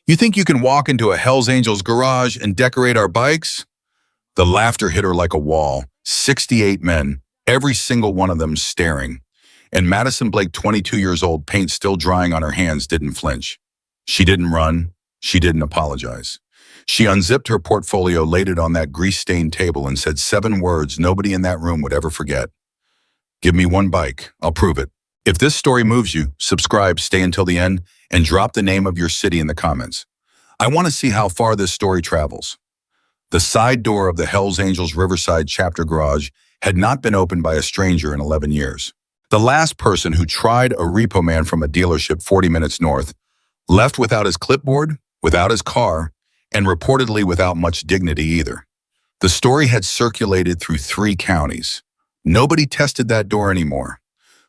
You think you can walk into a Hells Angels garage and decorate our bikes? The laughter hit her like a wall. 68 men, every single one of them staring. And Madison Blake, 22 years old, paint still drying on her hands, didn't flinch. She didn't run. She didn't apologize. She unzipped her portfolio, laid it on that grease-stained table, and said 7 words nobody in that room would ever forget. Give me one bike. I'll prove it. If this story moves you, subscribe, stay until the end, and drop the name of your city in the comments. I want to see how far this story travels. The side door of the Hells Angels Riverside chapter garage had not been opened by a stranger in 11 years. The last person who tried a repo man from a dealership 40 minutes north left without his clipboard, without his car, and reportedly without much dignity either. The story had circulated through 3 counties. Nobody tested that door anymore.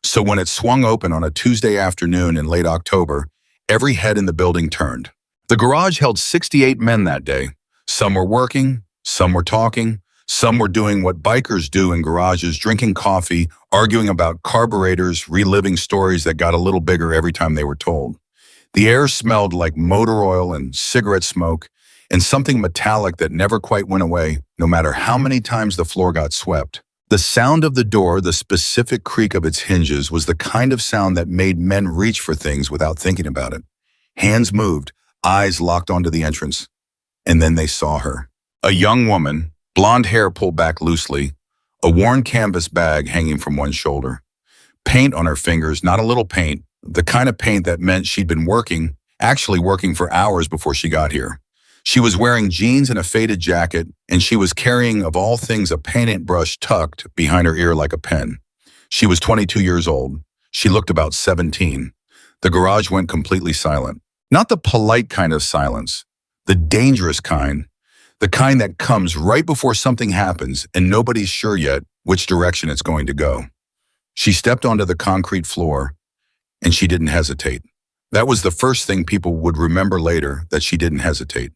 So when it swung open on a Tuesday afternoon in late October, every head in the building turned. The garage held 68 men that day. Some were working, some were talking, some were doing what bikers do in garages, drinking coffee, arguing about carburetors, reliving stories that got a little bigger every time they were told. The air smelled like motor oil and cigarette smoke and something metallic that never quite went away, no matter how many times the floor got swept. The sound of the door, the specific creak of its hinges, was the kind of sound that made men reach for things without thinking about it. Hands moved, eyes locked onto the entrance. And then they saw her. A young woman, blonde hair pulled back loosely, a worn canvas bag hanging from one shoulder. Paint on her fingers, not a little paint, the kind of paint that meant she'd been actually working for hours before she got here. She was wearing jeans and a faded jacket, and she was carrying, of all things, a paintbrush tucked behind her ear like a pen. She was 22 years old. She looked about 17. The garage went completely silent. Not the polite kind of silence, the dangerous kind, the kind that comes right before something happens and nobody's sure yet which direction it's going to go. She stepped onto the concrete floor, and she didn't hesitate. That was the first thing people would remember later, that she didn't hesitate.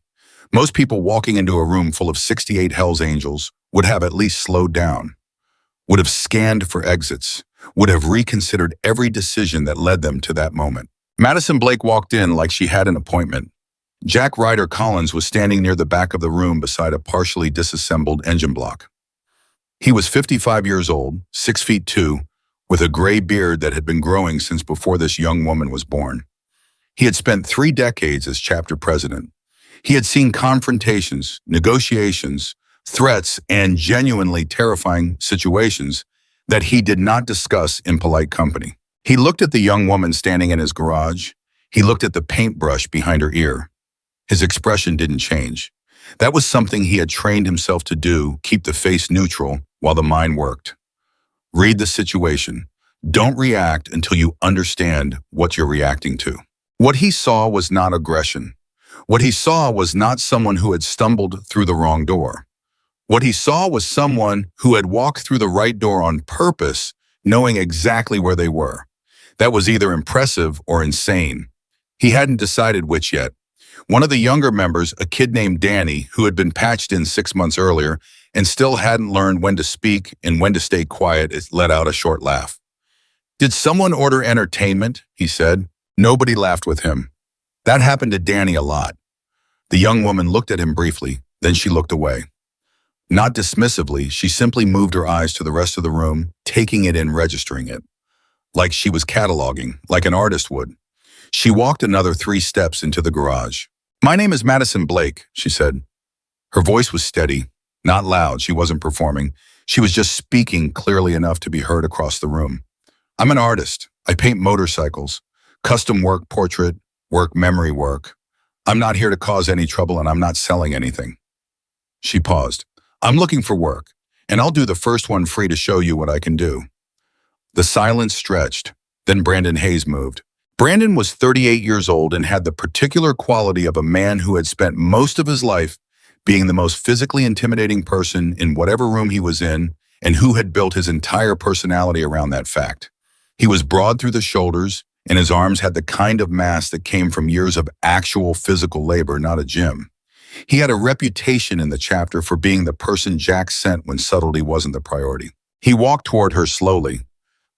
Most people walking into a room full of 68 Hells Angels would have at least slowed down, would have scanned for exits, would have reconsidered every decision that led them to that moment. Madison Blake walked in like she had an appointment. Jack Ryder Collins was standing near the back of the room beside a partially disassembled engine block. He was 55 years old, 6'2", with a gray beard that had been growing since before this young woman was born. He had spent 3 decades as chapter president. He had seen confrontations, negotiations, threats, and genuinely terrifying situations that he did not discuss in polite company. He looked at the young woman standing in his garage. He looked at the paintbrush behind her ear. His expression didn't change. That was something he had trained himself to do, keep the face neutral while the mind worked. Read the situation. Don't react until you understand what you're reacting to. What he saw was not aggression. What he saw was not someone who had stumbled through the wrong door. What he saw was someone who had walked through the right door on purpose, knowing exactly where they were. That was either impressive or insane. He hadn't decided which yet. One of the younger members, a kid named Danny, who had been patched in 6 months earlier and still hadn't learned when to speak and when to stay quiet, let out a short laugh. "Did someone order entertainment?" he said. Nobody laughed with him. That happened to Danny a lot. The young woman looked at him briefly, then she looked away. Not dismissively, she simply moved her eyes to the rest of the room, taking it in, registering it. Like she was cataloging, like an artist would. She walked another 3 steps into the garage. "My name is Madison Blake," she said. Her voice was steady, not loud. She wasn't performing. She was just speaking clearly enough to be heard across the room. "I'm an artist. I paint motorcycles. Custom work, portrait work, memory work. I'm not here to cause any trouble, and I'm not selling anything." She paused. "I'm looking for work, and I'll do the first one free to show you what I can do." The silence stretched. Then Brandon Hayes moved. Brandon was 38 years old and had the particular quality of a man who had spent most of his life being the most physically intimidating person in whatever room he was in, and who had built his entire personality around that fact. He was broad through the shoulders, and his arms had the kind of mass that came from years of actual physical labor, not a gym. He had a reputation in the chapter for being the person Jack sent when subtlety wasn't the priority. He walked toward her slowly,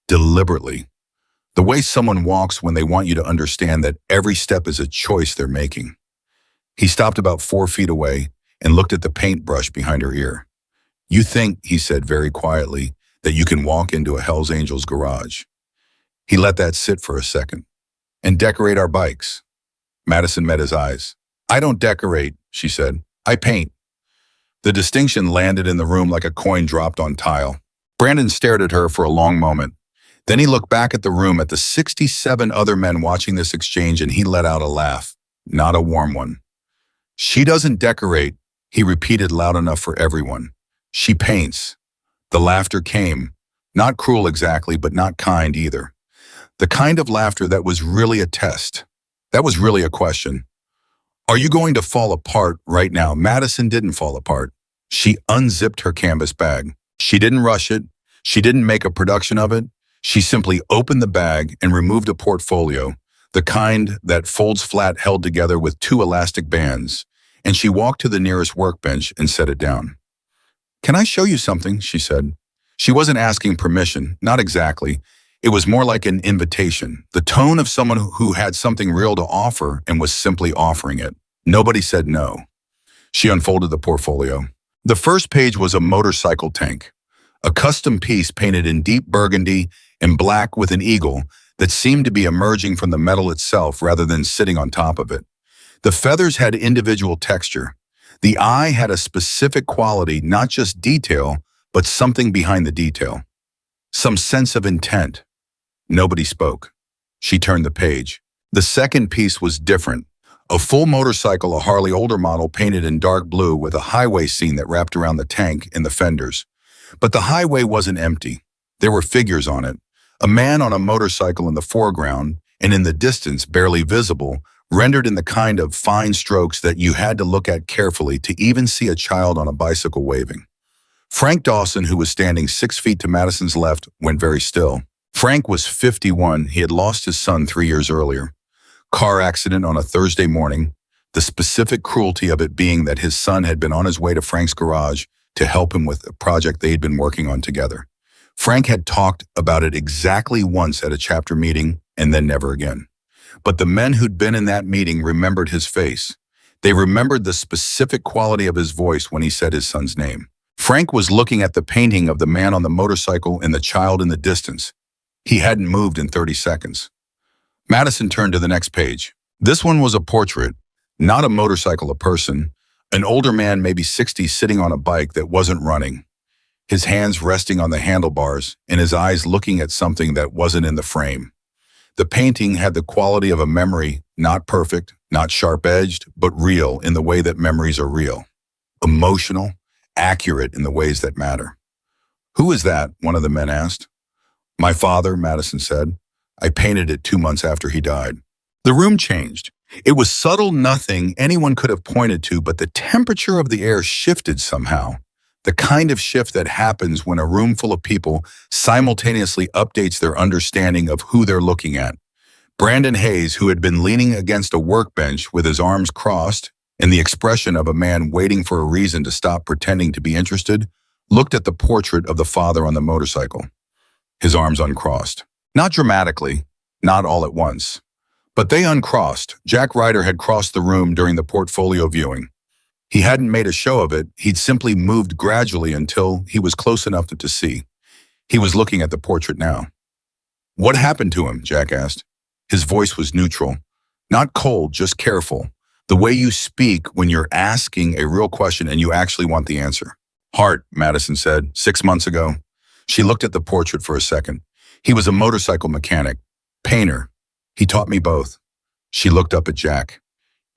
deliberately, the way someone walks when they want you to understand that every step is a choice they're making. He stopped about 4 feet away and looked at the paintbrush behind her ear. You think, he said very quietly, that you can walk into a Hell's Angels garage. He let that sit for a second. And decorate our bikes. Madison met his eyes. I don't decorate, she said. I paint. The distinction landed in the room like a coin dropped on tile. Brandon stared at her for a long moment. Then he looked back at the room at the 67 other men watching this exchange and he let out a laugh. Not a warm one. She doesn't decorate, he repeated loud enough for everyone. She paints. The laughter came. Not cruel exactly, but not kind either. The kind of laughter that was really a test. That was really a question. Are you going to fall apart right now? Madison didn't fall apart. She unzipped her canvas bag. She didn't rush it. She didn't make a production of it. She simply opened the bag and removed a portfolio, the kind that folds flat held together with 2 elastic bands, and she walked to the nearest workbench and set it down. Can I show you something? She said. She wasn't asking permission, not exactly. It was more like an invitation, the tone of someone who had something real to offer and was simply offering it. Nobody said no. She unfolded the portfolio. The first page was a motorcycle tank, a custom piece painted in deep burgundy and black with an eagle that seemed to be emerging from the metal itself rather than sitting on top of it. The feathers had individual texture. The eye had a specific quality, not just detail, but something behind the detail. Some sense of intent. Nobody spoke. She turned the page. The second piece was different. A full motorcycle, a Harley older model painted in dark blue with a highway scene that wrapped around the tank and the fenders. But the highway wasn't empty. There were figures on it. A man on a motorcycle in the foreground, and in the distance, barely visible, rendered in the kind of fine strokes that you had to look at carefully to even see a child on a bicycle waving. Frank Dawson, who was standing 6 feet to Madison's left, went very still. Frank was 51. He had lost his son 3 years earlier. Car accident on a Thursday morning, the specific cruelty of it being that his son had been on his way to Frank's garage to help him with a project they had been working on together. Frank had talked about it exactly once at a chapter meeting and then never again. But the men who'd been in that meeting remembered his face. They remembered the specific quality of his voice when he said his son's name. Frank was looking at the painting of the man on the motorcycle and the child in the distance. He hadn't moved in 30 seconds. Madison turned to the next page. This one was a portrait, not a motorcycle, a person, an older man, maybe 60, sitting on a bike that wasn't running, his hands resting on the handlebars and his eyes looking at something that wasn't in the frame. The painting had the quality of a memory, not perfect, not sharp-edged, but real in the way that memories are real. Emotional, accurate in the ways that matter. Who is that? One of the men asked. My father, Madison said. I painted it 2 months after he died. The room changed. It was subtle, nothing anyone could have pointed to, but the temperature of the air shifted somehow. The kind of shift that happens when a room full of people simultaneously updates their understanding of who they're looking at. Brandon Hayes, who had been leaning against a workbench with his arms crossed and the expression of a man waiting for a reason to stop pretending to be interested, looked at the portrait of the father on the motorcycle, his arms uncrossed. Not dramatically, not all at once. But they uncrossed. Jack Ryder had crossed the room during the portfolio viewing. He hadn't made a show of it. He'd simply moved gradually until he was close enough to see. He was looking at the portrait now. What happened to him? Jack asked. His voice was neutral. Not cold, just careful. The way you speak when you're asking a real question and you actually want the answer. Heart, Madison said, 6 months ago. She looked at the portrait for a second. He was a motorcycle mechanic, painter. He taught me both. She looked up at Jack.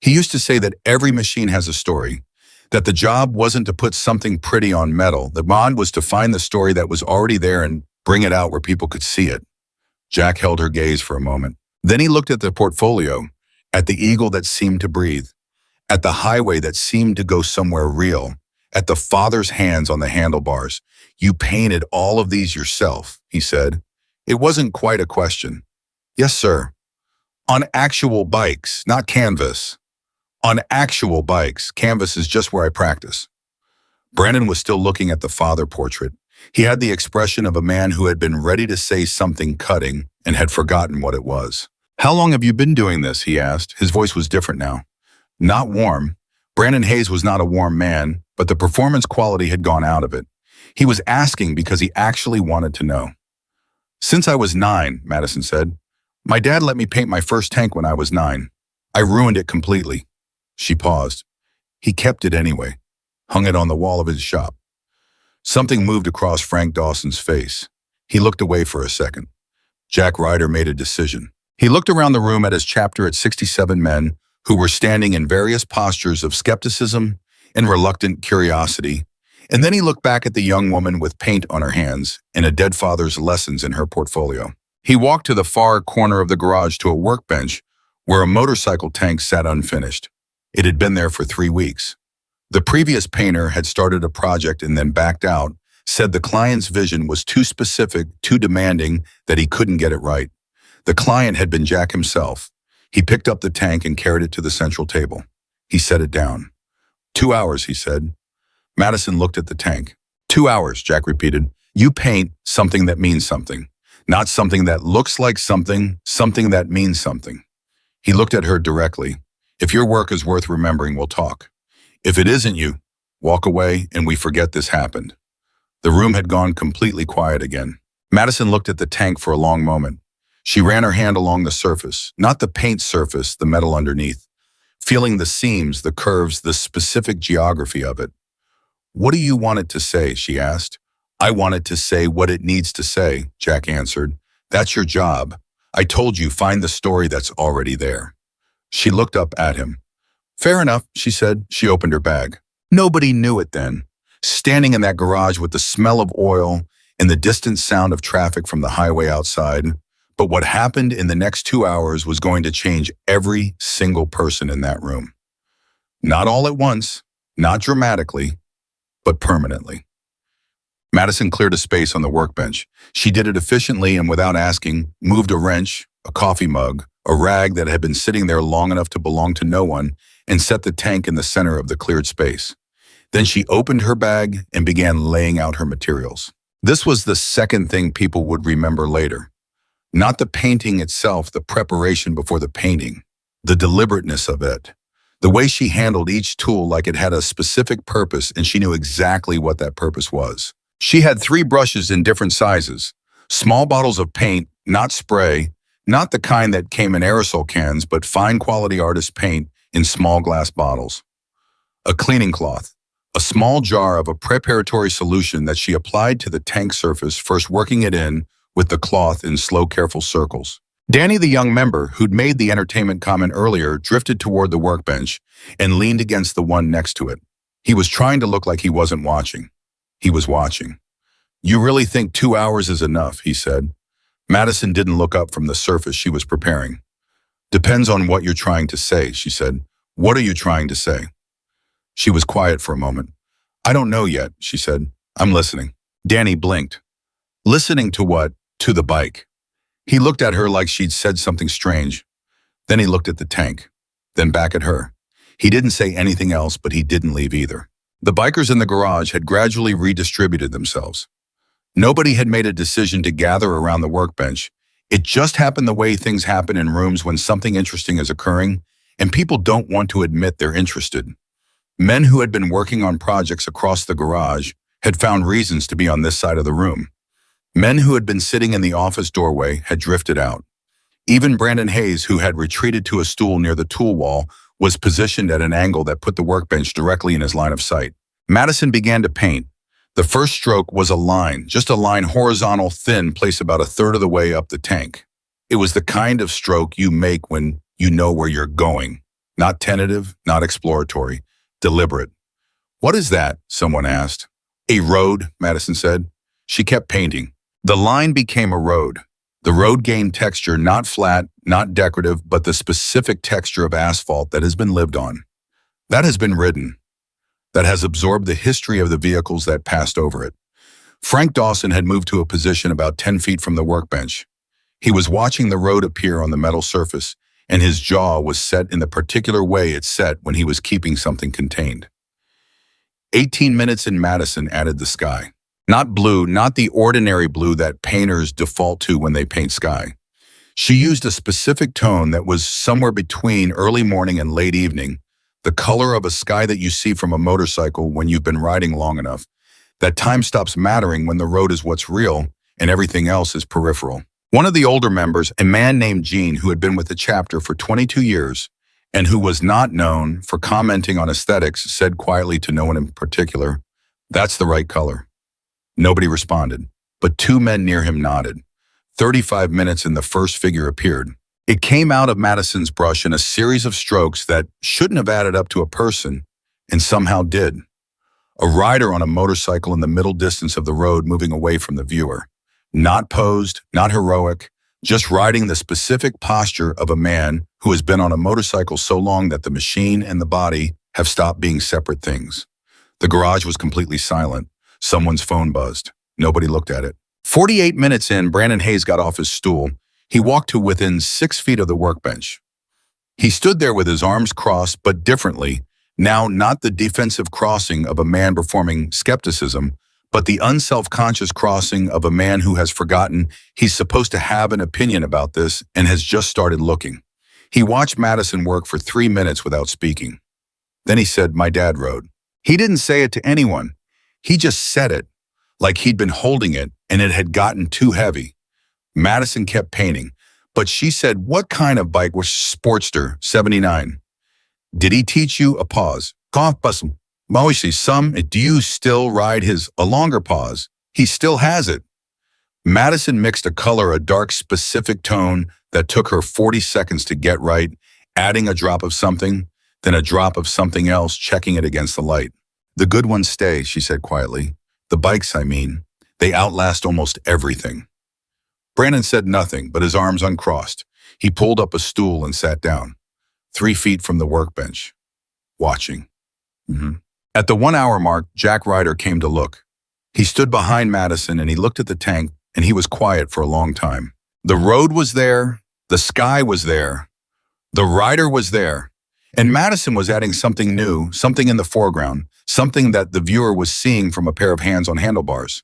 He used to say that every machine has a story, that the job wasn't to put something pretty on metal. The bond was to find the story that was already there and bring it out where people could see it. Jack held her gaze for a moment. Then he looked at the portfolio, at the eagle that seemed to breathe, at the highway that seemed to go somewhere real, at the father's hands on the handlebars. You painted all of these yourself, he said. It wasn't quite a question. Yes, sir. On actual bikes, not canvas. On actual bikes. Canvas is just where I practice. Brandon was still looking at the father portrait. He had the expression of a man who had been ready to say something cutting and had forgotten what it was. How long have you been doing this? He asked. His voice was different now. Not warm. Brandon Hayes was not a warm man, but the performance quality had gone out of it. He was asking because he actually wanted to know. Since I was 9, Madison said. My dad let me paint my first tank when I was 9. I ruined it completely. She paused. He kept it anyway, hung it on the wall of his shop. Something moved across Frank Dawson's face. He looked away for a second. Jack Ryder made a decision. He looked around the room at his chapter at 67 men who were standing in various postures of skepticism and reluctant curiosity, and then he looked back at the young woman with paint on her hands and a dead father's lessons in her portfolio. He walked to the far corner of the garage to a workbench where a motorcycle tank sat unfinished. It had been there for 3 weeks. The previous painter had started a project and then backed out, said the client's vision was too specific, too demanding, that he couldn't get it right. The client had been Jack himself. He picked up the tank and carried it to the central table. He set it down. 2 hours, he said. Madison looked at the tank. 2 hours, Jack repeated. You paint something that means something, not something that looks like something, something that means something. He looked at her directly. If your work is worth remembering, we'll talk. If it isn't, you walk away and we forget this happened. The room had gone completely quiet again. Madison looked at the tank for a long moment. She ran her hand along the surface, not the paint surface, the metal underneath, feeling the seams, the curves, the specific geography of it. What do you want it to say? She asked. I want it to say what it needs to say, Jack answered. That's your job. I told you, find the story that's already there. She looked up at him. Fair enough, she said. She opened her bag. Nobody knew it then. Standing in that garage with the smell of oil and the distant sound of traffic from the highway outside. But what happened in the next 2 hours was going to change every single person in that room. Not all at once, not dramatically, but permanently. Madison cleared a space on the workbench. She did it efficiently and without asking, moved a wrench, a coffee mug, a rag that had been sitting there long enough to belong to no one, and set the tank in the center of the cleared space. Then she opened her bag and began laying out her materials. This was the second thing people would remember later. Not the painting itself, the preparation before the painting, the deliberateness of it, the way she handled each tool like it had a specific purpose and she knew exactly what that purpose was. She had 3 brushes in different sizes, small bottles of paint, not spray, not the kind that came in aerosol cans, but fine quality artist paint in small glass bottles. A cleaning cloth, a small jar of a preparatory solution that she applied to the tank surface, first working it in with the cloth in slow, careful circles. Danny, the young member who'd made the entertainment comment earlier, drifted toward the workbench and leaned against the one next to it. He was trying to look like he wasn't watching. He was watching. You really think 2 hours is enough, he said. Madison didn't look up from the surface she was preparing. Depends on what you're trying to say, she said. What are you trying to say? She was quiet for a moment. I don't know yet, she said. I'm listening. Danny blinked. Listening to what? To the bike. He looked at her like she'd said something strange. Then he looked at the tank, then back at her. He didn't say anything else, but he didn't leave either. The bikers in the garage had gradually redistributed themselves. Nobody had made a decision to gather around the workbench. It just happened the way things happen in rooms when something interesting is occurring, and people don't want to admit they're interested. Men who had been working on projects across the garage had found reasons to be on this side of the room. Men who had been sitting in the office doorway had drifted out. Even Brandon Hayes, who had retreated to a stool near the tool wall, was positioned at an angle that put the workbench directly in his line of sight. Madison began to paint. The first stroke was a line, just a line horizontal, thin, placed about 1/3 of the way up the tank. It was the kind of stroke you make when you know where you're going. Not tentative, not exploratory, deliberate. What is that? Someone asked. A road, Madison said. She kept painting. The line became a road. The road gained texture, not flat, not decorative, but the specific texture of asphalt that has been lived on. That has been ridden. That has absorbed the history of the vehicles that passed over it. Frank Dawson had moved to a position about 10 feet from the workbench. He was watching the road appear on the metal surface, and his jaw was set in the particular way it set when he was keeping something contained. 18 minutes in Madison added the sky. Not blue, not the ordinary blue that painters default to when they paint sky. She used a specific tone that was somewhere between early morning and late evening, The color of a sky that you see from a motorcycle when you've been riding long enough. That time stops mattering when the road is what's real and everything else is peripheral. One of the older members, a man named Gene, who had been with the chapter for 22 years and who was not known for commenting on aesthetics, said quietly to no one in particular, "That's the right color." Nobody responded, but two men near him nodded. 35 minutes and the first figure appeared. It came out of Madison's brush in a series of strokes that shouldn't have added up to a person, and somehow did. A rider on a motorcycle in the middle distance of the road moving away from the viewer. Not posed, not heroic, just riding the specific posture of a man who has been on a motorcycle so long that the machine and the body have stopped being separate things. The garage was completely silent. Someone's phone buzzed. Nobody looked at it. 48 minutes in, Brandon Hayes got off his stool. He walked to within 6 feet of the workbench. He stood there with his arms crossed, but differently. Now, not the defensive crossing of a man performing skepticism, but the unself-conscious crossing of a man who has forgotten he's supposed to have an opinion about this and has just started looking. He watched Madison work for 3 minutes without speaking. Then he said, "My dad rode." He didn't say it to anyone. He just said it, like he'd been holding it and it had gotten too heavy. Madison kept painting, but she said, "What kind of bike was Sportster 79? Did he teach you a pause? Do you still ride his?" A longer pause. He still has it. Madison mixed a color, a dark specific tone that took her 40 seconds to get right, adding a drop of something, then a drop of something else, checking it against the light. "The good ones stay," she said quietly. "The bikes, I mean. They outlast almost everything." Brandon said nothing, but his arms uncrossed. He pulled up a stool and sat down, 3 feet from the workbench, watching. At the 1 hour mark, Jack Ryder came to look. He stood behind Madison and he looked at the tank, and he was quiet for a long time. The road was there, the sky was there, the rider was there, and Madison was adding something new, something in the foreground, something that the viewer was seeing from a pair of hands on handlebars.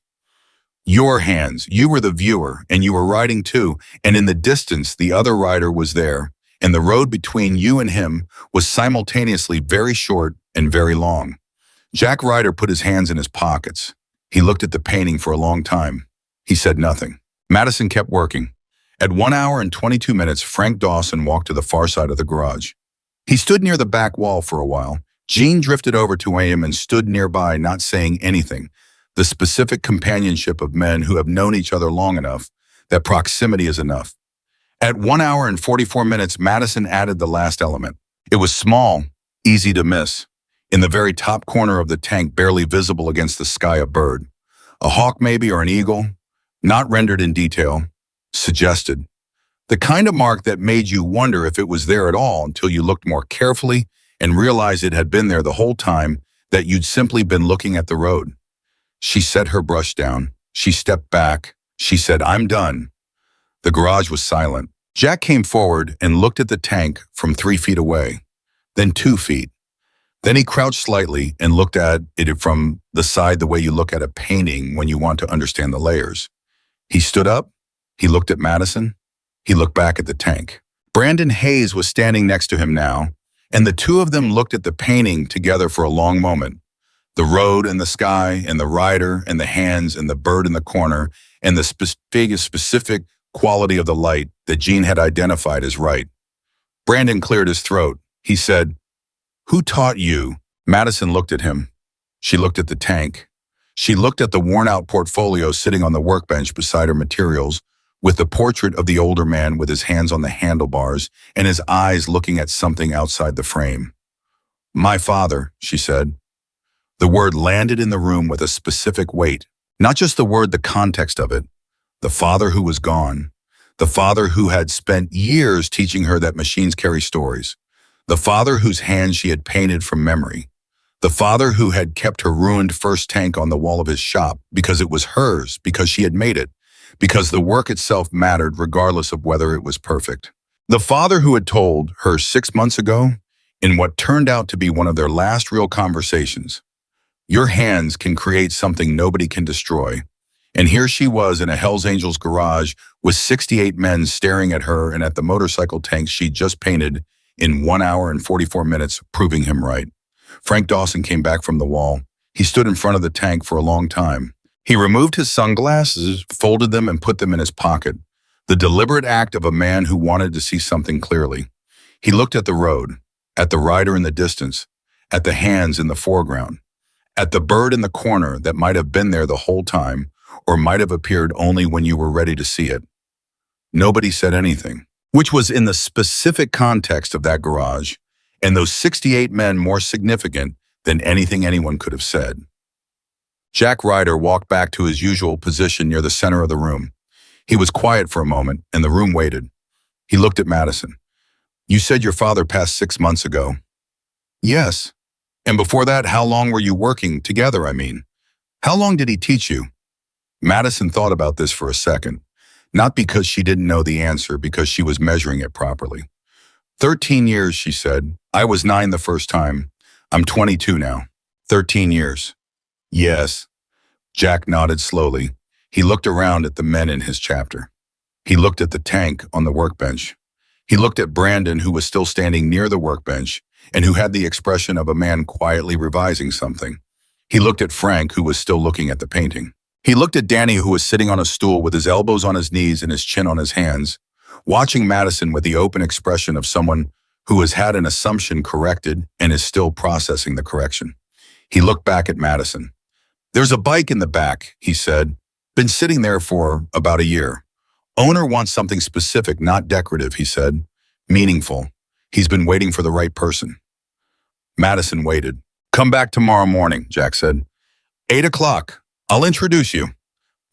Your hands, you were the viewer, and you were riding too, and in the distance, the other rider was there, and the road between you and him was simultaneously very short and very long. Jack Ryder put his hands in his pockets. He looked at the painting for a long time. He said nothing. Madison kept working. At 1 hour and 22 minutes, Frank Dawson walked to the far side of the garage. He stood near the back wall for a while. Gene drifted over to him and stood nearby, not saying anything. The specific companionship of men who have known each other long enough that proximity is enough. At 1 hour and 44 minutes, Madison added the last element. It was small, easy to miss. In the very top corner of the tank, barely visible against the sky, a bird. A hawk maybe, or an eagle, not rendered in detail, suggested. The kind of mark that made you wonder if it was there at all until you looked more carefully and realized it had been there the whole time, that you'd simply been looking at the road. She set her brush down. She stepped back. She said, "I'm done." The garage was silent. Jack came forward and looked at the tank from 3 feet away, then 2 feet. Then he crouched slightly and looked at it from the side the way you look at a painting when you want to understand the layers. He stood up. He looked at Madison. He looked back at the tank. Brandon Hayes was standing next to him now, and the two of them looked at the painting together for a long moment. The road and the sky and the rider and the hands and the bird in the corner and the specific quality of the light that Gene had identified as right. Brandon cleared his throat. He said, "Who taught you?" Madison looked at him. She looked at the tank. She looked at the worn-out portfolio sitting on the workbench beside her materials, with the portrait of the older man with his hands on the handlebars and his eyes looking at something outside the frame. "My father," she said. The word landed in the room with a specific weight. Not just the word, the context of it. The father who was gone. The father who had spent years teaching her that machines carry stories. The father whose hands she had painted from memory. The father who had kept her ruined first tank on the wall of his shop because it was hers, because she had made it, because the work itself mattered regardless of whether it was perfect. The father who had told her 6 months ago, in what turned out to be one of their last real conversations, "Your hands can create something nobody can destroy." And here she was in a Hells Angels garage with 68 men staring at her and at the motorcycle tanks she'd just painted, in 1 hour and 44 minutes, proving him right. Frank Dawson came back from the wall. He stood in front of the tank for a long time. He removed his sunglasses, folded them, and put them in his pocket. The deliberate act of a man who wanted to see something clearly. He looked at the road, at the rider in the distance, at the hands in the foreground, at the bird in the corner that might have been there the whole time, or might have appeared only when you were ready to see it. Nobody said anything, which was in the specific context of that garage, and those 68 men more significant than anything anyone could have said. Jack Ryder walked back to his usual position near the center of the room. He was quiet for a moment, and the room waited. He looked at Madison. "You said your father passed 6 months ago." "Yes." "And before that, how long were you working together, I mean? How long did he teach you?" Madison thought about this for a second, not because she didn't know the answer, because she was measuring it properly. 13 years, she said. "I was 9 the first time. I'm 22 now." 13 years. "Yes." Jack nodded slowly. He looked around at the men in his chapter. He looked at the tank on the workbench. He looked at Brandon, who was still standing near the workbench and who had the expression of a man quietly revising something. He looked at Frank, who was still looking at the painting. He looked at Danny, who was sitting on a stool with his elbows on his knees and his chin on his hands, watching Madison with the open expression of someone who has had an assumption corrected and is still processing the correction. He looked back at Madison. "There's a bike in the back," he said. "Been sitting there for about a year. Owner wants something specific, not decorative," he said. "Meaningful. He's been waiting for the right person." Madison waited. "Come back tomorrow morning," Jack said. 8 o'clock. I'll introduce you."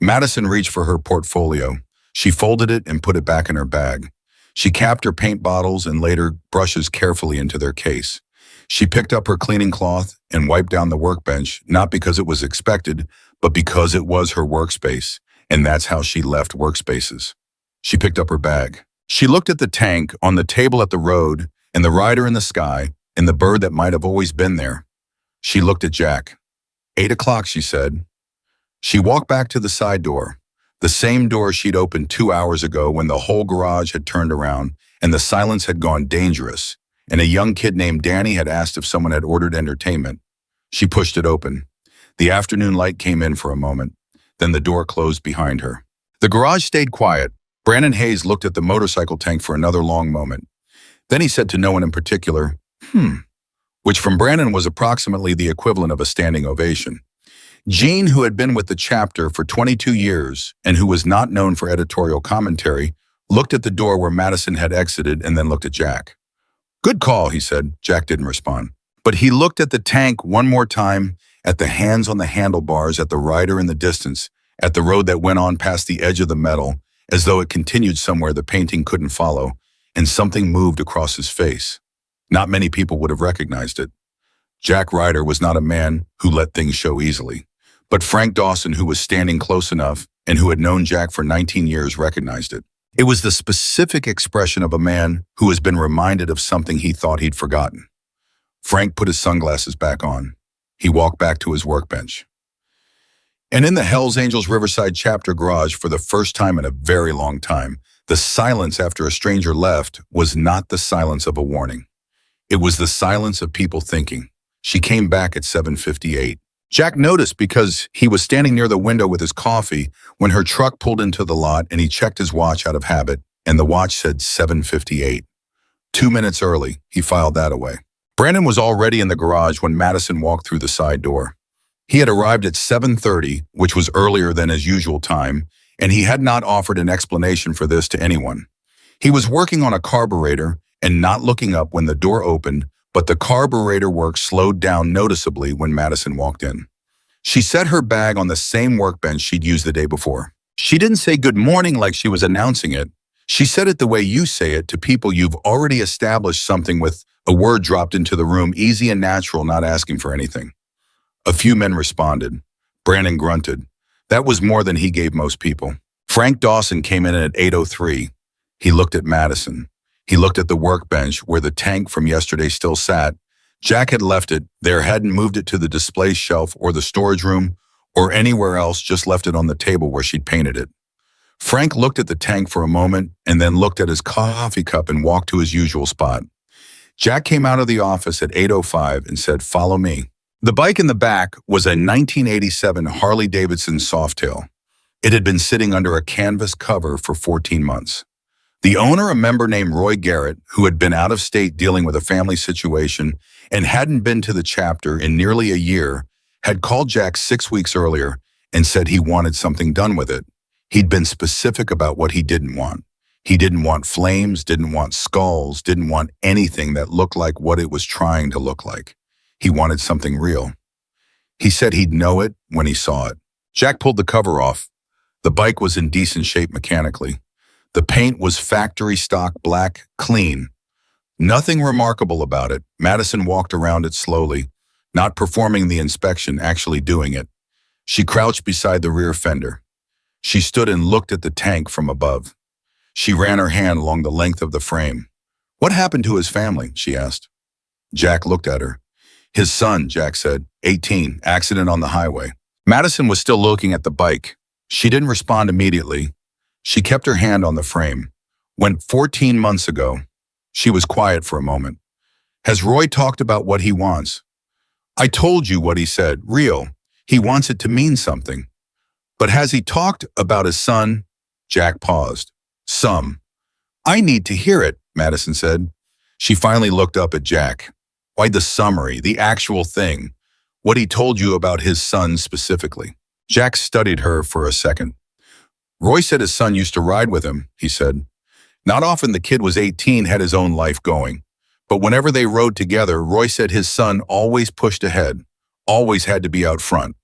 Madison reached for her portfolio. She folded it and put it back in her bag. She capped her paint bottles and laid her brushes carefully into their case. She picked up her cleaning cloth and wiped down the workbench, not because it was expected, but because it was her workspace, and that's how she left workspaces. She picked up her bag. She looked at the tank on the table at the road, and the rider in the sky, and the bird that might have always been there. She looked at Jack. 8 o'clock, she said. She walked back to the side door, the same door she'd opened 2 hours ago when the whole garage had turned around and the silence had gone dangerous, and a young kid named Danny had asked if someone had ordered entertainment. She pushed it open. The afternoon light came in for a moment. Then the door closed behind her. The garage stayed quiet. Brandon Hayes looked at the motorcycle tank for another long moment. Then he said to no one in particular, which from Brandon was approximately the equivalent of a standing ovation. Gene, who had been with the chapter for 22 years and who was not known for editorial commentary, looked at the door where Madison had exited and then looked at Jack. "Good call," he said. Jack didn't respond. But he looked at the tank one more time, at the hands on the handlebars, at the rider in the distance, at the road that went on past the edge of the metal, as though it continued somewhere the painting couldn't follow, and something moved across his face. Not many people would have recognized it. Jack Ryder was not a man who let things show easily. But Frank Dawson, who was standing close enough and who had known Jack for 19 years, recognized it. It was the specific expression of a man who has been reminded of something he thought he'd forgotten. Frank put his sunglasses back on. He walked back to his workbench. And in the Hells Angels Riverside chapter garage, for the first time in a very long time, the silence after a stranger left was not the silence of a warning. It was the silence of people thinking. She came back at 7:58. Jack noticed because he was standing near the window with his coffee when her truck pulled into the lot, and he checked his watch out of habit, and the watch said 7:58. 2 minutes early, he filed that away. Brandon was already in the garage when Madison walked through the side door. He had arrived at 7:30, which was earlier than his usual time, and he had not offered an explanation for this to anyone. He was working on a carburetor and not looking up when the door opened, but the carburetor work slowed down noticeably when Madison walked in. She set her bag on the same workbench she'd used the day before. She didn't say good morning like she was announcing it. She said it the way you say it to people you've already established something with, a word dropped into the room, easy and natural, not asking for anything. A few men responded. Brandon grunted. That was more than he gave most people. Frank Dawson came in at 8:03. He looked at Madison. He looked at the workbench where the tank from yesterday still sat. Jack had left it there, hadn't moved it to the display shelf or the storage room or anywhere else, just left it on the table where she'd painted it. Frank looked at the tank for a moment and then looked at his coffee cup and walked to his usual spot. Jack came out of the office at 8:05 and said, "Follow me." The bike in the back was a 1987 Harley-Davidson Softail. It had been sitting under a canvas cover for 14 months. The owner, a member named Roy Garrett, who had been out of state dealing with a family situation and hadn't been to the chapter in nearly a year, had called Jack 6 weeks earlier and said he wanted something done with it. He'd been specific about what he didn't want. He didn't want flames, didn't want skulls, didn't want anything that looked like what it was trying to look like. He wanted something real. He said he'd know it when he saw it. Jack pulled the cover off. The bike was in decent shape mechanically. The paint was factory stock black, clean. Nothing remarkable about it. Madison walked around it slowly, not performing the inspection, actually doing it. She crouched beside the rear fender. She stood and looked at the tank from above. She ran her hand along the length of the frame. "What happened to his family?" she asked. Jack looked at her. "His son," Jack said, 18, accident on the highway. Madison was still looking at the bike. She didn't respond immediately. She kept her hand on the frame. "Went 14 months ago." She was quiet for a moment. "Has Roy talked about what he wants?" "I told you what he said, real. He wants it to mean something." "But has he talked about his son?" Jack paused. "Some." "I need to hear it," Madison said. She finally looked up at Jack. "Why the summary, the actual thing? What he told you about his son specifically?" Jack studied her for a second. "Roy said his son used to ride with him," he said. "Not often. The kid was 18, had his own life going. But whenever they rode together, Roy said his son always pushed ahead, always had to be out front.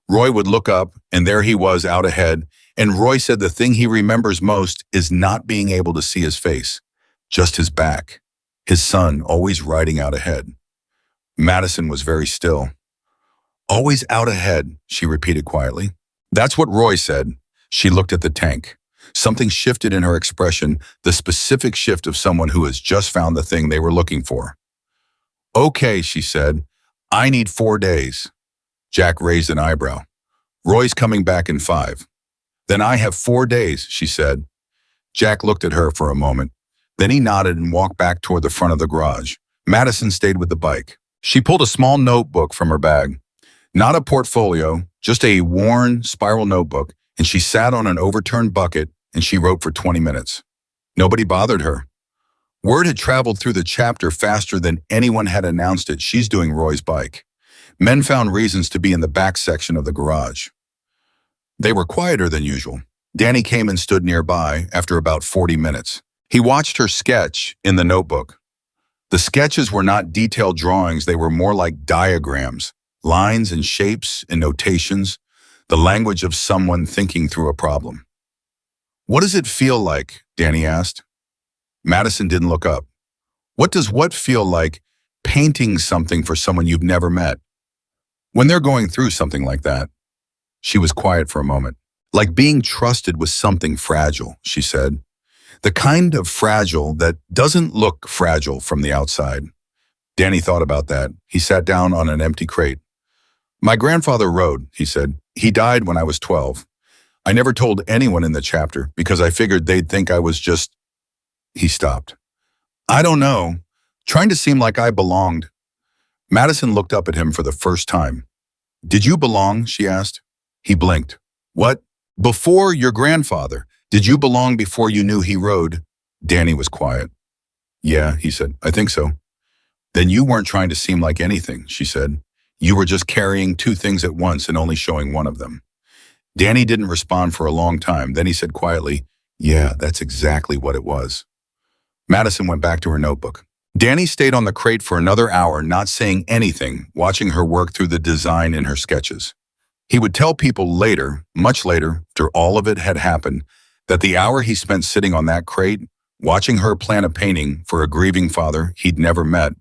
Roy would look up, and there he was out ahead, and Roy said the thing he remembers most is not being able to see his face, just his back. His son always riding out ahead." Madison was very still. "Always out ahead," she repeated quietly. "That's what Roy said." She looked at the tank. Something shifted in her expression, the specific shift of someone who has just found the thing they were looking for. "Okay," she said. "I need 4 days." Jack raised an eyebrow. "Roy's coming back in 5. "Then I have 4 days," she said. Jack looked at her for a moment. Then he nodded and walked back toward the front of the garage. Madison stayed with the bike. She pulled a small notebook from her bag. Not a portfolio, just a worn spiral notebook, and she sat on an overturned bucket and she wrote for 20 minutes. Nobody bothered her. Word had traveled through the chapter faster than anyone had announced it. She's doing Roy's bike. Men found reasons to be in the back section of the garage. They were quieter than usual. Danny came and stood nearby after about 40 minutes. He watched her sketch in the notebook. The sketches were not detailed drawings, they were more like diagrams, lines and shapes and notations, the language of someone thinking through a problem. "What does it feel like?" Danny asked. Madison didn't look up. What does what feel like painting something for someone you've never met? When they're going through something like that. She was quiet for a moment. "Like being trusted with something fragile," she said. "The kind of fragile that doesn't look fragile from the outside." Danny thought about that. He sat down on an empty crate. "My grandfather rode," he said. "He died when I was 12. I never told anyone in the chapter because I figured they'd think I was just..." He stopped. "I don't know. Trying to seem like I belonged." Madison looked up at him for the first time. "Did you belong?" she asked. He blinked. "What? Before your grandfather? Did you belong before you knew he rode?" Danny was quiet. "Yeah," he said. "I think so." "Then you weren't trying to seem like anything," she said. "You were just carrying 2 things at once and only showing one of them." Danny didn't respond for a long time. Then he said quietly, "Yeah, that's exactly what it was." Madison went back to her notebook. Danny stayed on the crate for another hour, not saying anything, watching her work through the design in her sketches. He would tell people later, much later, after all of it had happened, that the hour he spent sitting on that crate, watching her plan a painting for a grieving father he'd never met,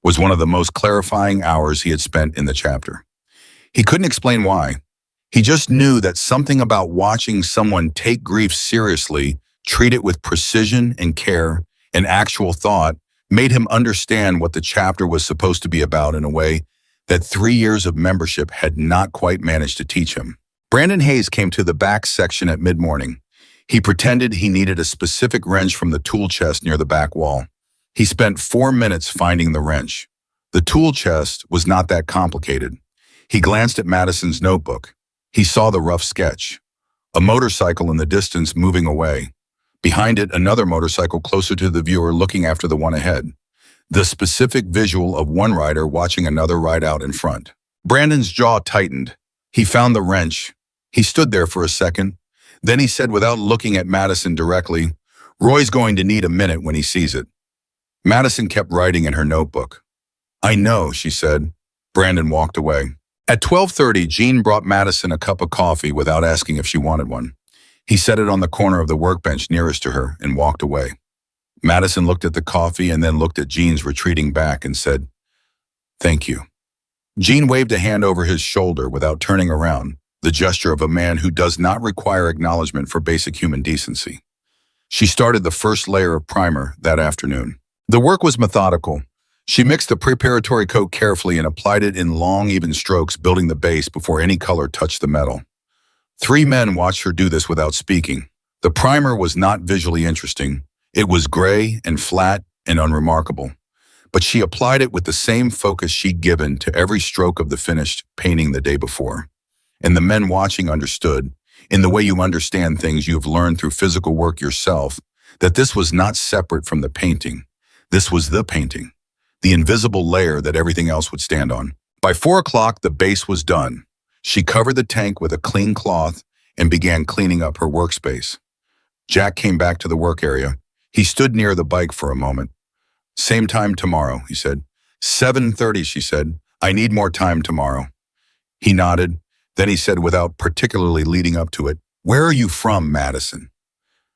was one of the most clarifying hours he had spent in the chapter. He couldn't explain why. He just knew that something about watching someone take grief seriously, treat it with precision and care and actual thought, made him understand what the chapter was supposed to be about in a way that 3 years of membership had not quite managed to teach him. Brandon Hayes came to the back section at mid-morning. He pretended he needed a specific wrench from the tool chest near the back wall. He spent 4 minutes finding the wrench. The tool chest was not that complicated. He glanced at Madison's notebook. He saw the rough sketch. A motorcycle in the distance moving away. Behind it, another motorcycle closer to the viewer looking after the one ahead. The specific visual of one rider watching another ride out in front. Brandon's jaw tightened. He found the wrench. He stood there for a second. Then he said without looking at Madison directly, "Roy's going to need a minute when he sees it." Madison kept writing in her notebook. "I know," she said. Brandon walked away. At 12:30, Jean brought Madison a cup of coffee without asking if she wanted one. He set it on the corner of the workbench nearest to her and walked away. Madison looked at the coffee and then looked at Jean's retreating back and said, "Thank you." Jean waved a hand over his shoulder without turning around, the gesture of a man who does not require acknowledgement for basic human decency. She started the first layer of primer that afternoon. The work was methodical. She mixed the preparatory coat carefully and applied it in long, even strokes, building the base before any color touched the metal. 3 men watched her do this without speaking. The primer was not visually interesting. It was gray and flat and unremarkable. But she applied it with the same focus she'd given to every stroke of the finished painting the day before. And the men watching understood, in the way you understand things you've learned through physical work yourself, that this was not separate from the painting. This was the painting, the invisible layer that everything else would stand on. By 4 o'clock, the base was done. She covered the tank with a clean cloth and began cleaning up her workspace. Jack came back to the work area. He stood near the bike for a moment. "Same time tomorrow," he said. 7:30, she said. "I need more time tomorrow." He nodded. Then he said without particularly leading up to it, "Where are you from, Madison?"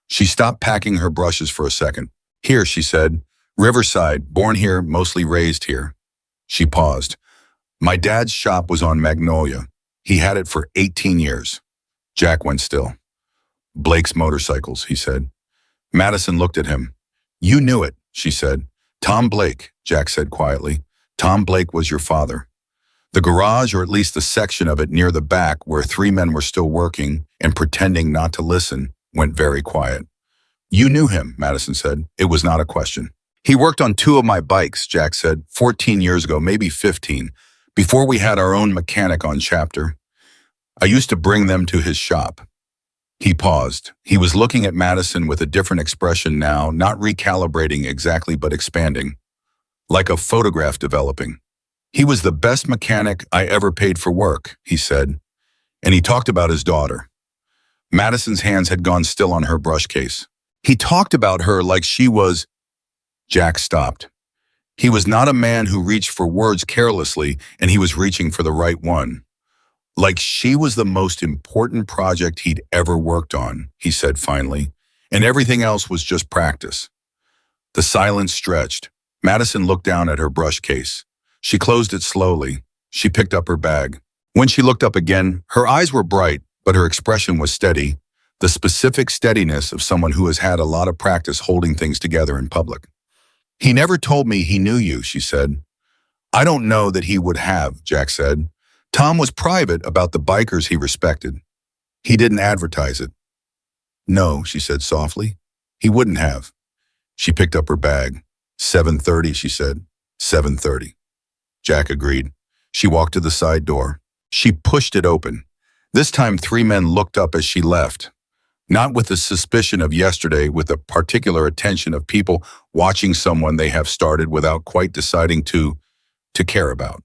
She stopped packing her brushes for a second. "Here," she said. "Riverside, born here, mostly raised here." She paused. "My dad's shop was on Magnolia. He had it for 18 years. Jack went still. "Blake's Motorcycles," he said. Madison looked at him. "You knew it," she said. "Tom Blake," Jack said quietly. "Tom Blake was your father." The garage, or at least the section of it near the back where 3 men were still working and pretending not to listen, went very quiet. "You knew him," Madison said. "It was not a question." "He worked on 2 of my bikes," Jack said, 14 years ago, maybe 15, before we had our own mechanic on chapter. I used to bring them to his shop. He paused. He was looking at Madison with a different expression now, not recalibrating exactly but expanding, like a photograph developing. "He was the best mechanic I ever paid for work," he said, and he talked about his daughter. Madison's hands had gone still on her brush case. "He talked about her like she was—" Jack stopped. He was not a man who reached for words carelessly, and he was reaching for the right one. "Like she was the most important project he'd ever worked on," he said finally, "and everything else was just practice." The silence stretched. Madison looked down at her brush case. She closed it slowly. She picked up her bag. When she looked up again, her eyes were bright, but her expression was steady, the specific steadiness of someone who has had a lot of practice holding things together in public. "He never told me he knew you," she said. "I don't know that he would have," Jack said. "Tom was private about the bikers he respected. He didn't advertise it." "No," she said softly. "He wouldn't have." She picked up her bag. 7:30, she said. 7:30. Jack agreed. She walked to the side door. She pushed it open. This time 3 men looked up as she left. Not with the suspicion of yesterday, with the particular attention of people watching someone they have started without quite deciding to care about.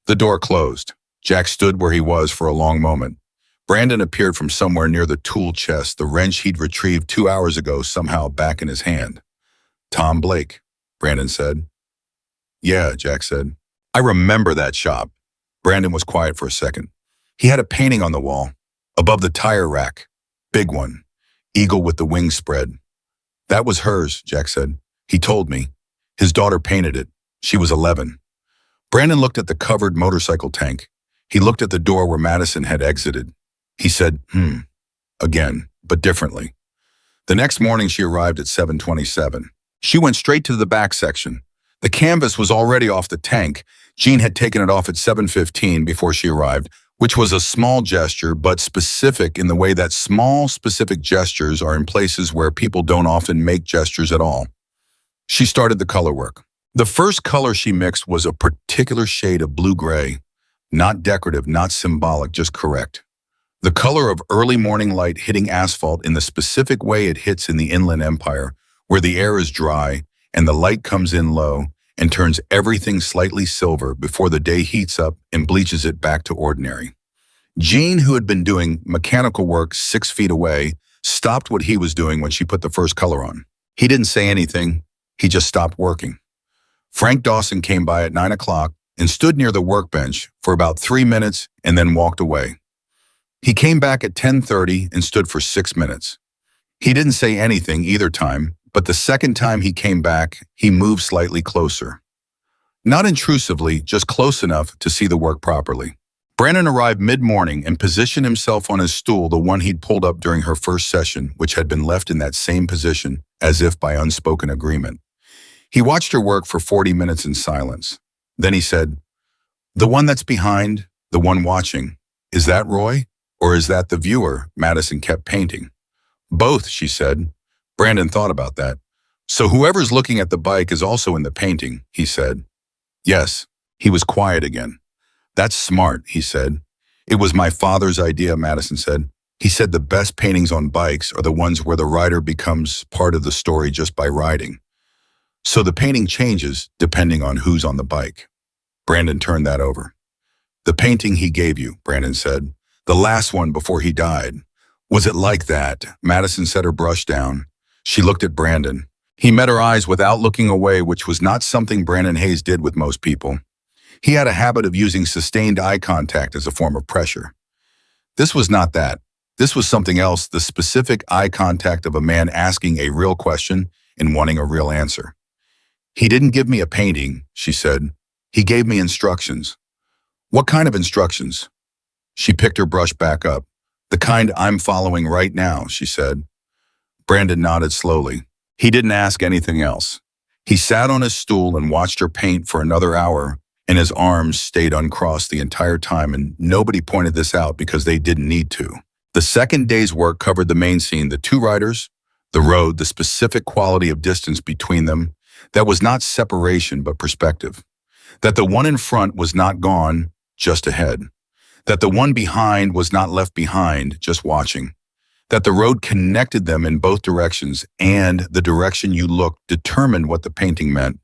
The door closed. Jack stood where he was for a long moment. Brandon appeared from somewhere near the tool chest, the wrench he'd retrieved 2 hours ago somehow back in his hand. "Tom Blake," Brandon said. "Yeah," Jack said. "I remember that shop." Brandon was quiet for a second. "He had a painting on the wall, above the tire rack. Big one. Eagle with the wings spread." "That was hers," Jack said. "He told me. His daughter painted it. She was 11. Brandon looked at the covered motorcycle tank. He looked at the door where Madison had exited. He said, again, but differently. The next morning she arrived at 7:27. She went straight to the back section. The canvas was already off the tank. Jean had taken it off at 7:15 before she arrived, which was a small gesture, but specific in the way that small, specific gestures are in places where people don't often make gestures at all. She started the color work. The first color she mixed was a particular shade of blue-gray, not decorative, not symbolic, just correct. The color of early morning light hitting asphalt in the specific way it hits in the Inland Empire, where the air is dry and the light comes in low and turns everything slightly silver before the day heats up and bleaches it back to ordinary. Jean, who had been doing mechanical work 6 feet away, stopped what he was doing when she put the first color on. He didn't say anything. He just stopped working. Frank Dawson came by at 9 o'clock and stood near the workbench for about 3 minutes and then walked away. He came back at 10:30 and stood for 6 minutes. He didn't say anything either time, but the second time he came back, he moved slightly closer. Not intrusively, just close enough to see the work properly. Brandon arrived mid-morning and positioned himself on his stool, the one he'd pulled up during her first session, which had been left in that same position, as if by unspoken agreement. He watched her work for 40 minutes in silence. Then he said, "The one that's behind, the one watching, is that Roy? Or is that the viewer Madison kept painting?" "Both," she said. Brandon thought about that. "So whoever's looking at the bike is also in the painting," he said. "Yes." He was quiet again. "That's smart," he said. "It was my father's idea," Madison said. "He said the best paintings on bikes are the ones where the rider becomes part of the story just by riding. So the painting changes depending on who's on the bike." Brandon turned that over. "The painting he gave you," Brandon said. "The last one before he died. Was it like that?" Madison set her brush down. She looked at Brandon. He met her eyes without looking away, which was not something Brandon Hayes did with most people. He had a habit of using sustained eye contact as a form of pressure. This was not that. This was something else, the specific eye contact of a man asking a real question and wanting a real answer. "He didn't give me a painting," she said. "He gave me instructions." "What kind of instructions?" She picked her brush back up. "The kind I'm following right now," she said. Brandon nodded slowly. He didn't ask anything else. He sat on his stool and watched her paint for another hour, and his arms stayed uncrossed the entire time, and nobody pointed this out because they didn't need to. The second day's work covered the main scene, the two riders, the road, the specific quality of distance between them. That was not separation, but perspective. That the one in front was not gone, just ahead. That the one behind was not left behind, just watching. That the road connected them in both directions, and the direction you looked determined what the painting meant,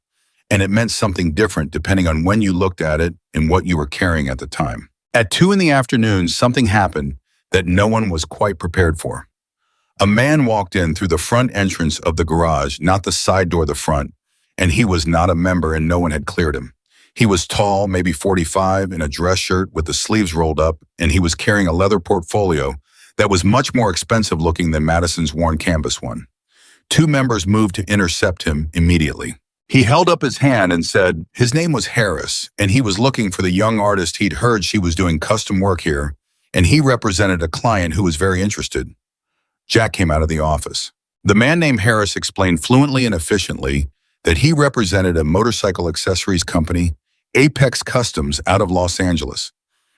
and it meant something different depending on when you looked at it and what you were carrying at the time. At 2 in the afternoon, something happened that no one was quite prepared for. A man walked in through the front entrance of the garage, not the side door, the front, and he was not a member and no one had cleared him. He was tall, maybe 45, in a dress shirt with the sleeves rolled up, and he was carrying a leather portfolio that was much more expensive looking than Madison's worn canvas one. 2 members moved to intercept him immediately. He held up his hand and said his name was Harris, and he was looking for the young artist he'd heard she was doing custom work here, and he represented a client who was very interested. Jack came out of the office. The man named Harris explained fluently and efficiently that he represented a motorcycle accessories company, Apex Customs, out of Los Angeles,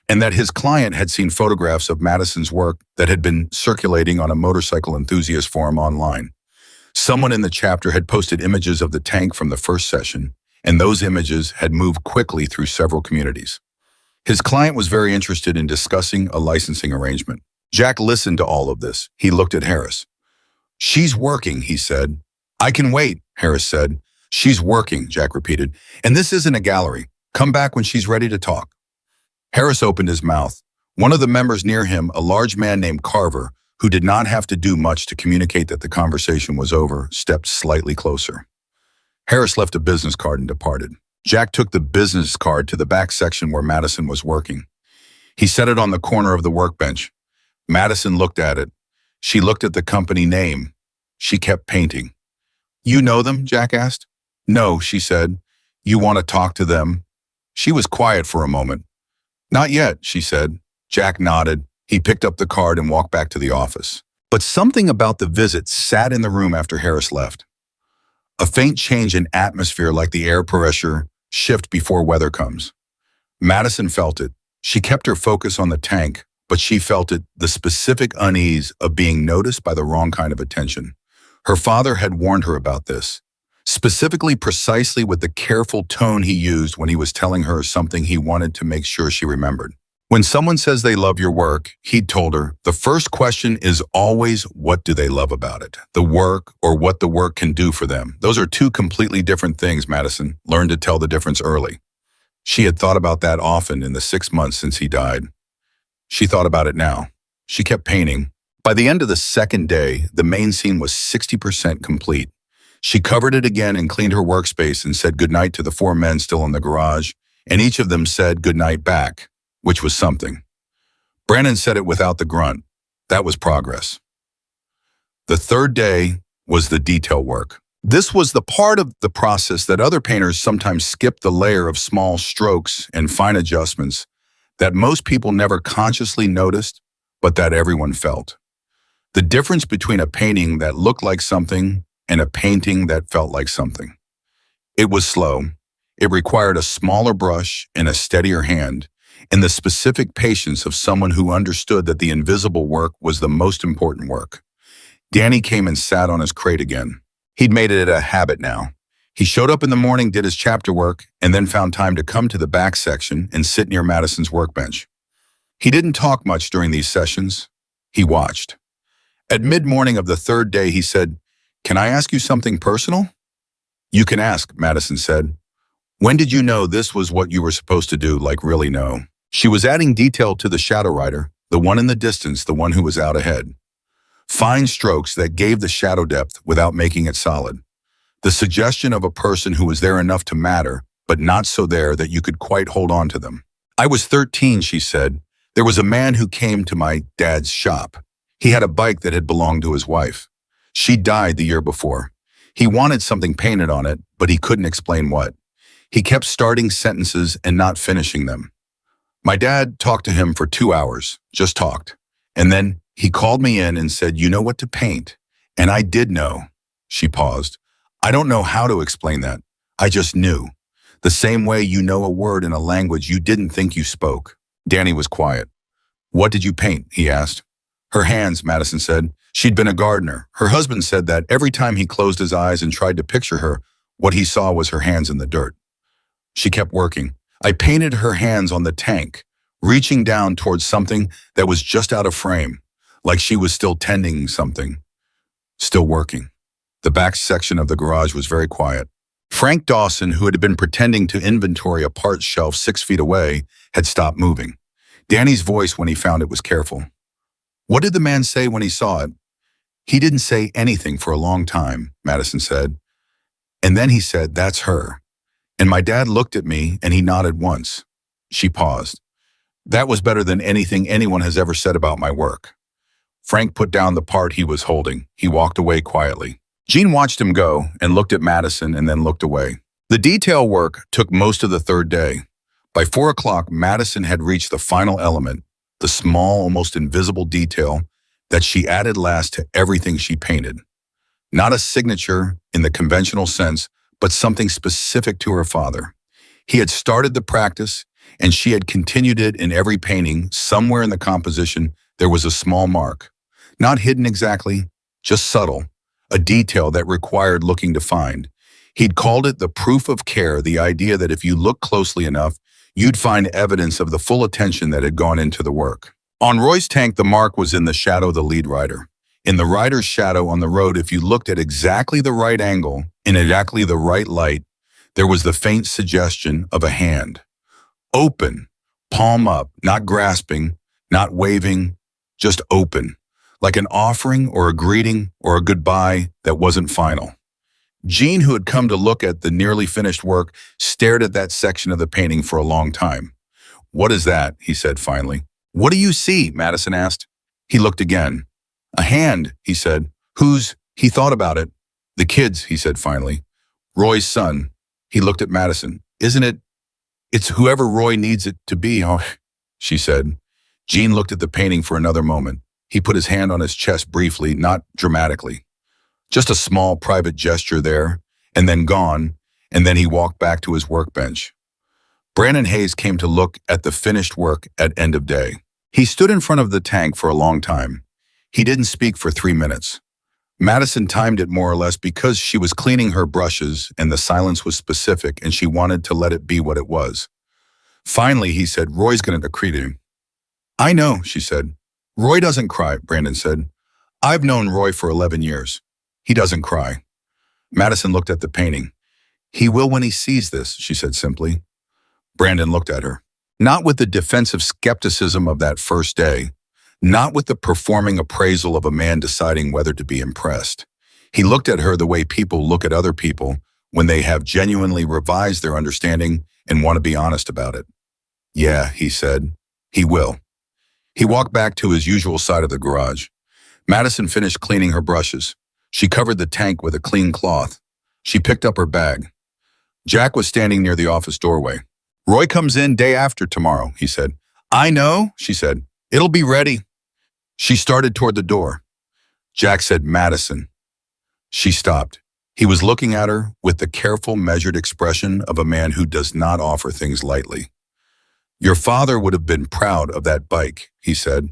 and that his client had seen photographs of Madison's work that had been circulating on a motorcycle enthusiast forum online. Someone in the chapter had posted images of the tank from the first session, and those images had moved quickly through several communities. His client was very interested in discussing a licensing arrangement. Jack listened to all of this. He looked at Harris. "She's working," he said. "I can wait," Harris said. "She's working," Jack repeated. "And this isn't a gallery. Come back when she's ready to talk." Harris opened his mouth. One of the members near him, a large man named Carver, who did not have to do much to communicate that the conversation was over, stepped slightly closer. Harris left a business card and departed. Jack took the business card to the back section where Madison was working. He set it on the corner of the workbench. Madison looked at it. She looked at the company name. She kept painting. "You know them?" Jack asked. "No," she said. "You want to talk to them?" She was quiet for a moment. "Not yet," she said. Jack nodded. He picked up the card and walked back to the office. But something about the visit sat in the room after Harris left. A faint change in atmosphere, like the air pressure shift before weather comes. Madison felt it. She kept her focus on the tank, but she felt it, the specific unease of being noticed by the wrong kind of attention. Her father had warned her about this. specifically precisely with the careful tone he used when he was telling her something he wanted to make sure she remembered. When someone says they love your work, he told her, the first question is always, what do they love about it? The work or what the work can do for them. Those are two completely different things, Madison. Learned to tell the difference early. She had thought about that often in the 6 months since he died. She thought about it now. She kept painting. By the end of the second day, the main scene was 60% complete. She covered it again and cleaned her workspace and said goodnight to the 4 men still in the garage, and each of them said goodnight back, which was something. Brandon said it without the grunt. That was progress. The third day was the detail work. This was the part of the process that other painters sometimes skip, the layer of small strokes and fine adjustments that most people never consciously noticed, but that everyone felt. The difference between a painting that looked like something and a painting that felt like something. It was slow. It required a smaller brush and a steadier hand, and the specific patience of someone who understood that the invisible work was the most important work. Danny came and sat on his crate again. He'd made it a habit now. He showed up in the morning, did his chapter work, and then found time to come to the back section and sit near Madison's workbench. He didn't talk much during these sessions. He watched. At mid-morning of the third day, he said, "Can I ask you something personal?" "You can ask," Madison said. "When did you know this was what you were supposed to do, like really know?" She was adding detail to the shadow rider, the one in the distance, the one who was out ahead. Fine strokes that gave the shadow depth without making it solid. The suggestion of a person who was there enough to matter, but not so there that you could quite hold on to them. "I was 13, she said. "There was a man who came to my dad's shop. He had a bike that had belonged to his wife. She died the year before. He wanted something painted on it, but he couldn't explain what. He kept starting sentences and not finishing them. My dad talked to him for 2 hours, just talked. And then he called me in and said, 'You know what to paint.' And I did know." She paused. "I don't know how to explain that. I just knew. The same way you know a word in a language you didn't think you spoke." Danny was quiet. "What did you paint?" he asked. "Her hands," Madison said. She'd been a gardener. Her husband said that every time he closed his eyes and tried to picture her, what he saw was her hands in the dirt. She kept working. "I painted her hands on the tank, reaching down towards something that was just out of frame, like she was still tending something, still working." The back section of the garage was very quiet. Frank Dawson, who had been pretending to inventory a parts shelf 6 feet away, had stopped moving. Danny's voice when he found it was careful. "What did the man say when he saw it?" "He didn't say anything for a long time," Madison said. "And then he said, 'That's her.' And my dad looked at me and he nodded once." She paused. "That was better than anything anyone has ever said about my work." Frank put down the part he was holding. He walked away quietly. Jean watched him go and looked at Madison and then looked away. The detail work took most of the third day. By 4 o'clock, Madison had reached the final element, the small, almost invisible detail that she added last to everything she painted. Not a signature in the conventional sense, but something specific to her father. He had started the practice, and she had continued it in every painting. Somewhere in the composition, there was a small mark. Not hidden exactly, just subtle, a detail that required looking to find. He'd called it the proof of care, the idea that if you look closely enough, you'd find evidence of the full attention that had gone into the work. On Roy's tank, the mark was in the shadow of the lead rider. In the rider's shadow on the road, if you looked at exactly the right angle, in exactly the right light, there was the faint suggestion of a hand. Open, palm up, not grasping, not waving, just open, like an offering or a greeting or a goodbye that wasn't final. Jean, who had come to look at the nearly finished work, stared at that section of the painting for a long time. "What is that?" he said finally. "What do you see?" Madison asked. He looked again. "A hand," he said. "Whose?" He thought about it. "The kid's," he said finally. "Roy's son." He looked at Madison. "Isn't it? It's whoever Roy needs it to be," she said. Jean looked at the painting for another moment. He put his hand on his chest briefly, not dramatically. Just a small private gesture there, and then gone, and then he walked back to his workbench. Brandon Hayes came to look at the finished work at end of day. He stood in front of the tank for a long time. He didn't speak for 3 minutes. Madison timed it more or less because she was cleaning her brushes and the silence was specific and she wanted to let it be what it was. Finally, he said, Roy's going to decree to him. I know, she said. Roy doesn't cry, Brandon said. I've known Roy for 11 years. He doesn't cry. Madison looked at the painting. He will when he sees this, she said simply. Brandon looked at her. Not with the defensive skepticism of that first day. Not with the performing appraisal of a man deciding whether to be impressed. He looked at her the way people look at other people when they have genuinely revised their understanding and want to be honest about it. Yeah, he said. He will. He walked back to his usual side of the garage. Madison finished cleaning her brushes. She covered the tank with a clean cloth. She picked up her bag. Jack was standing near the office doorway. Roy comes in day after tomorrow, he said. I know, she said. It'll be ready. She started toward the door. Jack said, Madison. She stopped. He was looking at her with the careful, measured expression of a man who does not offer things lightly. Your father would have been proud of that bike, he said.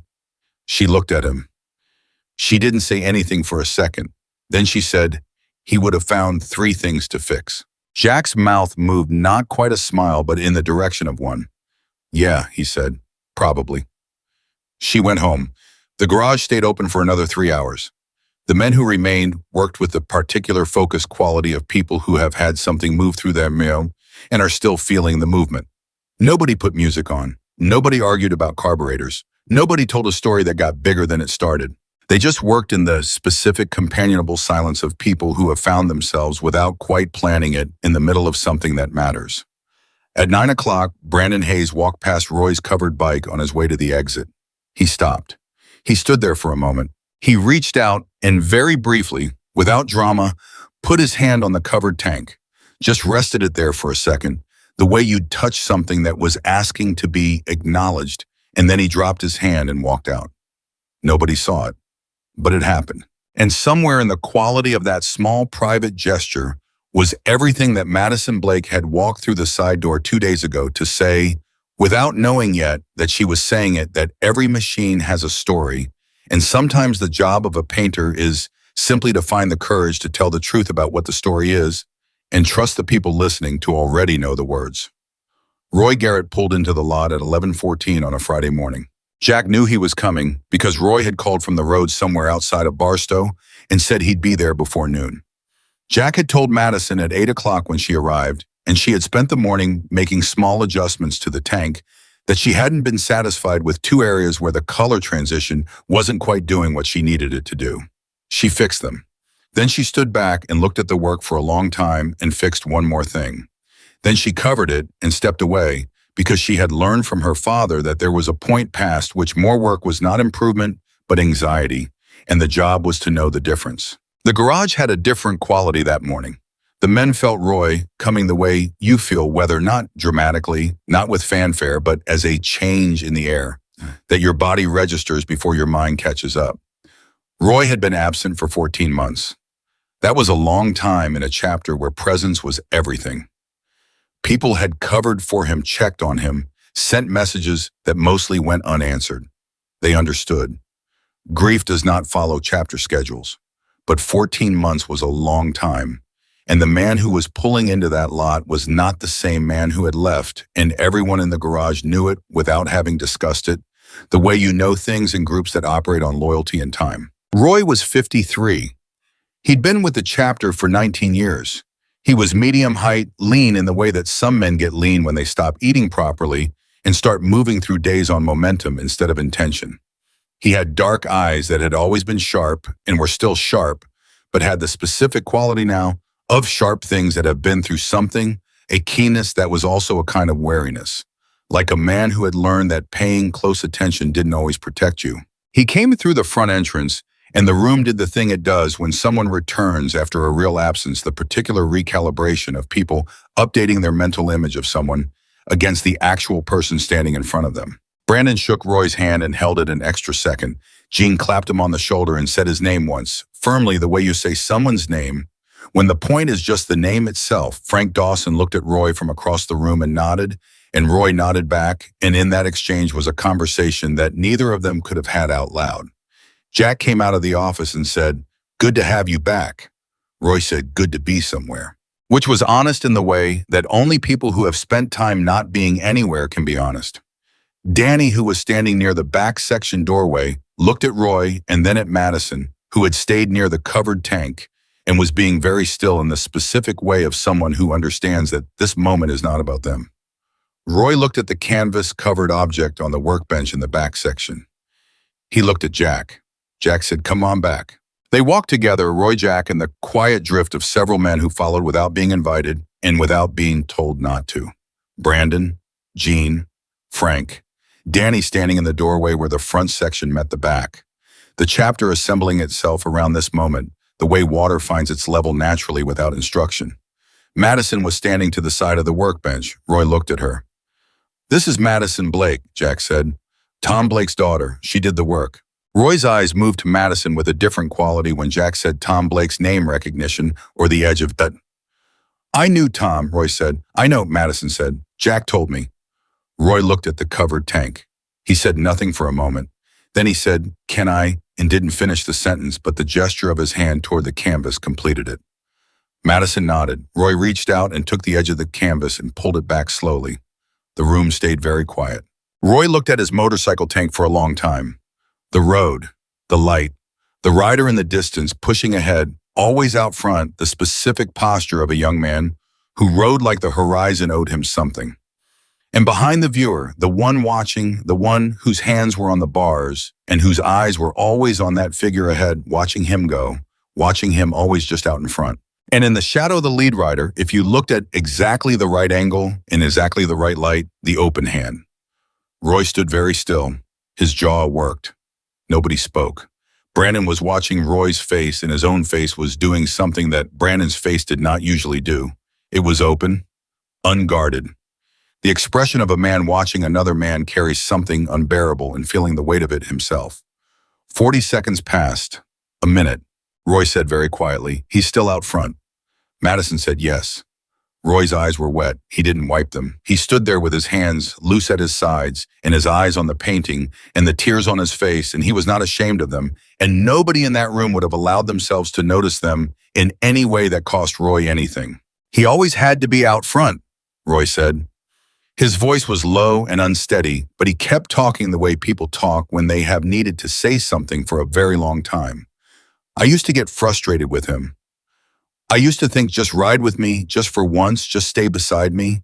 She looked at him. She didn't say anything for a second. Then she said, he would have found 3 things to fix. Jack's mouth moved not quite a smile, but in the direction of one. Yeah, he said, probably. She went home. The garage stayed open for another 3 hours. The men who remained worked with the particular focused quality of people who have had something move through their meal and are still feeling the movement. Nobody put music on. Nobody argued about carburetors. Nobody told a story that got bigger than it started. They just worked in the specific companionable silence of people who have found themselves without quite planning it in the middle of something that matters. At 9 o'clock, Brandon Hayes walked past Roy's covered bike on his way to the exit. He stopped. He stood there for a moment. He reached out and very briefly, without drama, put his hand on the covered tank. Just rested it there for a second, the way you'd touch something that was asking to be acknowledged, and then he dropped his hand and walked out. Nobody saw it, but it happened. And somewhere in the quality of that small private gesture was everything that Madison Blake had walked through the side door 2 days ago to say, without knowing yet that she was saying it, that every machine has a story, and sometimes the job of a painter is simply to find the courage to tell the truth about what the story is and trust the people listening to already know the words. Roy Garrett pulled into the lot at 11:14 on a Friday morning. Jack knew he was coming because Roy had called from the road somewhere outside of Barstow and said he'd be there before noon. Jack had told Madison at 8 o'clock when she arrived, and she had spent the morning making small adjustments to the tank, that she hadn't been satisfied with 2 areas where the color transition wasn't quite doing what she needed it to do. She fixed them. Then she stood back and looked at the work for a long time and fixed one more thing. Then she covered it and stepped away because she had learned from her father that there was a point past which more work was not improvement but anxiety, and the job was to know the difference. The garage had a different quality that morning. The men felt Roy coming the way you feel, whether not dramatically, not with fanfare, but as a change in the air, that your body registers before your mind catches up. Roy had been absent for 14 months. That was a long time in a chapter where presence was everything. People had covered for him, checked on him, sent messages that mostly went unanswered. They understood. Grief does not follow chapter schedules, but 14 months was a long time. And the man who was pulling into that lot was not the same man who had left, and everyone in the garage knew it without having discussed it, the way you know things in groups that operate on loyalty and time. Roy was 53. He'd been with the chapter for 19 years. He was medium height, lean in the way that some men get lean when they stop eating properly and start moving through days on momentum instead of intention. He had dark eyes that had always been sharp and were still sharp, but had the specific quality now of sharp things that have been through something, a keenness that was also a kind of wariness, like a man who had learned that paying close attention didn't always protect you. He came through the front entrance, and the room did the thing it does when someone returns after a real absence, the particular recalibration of people updating their mental image of someone against the actual person standing in front of them. Brandon shook Roy's hand and held it an extra second. Jean clapped him on the shoulder and said his name once, firmly the way you say someone's name, when the point is just the name itself. Frank Dawson looked at Roy from across the room and nodded, and Roy nodded back, and in that exchange was a conversation that neither of them could have had out loud. Jack came out of the office and said, "Good to have you back." Roy said, "Good to be somewhere," which was honest in the way that only people who have spent time not being anywhere can be honest. Danny, who was standing near the back section doorway, looked at Roy and then at Madison, who had stayed near the covered tank and was being very still in the specific way of someone who understands that this moment is not about them. Roy looked at the canvas-covered object on the workbench in the back section. He looked at Jack. Jack said, "Come on back." They walked together, Roy, Jack, and the quiet drift of several men who followed without being invited and without being told not to. Brandon, Gene, Frank, Danny standing in the doorway where the front section met the back. The chapter assembling itself around this moment, the way water finds its level naturally without instruction. Madison was standing to the side of the workbench. Roy looked at her. "This is Madison Blake," Jack said. "Tom Blake's daughter. She did the work." Roy's eyes moved to Madison with a different quality when Jack said Tom Blake's name recognition or the edge of that. "I knew Tom," Roy said. "I know," Madison said. "Jack told me." Roy looked at the covered tank. He said nothing for a moment. Then he said, "Can I?" and didn't finish the sentence, but the gesture of his hand toward the canvas completed it. Madison nodded. Roy reached out and took the edge of the canvas and pulled it back slowly. The room stayed very quiet. Roy looked at his motorcycle tank for a long time. The road, the light, the rider in the distance pushing ahead, always out front, the specific posture of a young man who rode like the horizon owed him something. And behind the viewer, the one watching, the one whose hands were on the bars and whose eyes were always on that figure ahead, watching him go, watching him always just out in front. And in the shadow of the lead rider, if you looked at exactly the right angle, in exactly the right light, the open hand. Roy stood very still. His jaw worked. Nobody spoke. Brandon was watching Roy's face, and his own face was doing something that Brandon's face did not usually do. It was open, unguarded. The expression of a man watching another man carry something unbearable and feeling the weight of it himself. 40 seconds passed. A minute. Roy said very quietly, "He's still out front." Madison said yes. Roy's eyes were wet. He didn't wipe them. He stood there with his hands loose at his sides and his eyes on the painting and the tears on his face, and he was not ashamed of them, and nobody in that room would have allowed themselves to notice them in any way that cost Roy anything. "He always had to be out front," Roy said. His voice was low and unsteady, but he kept talking the way people talk when they have needed to say something for a very long time. "I used to get frustrated with him. I used to think, just ride with me, just for once, just stay beside me.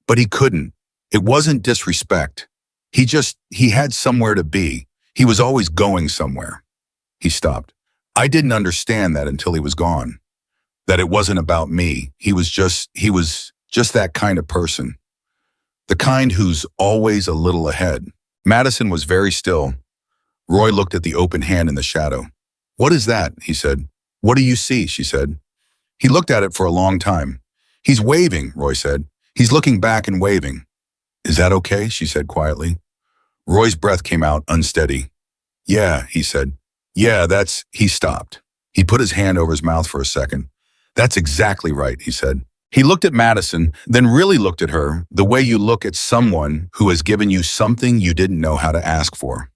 But he couldn't. It wasn't disrespect. He had somewhere to be. He was always going somewhere." He stopped. "I didn't understand that until he was gone. That it wasn't about me. He was just that kind of person. The kind who's always a little ahead." Madison was very still. Roy looked at the open hand in the shadow. "What is that?" he said. "What do you see?" she said. He looked at it for a long time. "He's waving," Roy said. "He's looking back and waving." "Is that okay?" she said quietly. Roy's breath came out unsteady. "Yeah," he said. "Yeah, He stopped. He put his hand over his mouth for a second. "That's exactly right," he said. He looked at Madison, then really looked at her, the way you look at someone who has given you something you didn't know how to ask for.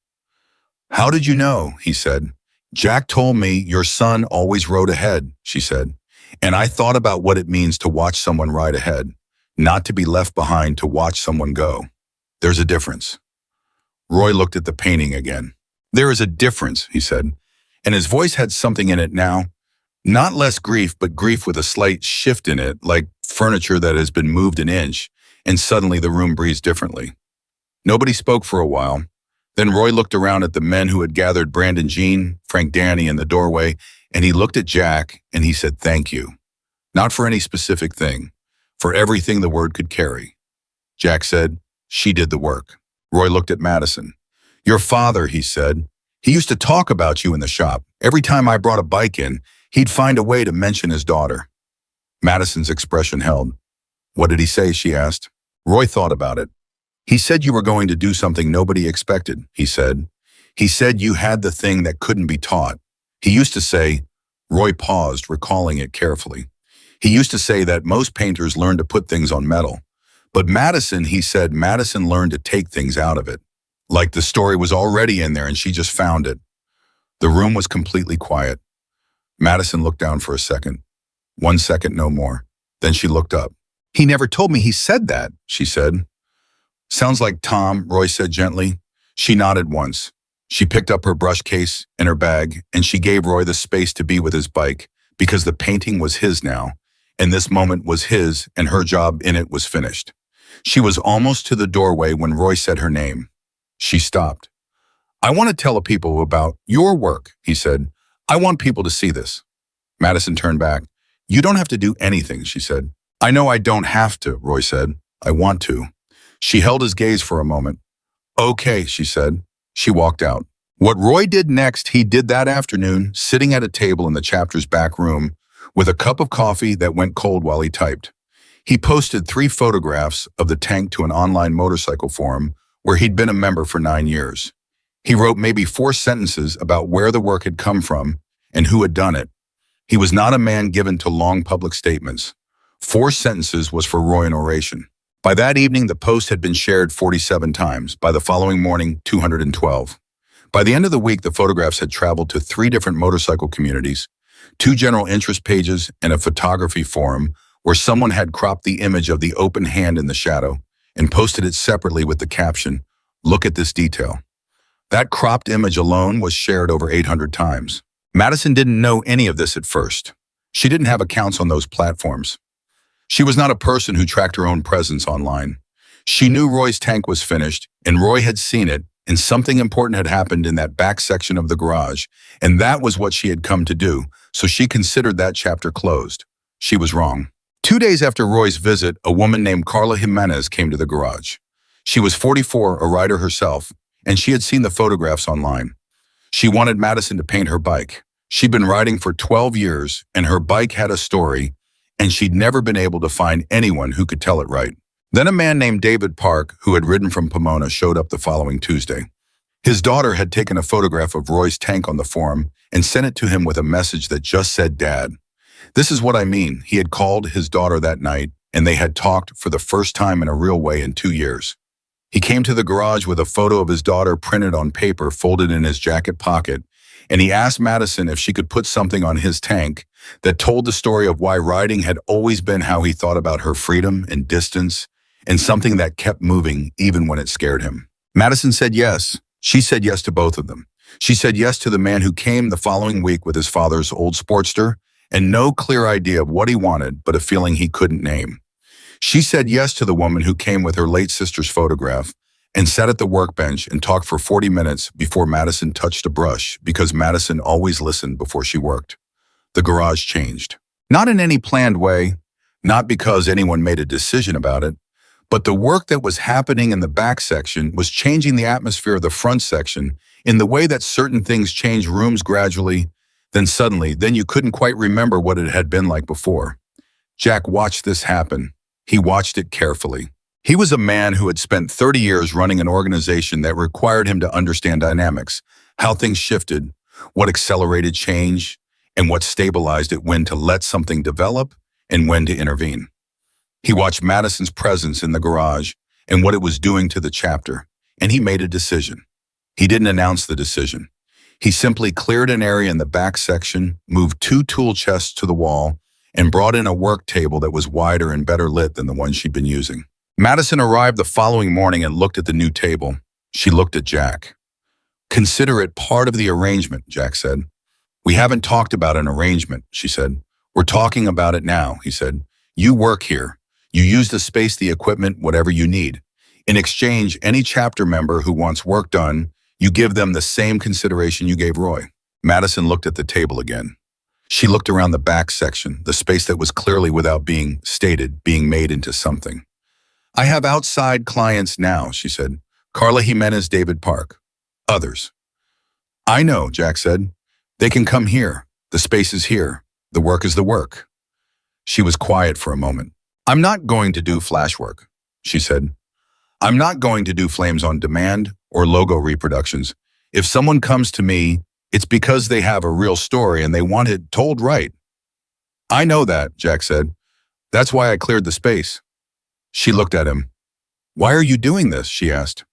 "How did you know?" he said. "Jack told me your son always rode ahead," she said. "And I thought about what it means to watch someone ride ahead, not to be left behind to watch someone go. There's a difference." Roy looked at the painting again. "There is a difference," he said, and his voice had something in it now. Not less grief, but grief with a slight shift in it, like furniture that has been moved an inch, and suddenly the room breathes differently. Nobody spoke for a while. Then Roy looked around at the men who had gathered Brandon, Gene, Frank, Danny in the doorway, and he looked at Jack and he said, "Thank you." Not for any specific thing, for everything the word could carry. Jack said, "She did the work." Roy looked at Madison. "Your father," he said, "he used to talk about you in the shop. Every time I brought a bike in, he'd find a way to mention his daughter." Madison's expression held. "What did he say?" she asked. Roy thought about it. "He said you were going to do something nobody expected," he said. "He said you had the thing that couldn't be taught. He used to say," Roy paused, recalling it carefully. "He used to say that most painters learn to put things on metal. But Madison, he said, Madison learned to take things out of it. Like the story was already in there and she just found it." The room was completely quiet. Madison looked down for a second. 1 second, no more. Then she looked up. He never told me he said that, she said. Sounds like Tom, Roy said gently. She nodded once. She picked up her brush case and her bag, and she gave Roy the space to be with his bike, because the painting was his now, and this moment was his, and her job in it was finished. She was almost to the doorway when Roy said her name. She stopped. I want to tell people about your work, he said. I want people to see this. Madison turned back. You don't have to do anything, she said. I know I don't have to, Roy said. I want to. She held his gaze for a moment. Okay, she said. She walked out. What Roy did next, he did that afternoon, sitting at a table in the chapter's back room with a cup of coffee that went cold while he typed. He posted 3 photographs of the tank to an online motorcycle forum where he'd been a member for 9 years. He wrote maybe 4 sentences about where the work had come from and who had done it. He was not a man given to long public statements. 4 sentences was for Roy an oration. By that evening, the post had been shared 47 times. By the following morning, 212. By the end of the week, the photographs had traveled to 3 different motorcycle communities, 2 general interest pages, and a photography forum where someone had cropped the image of the open hand in the shadow and posted it separately with the caption, "Look at this detail." That cropped image alone was shared over 800 times. Madison didn't know any of this at first. She didn't have accounts on those platforms. She was not a person who tracked her own presence online. She knew Roy's tank was finished, and Roy had seen it, and something important had happened in that back section of the garage, and that was what she had come to do, so she considered that chapter closed. She was wrong. 2 days after Roy's visit, a woman named Carla Jimenez came to the garage. She was 44, a rider herself, and she had seen the photographs online. She wanted Madison to paint her bike. She'd been riding for 12 years, and her bike had a story, and she'd never been able to find anyone who could tell it right. Then a man named David Park, who had ridden from Pomona, showed up the following Tuesday. His daughter had taken a photograph of Roy's tank on the forum and sent it to him with a message that just said, "Dad." This is what I mean. He had called his daughter that night, and they had talked for the first time in a real way in 2 years. He came to the garage with a photo of his daughter printed on paper, folded in his jacket pocket, and he asked Madison if she could put something on his tank that told the story of why riding had always been how he thought about her freedom and distance, and something that kept moving even when it scared him. Madison said yes. She said yes to both of them. She said yes to the man who came the following week with his father's old Sportster and no clear idea of what he wanted, but a feeling he couldn't name. She said yes to the woman who came with her late sister's photograph and sat at the workbench and talked for 40 minutes before Madison touched a brush, because Madison always listened before she worked. The garage changed. Not in any planned way, not because anyone made a decision about it, but the work that was happening in the back section was changing the atmosphere of the front section in the way that certain things change rooms gradually, then suddenly, then you couldn't quite remember what it had been like before. Jack watched this happen. He watched it carefully. He was a man who had spent 30 years running an organization that required him to understand dynamics, how things shifted, what accelerated change, and what stabilized it, when to let something develop and when to intervene. He watched Madison's presence in the garage and what it was doing to the chapter, and he made a decision. He didn't announce the decision. He simply cleared an area in the back section, moved 2 tool chests to the wall, and brought in a work table that was wider and better lit than the one she'd been using. Madison arrived the following morning and looked at the new table. She looked at Jack. "Consider it part of the arrangement," Jack said. "We haven't talked about an arrangement," she said. "We're talking about it now," he said. "You work here. You use the space, the equipment, whatever you need. In exchange, any chapter member who wants work done, you give them the same consideration you gave Roy." Madison looked at the table again. She looked around the back section, the space that was clearly, without being stated, being made into something. "I have outside clients now," she said. "Carla Jimenez, David Park. Others." "I know," Jack said. "They can come here. The space is here. The work is the work." She was quiet for a moment. "I'm not going to do flash work," she said. "I'm not going to do flames on demand or logo reproductions. If someone comes to me, it's because they have a real story and they want it told right." "I know that," Jack said. "That's why I cleared the space." She looked at him. "Why are you doing this?" she asked.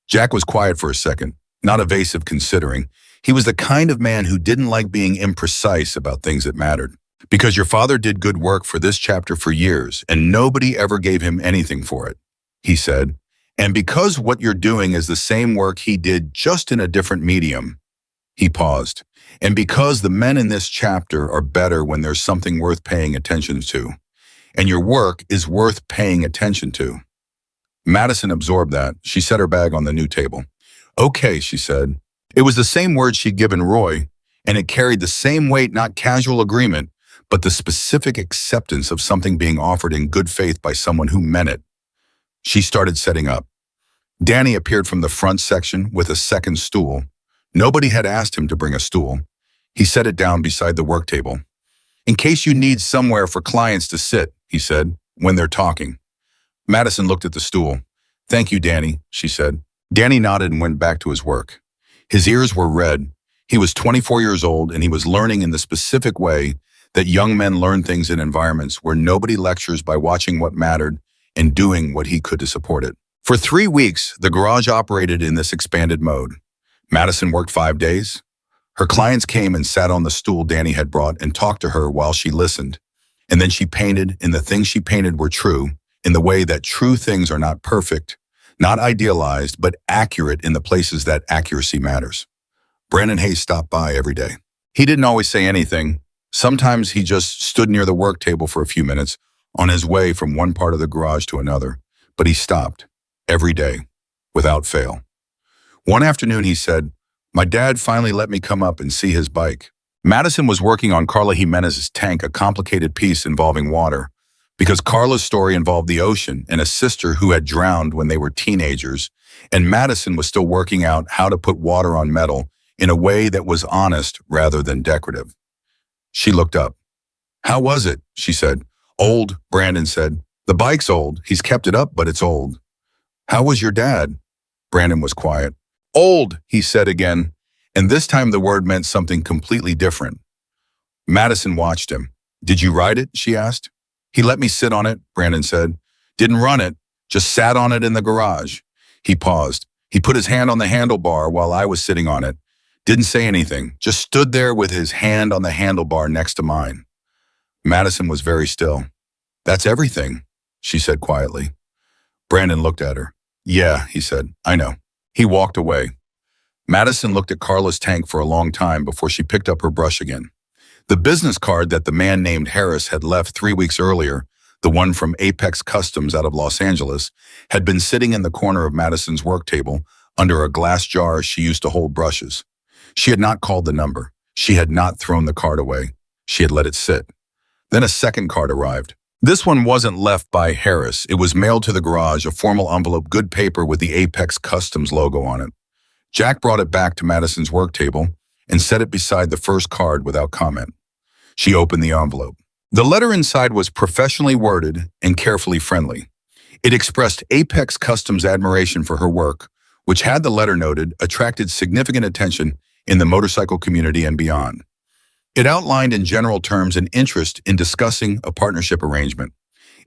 Jack was quiet for a second, not evasive, considering. He was the kind of man who didn't like being imprecise about things that mattered. Because your father did good work for this chapter for years, and nobody ever gave him anything for it, he said. And because what you're doing is the same work he did just in a different medium, he paused. And because the men in this chapter are better when there's something worth paying attention to, and your work is worth paying attention to. Madison absorbed that. She set her bag on the new table. Okay, she said. It was the same word she'd given Roy, and it carried the same weight, not casual agreement, but the specific acceptance of something being offered in good faith by someone who meant it. She started setting up. Danny appeared from the front section with a second stool. Nobody had asked him to bring a stool. He set it down beside the work table. In case you need somewhere for clients to sit, he said, when they're talking. Madison looked at the stool. Thank you, Danny, she said. Danny nodded and went back to his work. His ears were red. He was 24 years old, and he was learning in the specific way that young men learn things in environments where nobody lectures by watching what mattered and doing what he could to support it. For 3 weeks, the garage operated in this expanded mode. Madison worked 5 days. Her clients came and sat on the stool Danny had brought and talked to her while she listened. And then she painted, and the things she painted were true, in the way that true things are not perfect, not idealized, but accurate in the places that accuracy matters. Brandon Hayes stopped by every day. He didn't always say anything. Sometimes he just stood near the work table for a few minutes on his way from one part of the garage to another, but he stopped every day, without fail. One afternoon he said, "My dad finally let me come up and see his bike." Madison was working on Carla Jimenez's tank, a complicated piece involving water, because Carla's story involved the ocean and a sister who had drowned when they were teenagers, and Madison was still working out how to put water on metal in a way that was honest rather than decorative. She looked up. "How was it?" she said. "Old," Brandon said. "The bike's old. He's kept it up, but it's old." "How was your dad?" Brandon was quiet. "Old," he said again, and this time the word meant something completely different. Madison watched him. "Did you ride it?" she asked. "He let me sit on it," Brandon said. "Didn't run it, just sat on it in the garage." He paused. He put his hand on the handlebar while I was sitting on it. Didn't say anything, just stood there with his hand on the handlebar next to mine. Madison was very still. "That's everything," she said quietly. Brandon looked at her. "Yeah," he said, "I know." He walked away. Madison looked at Carla's tank for a long time before she picked up her brush again. The business card that the man named Harris had left 3 weeks earlier, the one from Apex Customs out of Los Angeles, had been sitting in the corner of Madison's work table under a glass jar she used to hold brushes. She had not called the number. She had not thrown the card away. She had let it sit. Then a second card arrived. This one wasn't left by Harris. It was mailed to the garage, a formal envelope, good paper with the Apex Customs logo on it. Jack brought it back to Madison's work table and set it beside the first card without comment. She opened the envelope. The letter inside was professionally worded and carefully friendly. It expressed Apex Customs' admiration for her work, which, had the letter noted, attracted significant attention in the motorcycle community and beyond. It outlined in general terms an interest in discussing a partnership arrangement.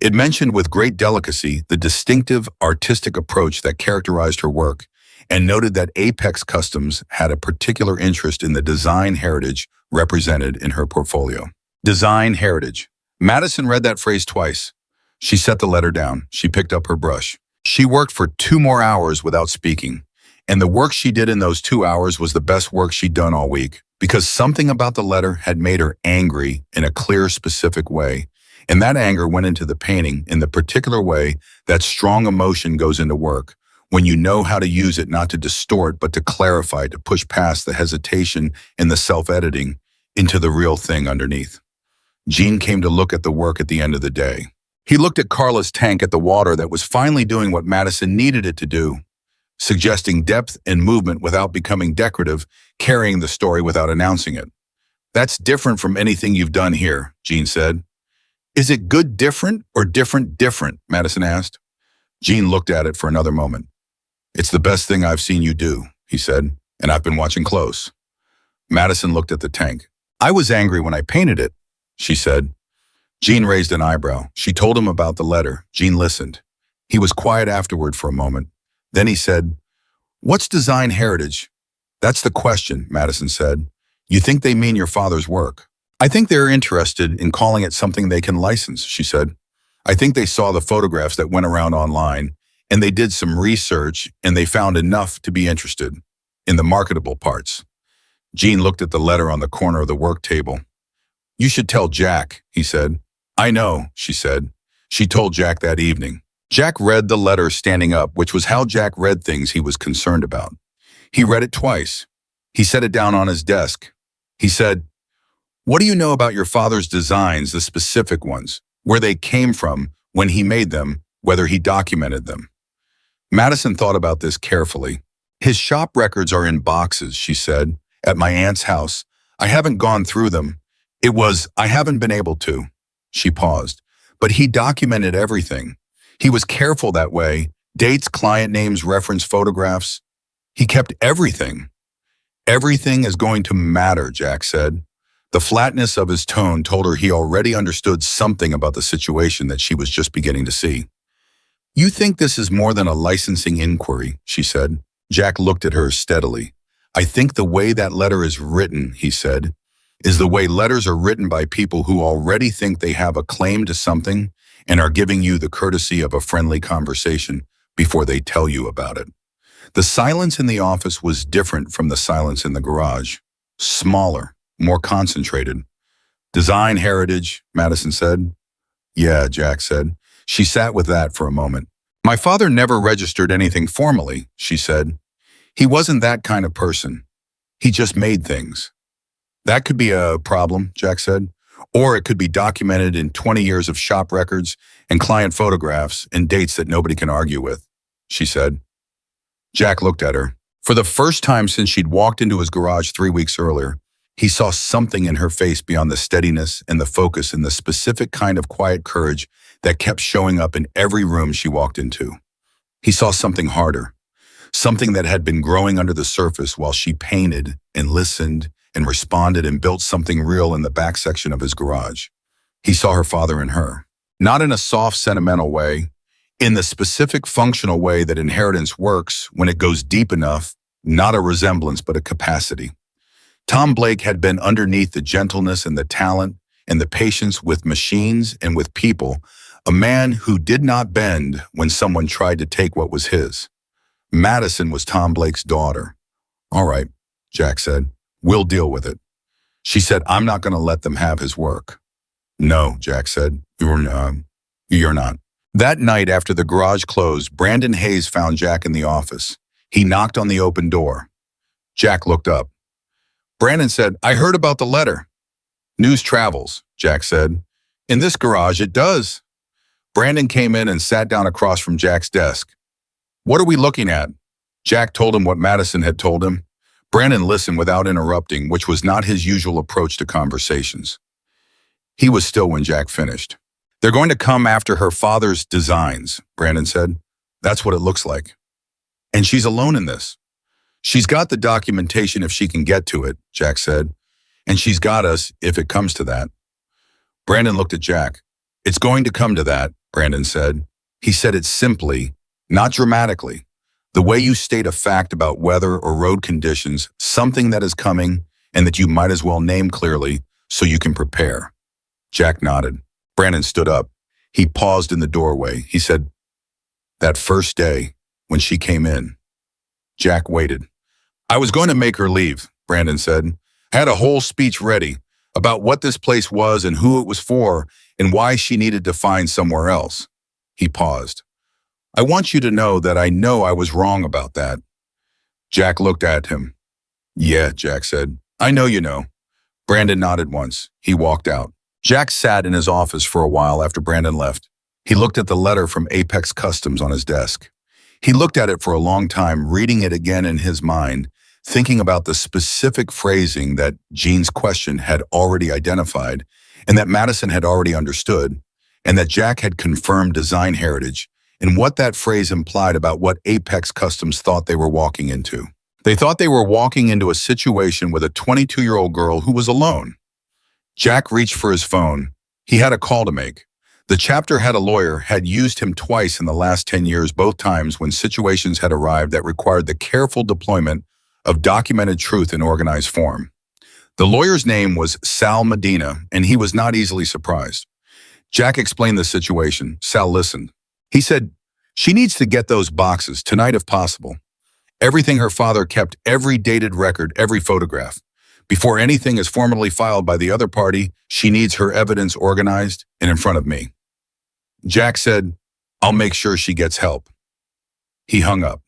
It mentioned with great delicacy the distinctive artistic approach that characterized her work, and noted that Apex Customs had a particular interest in the design heritage represented in her portfolio. Design heritage. Madison read that phrase twice. She set the letter down. She picked up her brush. She worked for 2 more hours without speaking, and the work she did in those 2 hours was the best work she'd done all week, because something about the letter had made her angry in a clear, specific way, and that anger went into the painting in the particular way that strong emotion goes into work, when you know how to use it not to distort but to clarify, to push past the hesitation and the self-editing into the real thing underneath. Gene came to look at the work at the end of the day. He looked at Carla's tank, at the water that was finally doing what Madison needed it to do, suggesting depth and movement without becoming decorative, carrying the story without announcing it. "That's different from anything you've done here," Gene said. "Is it good different or different different?" Madison asked. Gene looked at it for another moment. "It's the best thing I've seen you do," he said, "and I've been watching close." Madison looked at the tank. "I was angry when I painted it," she said. Gene raised an eyebrow. She told him about the letter. Gene listened. He was quiet afterward for a moment. Then he said, "What's design heritage?" That's the question, Madison said. You think they mean your father's work? I think they're interested in calling it something they can license, she said. I think they saw the photographs that went around online, and they did some research, and they found enough to be interested in the marketable parts. Jean looked at the letter on the corner of the work table. You should tell Jack, he said. I know, she said. She told Jack that evening. Jack read the letter standing up, which was how Jack read things he was concerned about. He read it twice. He set it down on his desk. He said, what do you know about your father's designs, the specific ones, where they came from, when he made them, whether he documented them? Madison thought about this carefully. His shop records are in boxes, she said, at my aunt's house. I haven't gone through them. I haven't been able to. She paused. But he documented everything. He was careful that way. Dates, client names, reference photographs. He kept everything. Everything is going to matter, Jack said. The flatness of his tone told her he already understood something about the situation that she was just beginning to see. You think this is more than a licensing inquiry, she said. Jack looked at her steadily. I think the way that letter is written, he said, is the way letters are written by people who already think they have a claim to something and are giving you the courtesy of a friendly conversation before they tell you about it. The silence in the office was different from the silence in the garage. Smaller, more concentrated. Design heritage, Madison said. Yeah, Jack said. She sat with that for a moment. My father never registered anything formally, she said. He wasn't that kind of person. He just made things. That could be a problem, Jack said. Or it could be documented in 20 years of shop records and client photographs and dates that nobody can argue with, she said. Jack looked at her. For the first time since she'd walked into his garage 3 weeks earlier, he saw something in her face beyond the steadiness and the focus and the specific kind of quiet courage that kept showing up in every room she walked into. He saw something harder, something that had been growing under the surface while she painted and listened and responded and built something real in the back section of his garage. He saw her father in her, not in a soft, sentimental way, in the specific functional way that inheritance works when it goes deep enough, not a resemblance but a capacity. Tom Blake had been underneath the gentleness and the talent and the patience with machines and with people, a man who did not bend when someone tried to take what was his. Madison was Tom Blake's daughter. All right, Jack said. We'll deal with it. She said, I'm not going to let them have his work. No, Jack said. You're not. That night after the garage closed, Brandon Hayes found Jack in the office. He knocked on the open door. Jack looked up. Brandon said, I heard about the letter. News travels, Jack said. In this garage, it does. Brandon came in and sat down across from Jack's desk. What are we looking at? Jack told him what Madison had told him. Brandon listened without interrupting, which was not his usual approach to conversations. He was still when Jack finished. They're going to come after her father's designs, Brandon said. That's what it looks like. And she's alone in this. She's got the documentation if she can get to it, Jack said. And she's got us if it comes to that. Brandon looked at Jack. It's going to come to that, Brandon said. He said it simply, not dramatically. The way you state a fact about weather or road conditions, something that is coming and that you might as well name clearly so you can prepare. Jack nodded. Brandon stood up. He paused in the doorway. He said, that first day when she came in. Jack waited. I was going to make her leave, Brandon said. I had a whole speech ready about what this place was and who it was for and why she needed to find somewhere else. He paused. I want you to know that I know I was wrong about that. Jack looked at him. Yeah, Jack said. I know you know. Brandon nodded once. He walked out. Jack sat in his office for a while after Brandon left. He looked at the letter from Apex Customs on his desk. He looked at it for a long time, reading it again in his mind, thinking about the specific phrasing that Jean's question had already identified and that Madison had already understood, and that Jack had confirmed design heritage and what that phrase implied about what Apex Customs thought they were walking into. They thought they were walking into a situation with a 22-year-old girl who was alone. Jack reached for his phone. He had a call to make. The chapter head, a lawyer, had used him twice in the last 10 years, both times when situations had arrived that required the careful deployment of documented truth in organized form. The lawyer's name was Sal Medina, and he was not easily surprised. Jack explained the situation. Sal listened. He said, "She needs to get those boxes tonight if possible. Everything her father kept, every dated record, every photograph. Before anything is formally filed by the other party, she needs her evidence organized and in front of me." Jack said, "I'll make sure she gets help." He hung up.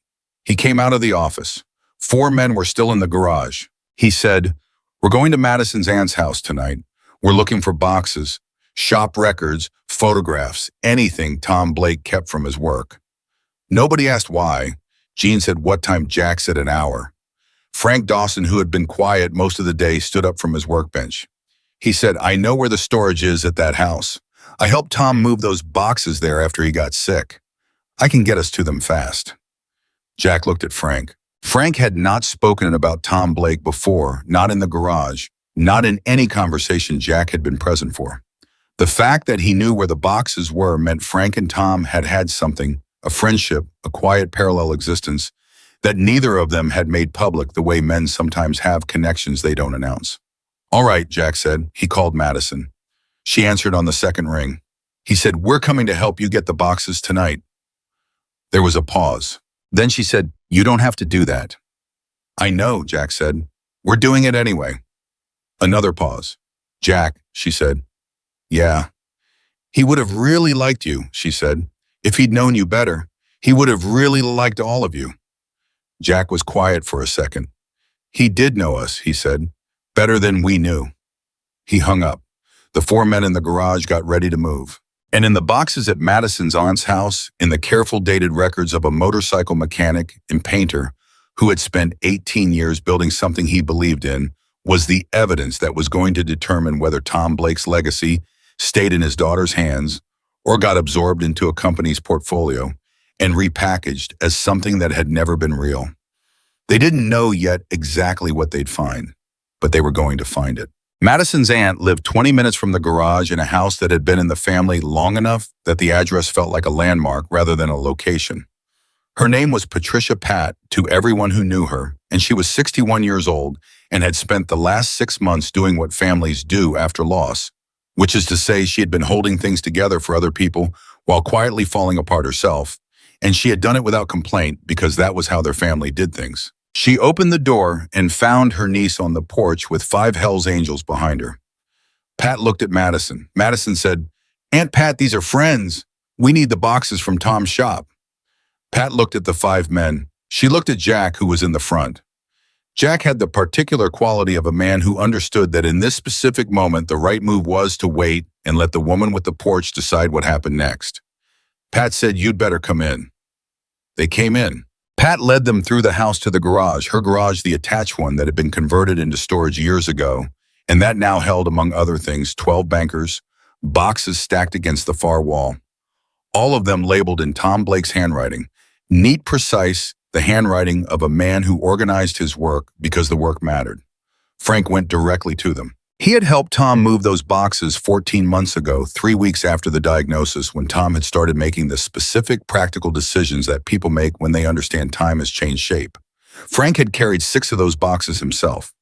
He came out of the office. 4 men were still in the garage. He said, "We're going to Madison's aunt's house tonight. We're looking for boxes, shop records, photographs, anything Tom Blake kept from his work." Nobody asked why. Jean said what time, Jack said an hour. Frank Dawson, who had been quiet most of the day, stood up from his workbench. He said, "I know where the storage is at that house. I helped Tom move those boxes there after he got sick. I can get us to them fast." Jack looked at Frank. Frank had not spoken about Tom Blake before, not in the garage, not in any conversation Jack had been present for. The fact that he knew where the boxes were meant Frank and Tom had had something, a friendship, a quiet parallel existence, that neither of them had made public the way men sometimes have connections they don't announce. "All right," Jack said. He called Madison. She answered on the second ring. He said, "We're coming to help you get the boxes tonight." There was a pause. Then she said, "You don't have to do that." "I know," Jack said. "We're doing it anyway." Another pause. "Jack," she said. "Yeah." "He would have really liked you," she said. "If he'd known you better, he would have really liked all of you." Jack was quiet for a second. "He did know us," he said, "better than we knew." He hung up. The 4 men in the garage got ready to move. And in the boxes at Madison's aunt's house, in the careful dated records of a motorcycle mechanic and painter who had spent 18 years building something he believed in, was the evidence that was going to determine whether Tom Blake's legacy stayed in his daughter's hands or got absorbed into a company's portfolio and repackaged as something that had never been real. They didn't know yet exactly what they'd find, but they were going to find it. Madison's aunt lived 20 minutes from the garage in a house that had been in the family long enough that the address felt like a landmark rather than a location. Her name was Patricia Pat to everyone who knew her, and she was 61 years old and had spent the last 6 months doing what families do after loss, which is to say she had been holding things together for other people while quietly falling apart herself, and she had done it without complaint because that was how their family did things. She opened the door and found her niece on the porch with 5 Hell's Angels behind her. Pat looked at Madison. Madison said, "Aunt Pat, these are friends. We need the boxes from Tom's shop." Pat looked at the 5 men. She looked at Jack, who was in the front. Jack had the particular quality of a man who understood that in this specific moment the right move was to wait and let the woman with the porch decide what happened next. Pat said, "You'd better come in." They came in. Pat led them through the house to the garage, her garage, the attached one that had been converted into storage years ago, and that now held, among other things, 12 bankers, boxes stacked against the far wall, all of them labeled in Tom Blake's handwriting, neat, precise, the handwriting of a man who organized his work because the work mattered. Frank went directly to them. He had helped Tom move those boxes 14 months ago, 3 weeks after the diagnosis, when Tom had started making the specific practical decisions that people make when they understand time has changed shape. Frank had carried 6 of those boxes himself.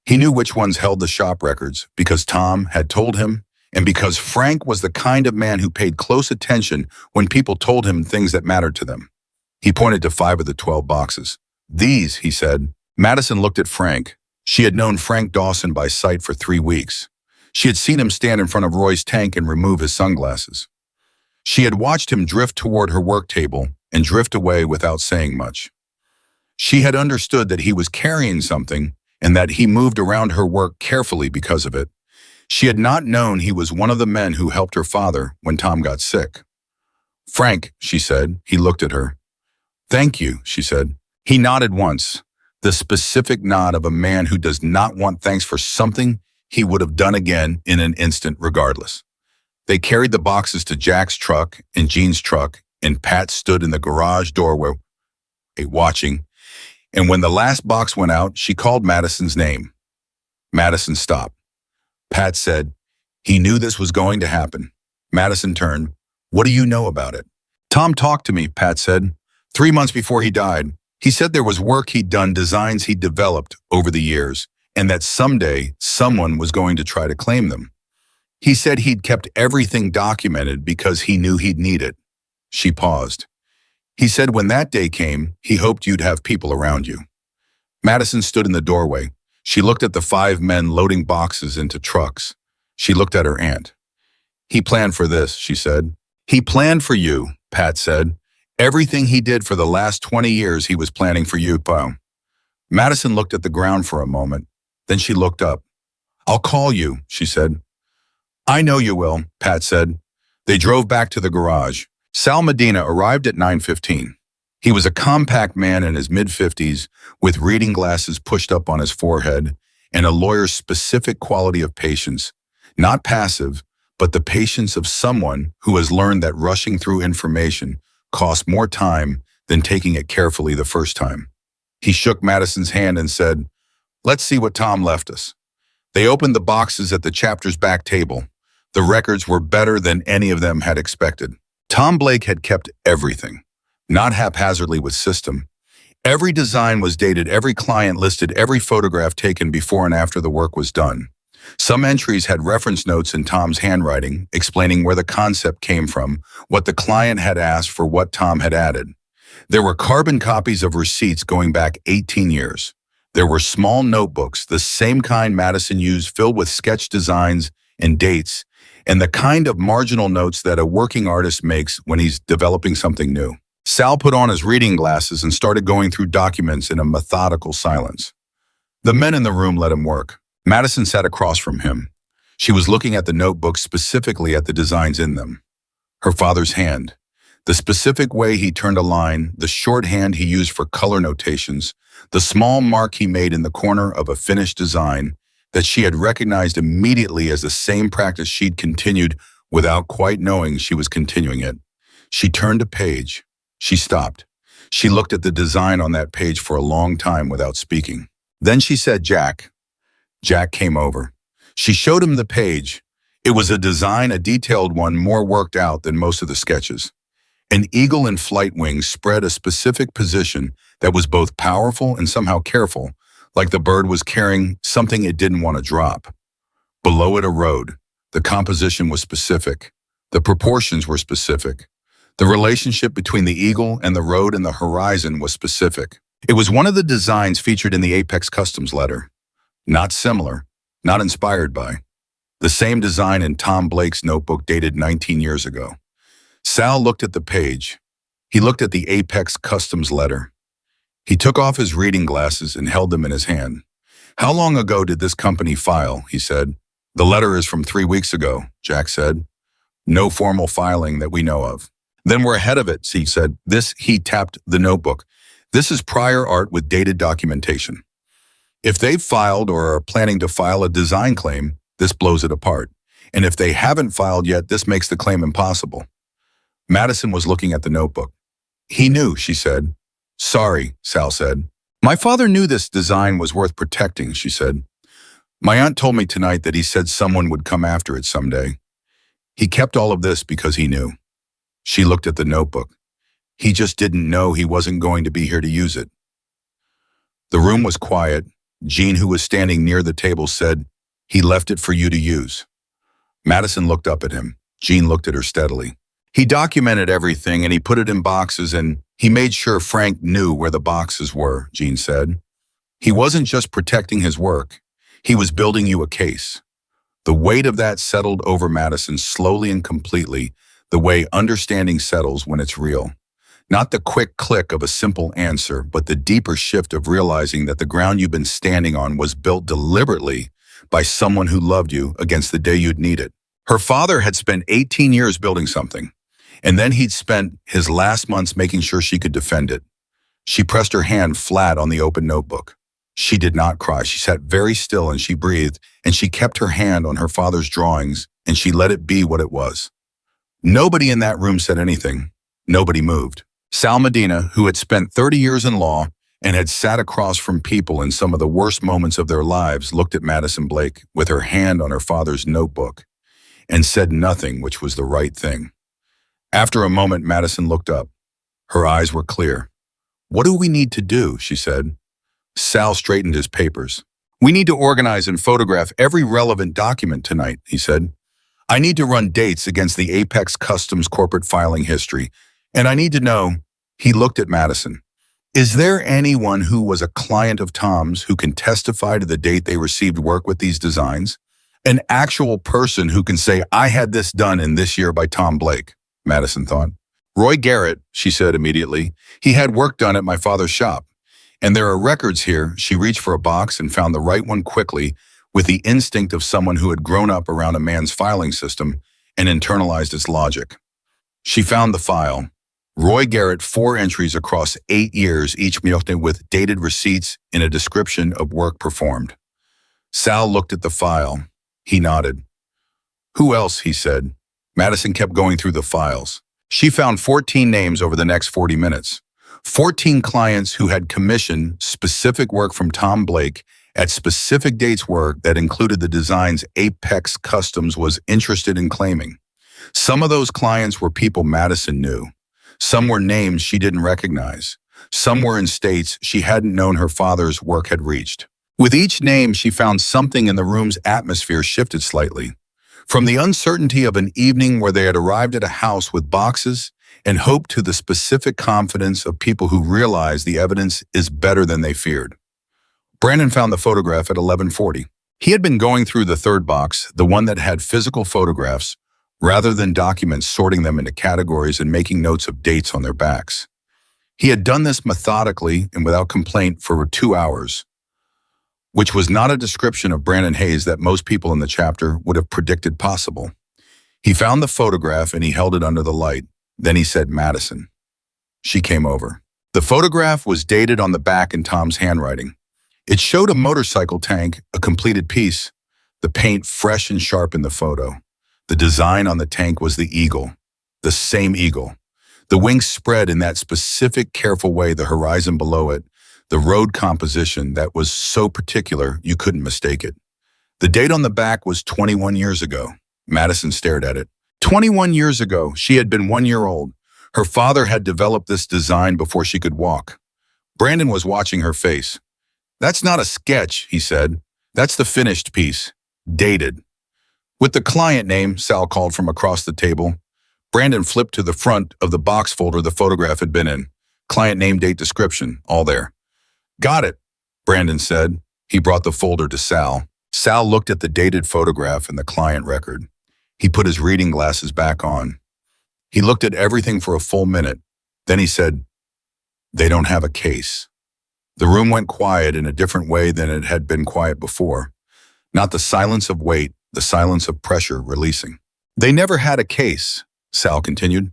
He knew which ones held the shop records because Tom had told him, and because Frank was the kind of man who paid close attention when people told him things that mattered to them. He pointed to 5 of the 12 boxes. "These," he said. Madison looked at Frank. She had known Frank Dawson by sight for 3 weeks. She had seen him stand in front of Roy's tank and remove his sunglasses. She had watched him drift toward her work table and drift away without saying much. She had understood that he was carrying something and that he moved around her work carefully because of it. She had not known he was one of the men who helped her father when Tom got sick. "Frank," she said. He looked at her. "Thank you," she said. He nodded once. The specific nod of a man who does not want thanks for something he would have done again in an instant regardless. They carried the boxes to Jack's truck and Jean's truck, and Pat stood in the garage doorway watching, and when the last box went out, she called Madison's name. Madison stopped. Pat said, "He knew this was going to happen." Madison turned. "What do you know about it?" "Tom talked to me," Pat said. 3 months before he died. He said there was work he'd done, designs he'd developed over the years, and that someday someone was going to try to claim them. He said he'd kept everything documented because he knew he'd need it. She paused. He said when that day came, he hoped you'd have people around you. Madison stood in the doorway. She looked at the 5 men loading boxes into trucks. She looked at her aunt. He planned for this, she said. He planned for you, Pat said. Everything he did for the last 20 years, he was planning for you, Pa. Madison looked at the ground for a moment. Then she looked up. I'll call you, she said. I know you will, Pat said. They drove back to the garage. Sal Medina arrived at 9:15. He was a compact man in his mid-50s with reading glasses pushed up on his forehead and a lawyer's specific quality of patience, not passive, but the patience of someone who has learned that rushing through information costs more time than taking it carefully the first time. He shook Madison's hand and said, "Let's see what Tom left us." They opened the boxes at the chapter's back table. The records were better than any of them had expected. Tom Blake had kept everything, not haphazardly with system. Every design was dated, every client listed, every photograph taken before and after the work was done. Some entries had reference notes in Tom's handwriting, explaining where the concept came from, what the client had asked for, what Tom had added. There were carbon copies of receipts going back 18 years. There were small notebooks, the same kind Madison used, filled with sketch designs and dates, and the kind of marginal notes that a working artist makes when he's developing something new. Sal put on his reading glasses and started going through documents in a methodical silence. The men in the room let him work. Madison sat across from him. She was looking at the notebooks, specifically at the designs in them. Her father's hand, the specific way he turned a line, the shorthand he used for color notations, the small mark he made in the corner of a finished design that she had recognized immediately as the same practice she'd continued without quite knowing she was continuing it. She turned a page. She stopped. She looked at the design on that page for a long time without speaking. Then she said, "Jack." Jack came over. She showed him the page. It was a design, a detailed one, more worked out than most of the sketches. An eagle in flight wings spread a specific position that was both powerful and somehow careful, like the bird was carrying something it didn't want to drop. Below it, a road. The composition was specific. The proportions were specific. The relationship between the eagle and the road and the horizon was specific. It was one of the designs featured in the Apex Customs letter. Not similar, not inspired by. The same design in Tom Blake's notebook dated 19 years ago. Sal looked at the page. He looked at the Apex Customs letter. He took off his reading glasses and held them in his hand. "How long ago did this company file?" he said. "The letter is from 3 weeks ago," Jack said. "No formal filing that we know of." "Then we're ahead of it," he said. He tapped the notebook. "This is prior art with dated documentation. If they've filed or are planning to file a design claim, this blows it apart. And if they haven't filed yet, this makes the claim impossible." Madison was looking at the notebook. "He knew," she said. "Sorry," Sal said. "My father knew this design was worth protecting," she said. "My aunt told me tonight that he said someone would come after it someday. He kept all of this because he knew." She looked at the notebook. "He just didn't know he wasn't going to be here to use it." The room was quiet. Jean, who was standing near the table, said, "He left it for you to use." Madison looked up at him. Jean looked at her steadily. "He documented everything and he put it in boxes and he made sure Frank knew where the boxes were," Jean said. "He wasn't just protecting his work. He was building you a case." The weight of that settled over Madison slowly and completely, the way understanding settles when it's real. Not the quick click of a simple answer, but the deeper shift of realizing that the ground you've been standing on was built deliberately by someone who loved you against the day you'd need it. Her father had spent 18 years building something, and then he'd spent his last months making sure she could defend it. She pressed her hand flat on the open notebook. She did not cry. She sat very still and she breathed, and she kept her hand on her father's drawings, and she let it be what it was. Nobody in that room said anything. Nobody moved. Sal Medina, who had spent 30 years in law and had sat across from people in some of the worst moments of their lives, looked at Madison Blake with her hand on her father's notebook and said nothing, which was the right thing. After a moment, Madison looked up. Her eyes were clear. What do we need to do? She said. Sal straightened his papers. We need to organize and photograph every relevant document tonight, he said. I need to run dates against the Apex Customs corporate filing history, and I need to know, he looked at Madison. Is there anyone who was a client of Tom's who can testify to the date they received work with these designs? An actual person who can say, I had this done in this year by Tom Blake, Madison thought. Roy Garrett, she said immediately. He had work done at my father's shop. And there are records here. She reached for a box and found the right one quickly with the instinct of someone who had grown up around a man's filing system and internalized its logic. She found the file. Roy Garrett, 4 entries across 8 years, each with dated receipts in a description of work performed. Sal looked at the file. He nodded. Who else, he said. Madison kept going through the files. She found 14 names over the next 40 minutes. 14 clients who had commissioned specific work from Tom Blake at specific dates work that included the designs Apex Customs was interested in claiming. Some of those clients were people Madison knew. Some were names she didn't recognize. Some were in states she hadn't known her father's work had reached. With each name, she found something in the room's atmosphere shifted slightly. From the uncertainty of an evening where they had arrived at a house with boxes and hope to the specific confidence of people who realize the evidence is better than they feared. Brandon found the photograph at 11:40. He had been going through the third box, the one that had physical photographs, rather than documents, sorting them into categories and making notes of dates on their backs. He had done this methodically and without complaint for 2 hours, which was not a description of Brandon Hayes that most people in the chapter would have predicted possible. He found the photograph and he held it under the light. Then he said, Madison. She came over. The photograph was dated on the back in Tom's handwriting. It showed a motorcycle tank, a completed piece, the paint fresh and sharp in the photo. The design on the tank was the eagle, the same eagle. The wings spread in that specific, careful way, the horizon below it, the road composition that was so particular you couldn't mistake it. The date on the back was 21 years ago. Madison stared at it. 21 years ago, she had been 1 year old. Her father had developed this design before she could walk. Brandon was watching her face. That's not a sketch, he said. That's the finished piece. Dated. With the client name, Sal called from across the table. Brandon flipped to the front of the box folder the photograph had been in. Client name, date, description, all there. Got it, Brandon said. He brought the folder to Sal. Sal looked at the dated photograph and the client record. He put his reading glasses back on. He looked at everything for a full minute. Then he said, they don't have a case. The room went quiet in a different way than it had been quiet before. Not the silence of weight, the silence of pressure releasing. They never had a case, Sal continued.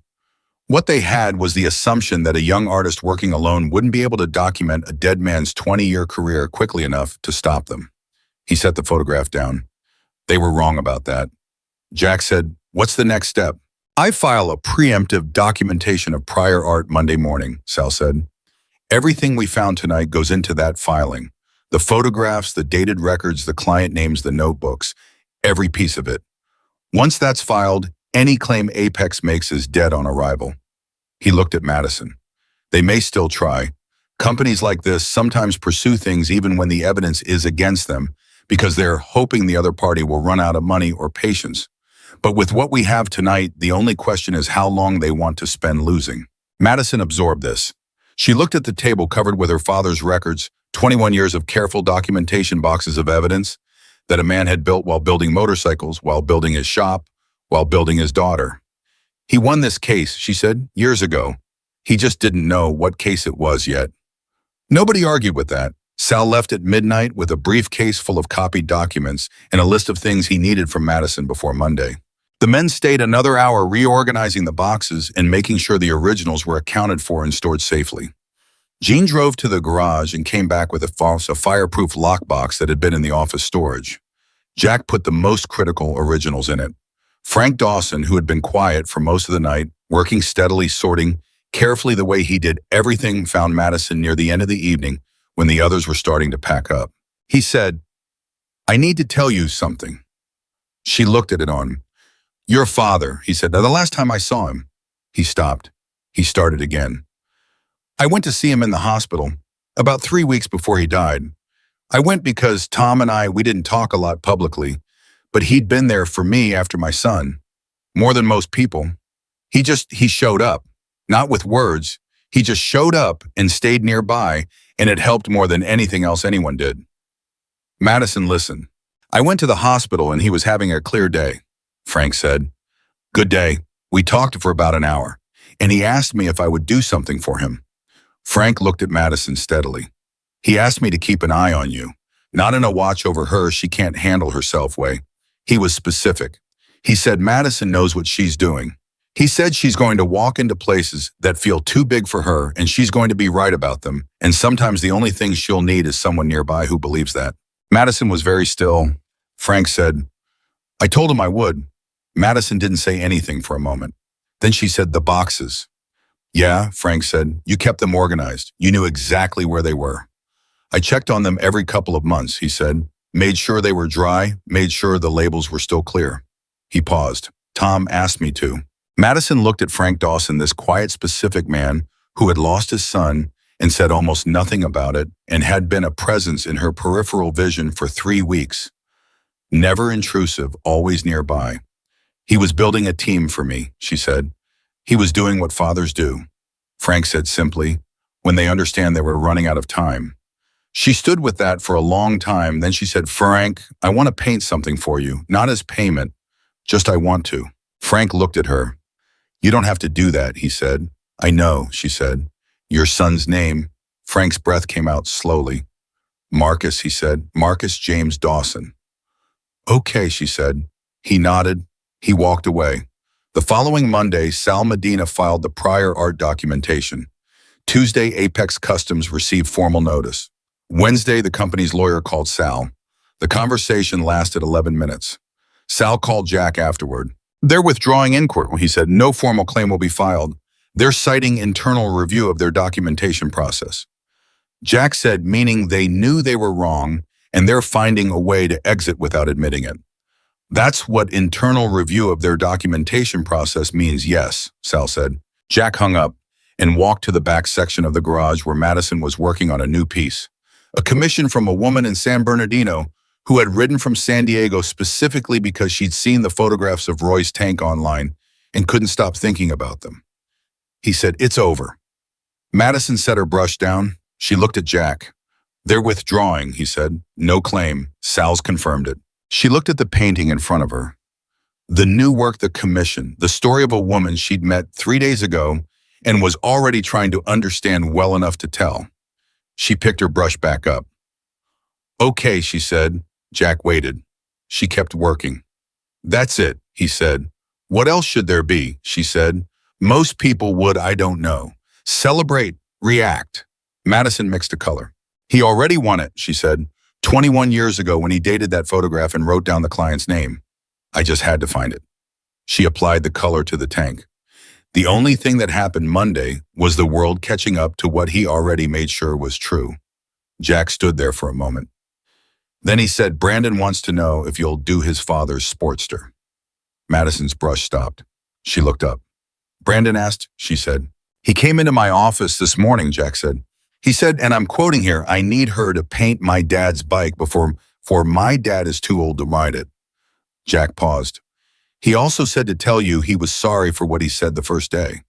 What they had was the assumption that a young artist working alone wouldn't be able to document a dead man's 20-year career quickly enough to stop them. He set the photograph down. They were wrong about that. Jack said, what's the next step? I file a preemptive documentation of prior art Monday morning, Sal said. Everything we found tonight goes into that filing. The photographs, the dated records, the client names, the notebooks, every piece of it. Once that's filed, any claim Apex makes is dead on arrival. He looked at Madison. They may still try. Companies like this sometimes pursue things even when the evidence is against them because they're hoping the other party will run out of money or patience. But with what we have tonight, the only question is how long they want to spend losing. Madison absorbed this. She looked at the table covered with her father's records, 21 years of careful documentation boxes of evidence that a man had built while building motorcycles, while building his shop, while building his daughter. He won this case, she said, years ago. He just didn't know what case it was yet. Nobody argued with that. Sal left at midnight with a briefcase full of copied documents and a list of things he needed from Madison before Monday. The men stayed another hour reorganizing the boxes and making sure the originals were accounted for and stored safely. Jean drove to the garage and came back with a fireproof lockbox that had been in the office storage. Jack put the most critical originals in it. Frank Dawson, who had been quiet for most of the night, working steadily, sorting carefully the way he did everything, found Madison near the end of the evening when the others were starting to pack up. He said, I need to tell you something. She looked at it on. Your father, he said. Now, the last time I saw him, he stopped. He started again. I went to see him in the hospital about 3 weeks before he died. I went because Tom and we didn't talk a lot publicly, but he'd been there for me after my son, more than most people. He showed up, not with words. He just showed up and stayed nearby, and it helped more than anything else anyone did. Madison listened. I went to the hospital and he was having a clear day, Frank said. Good day. We talked for about an hour, and he asked me if I would do something for him. Frank looked at Madison steadily. He asked me to keep an eye on you, not in a watch over her she can't handle herself way. He was specific. He said Madison knows what she's doing. He said she's going to walk into places that feel too big for her, and she's going to be right about them, and sometimes the only thing she'll need is someone nearby who believes that. Madison was very still. Frank said, I told him I would. Madison didn't say anything for a moment. Then she said, the boxes. Yeah, Frank said, you kept them organized. You knew exactly where they were. I checked on them every couple of months, he said. Made sure they were dry, made sure the labels were still clear. He paused. Tom asked me to. Madison looked at Frank Dawson, this quiet, specific man who had lost his son and said almost nothing about it and had been a presence in her peripheral vision for 3 weeks. Never intrusive, always nearby. He was building a team for me, she said. He was doing what fathers do. Frank said simply, when they understand they were running out of time. She stood with that for a long time. Then she said, Frank, I want to paint something for you, not as payment, just I want to. Frank looked at her. You don't have to do that, he said. I know, she said. Your son's name. Frank's breath came out slowly. Marcus, he said. Marcus James Dawson. Okay, she said. He nodded. He walked away. The following Monday, Sal Medina filed the prior art documentation. Tuesday, Apex Customs received formal notice. Wednesday, the company's lawyer called Sal. The conversation lasted 11 minutes. Sal called Jack afterward. They're withdrawing in court, he said. No formal claim will be filed. They're citing internal review of their documentation process. Jack said, meaning they knew they were wrong and they're finding a way to exit without admitting it. That's what internal review of their documentation process means, yes, Sal said. Jack hung up and walked to the back section of the garage where Madison was working on a new piece. A commission from a woman in San Bernardino who had ridden from San Diego specifically because she'd seen the photographs of Roy's tank online and couldn't stop thinking about them. He said, it's over. Madison set her brush down. She looked at Jack. They're withdrawing, he said. No claim. Sal's confirmed it. She looked at the painting in front of her. The new work, the commission, the story of a woman she'd met 3 days ago and was already trying to understand well enough to tell. She picked her brush back up. Okay, she said. Jack waited. She kept working. That's it, he said. What else should there be, she said. Most people would, I don't know. Celebrate, react. Madison mixed a color. He already won it, she said. 21 years ago when he dated that photograph and wrote down the client's name. I just had to find it. She applied the color to the tank. The only thing that happened Monday was the world catching up to what he already made sure was true. Jack stood there for a moment. Then he said, Brandon wants to know if you'll do his father's Sportster. Madison's brush stopped. She looked up. Brandon asked, she said. He came into my office this morning, Jack said. He said, and I'm quoting here, I need her to paint my dad's bike before my dad is too old to ride it. Jack paused. He also said to tell you he was sorry for what he said the first day.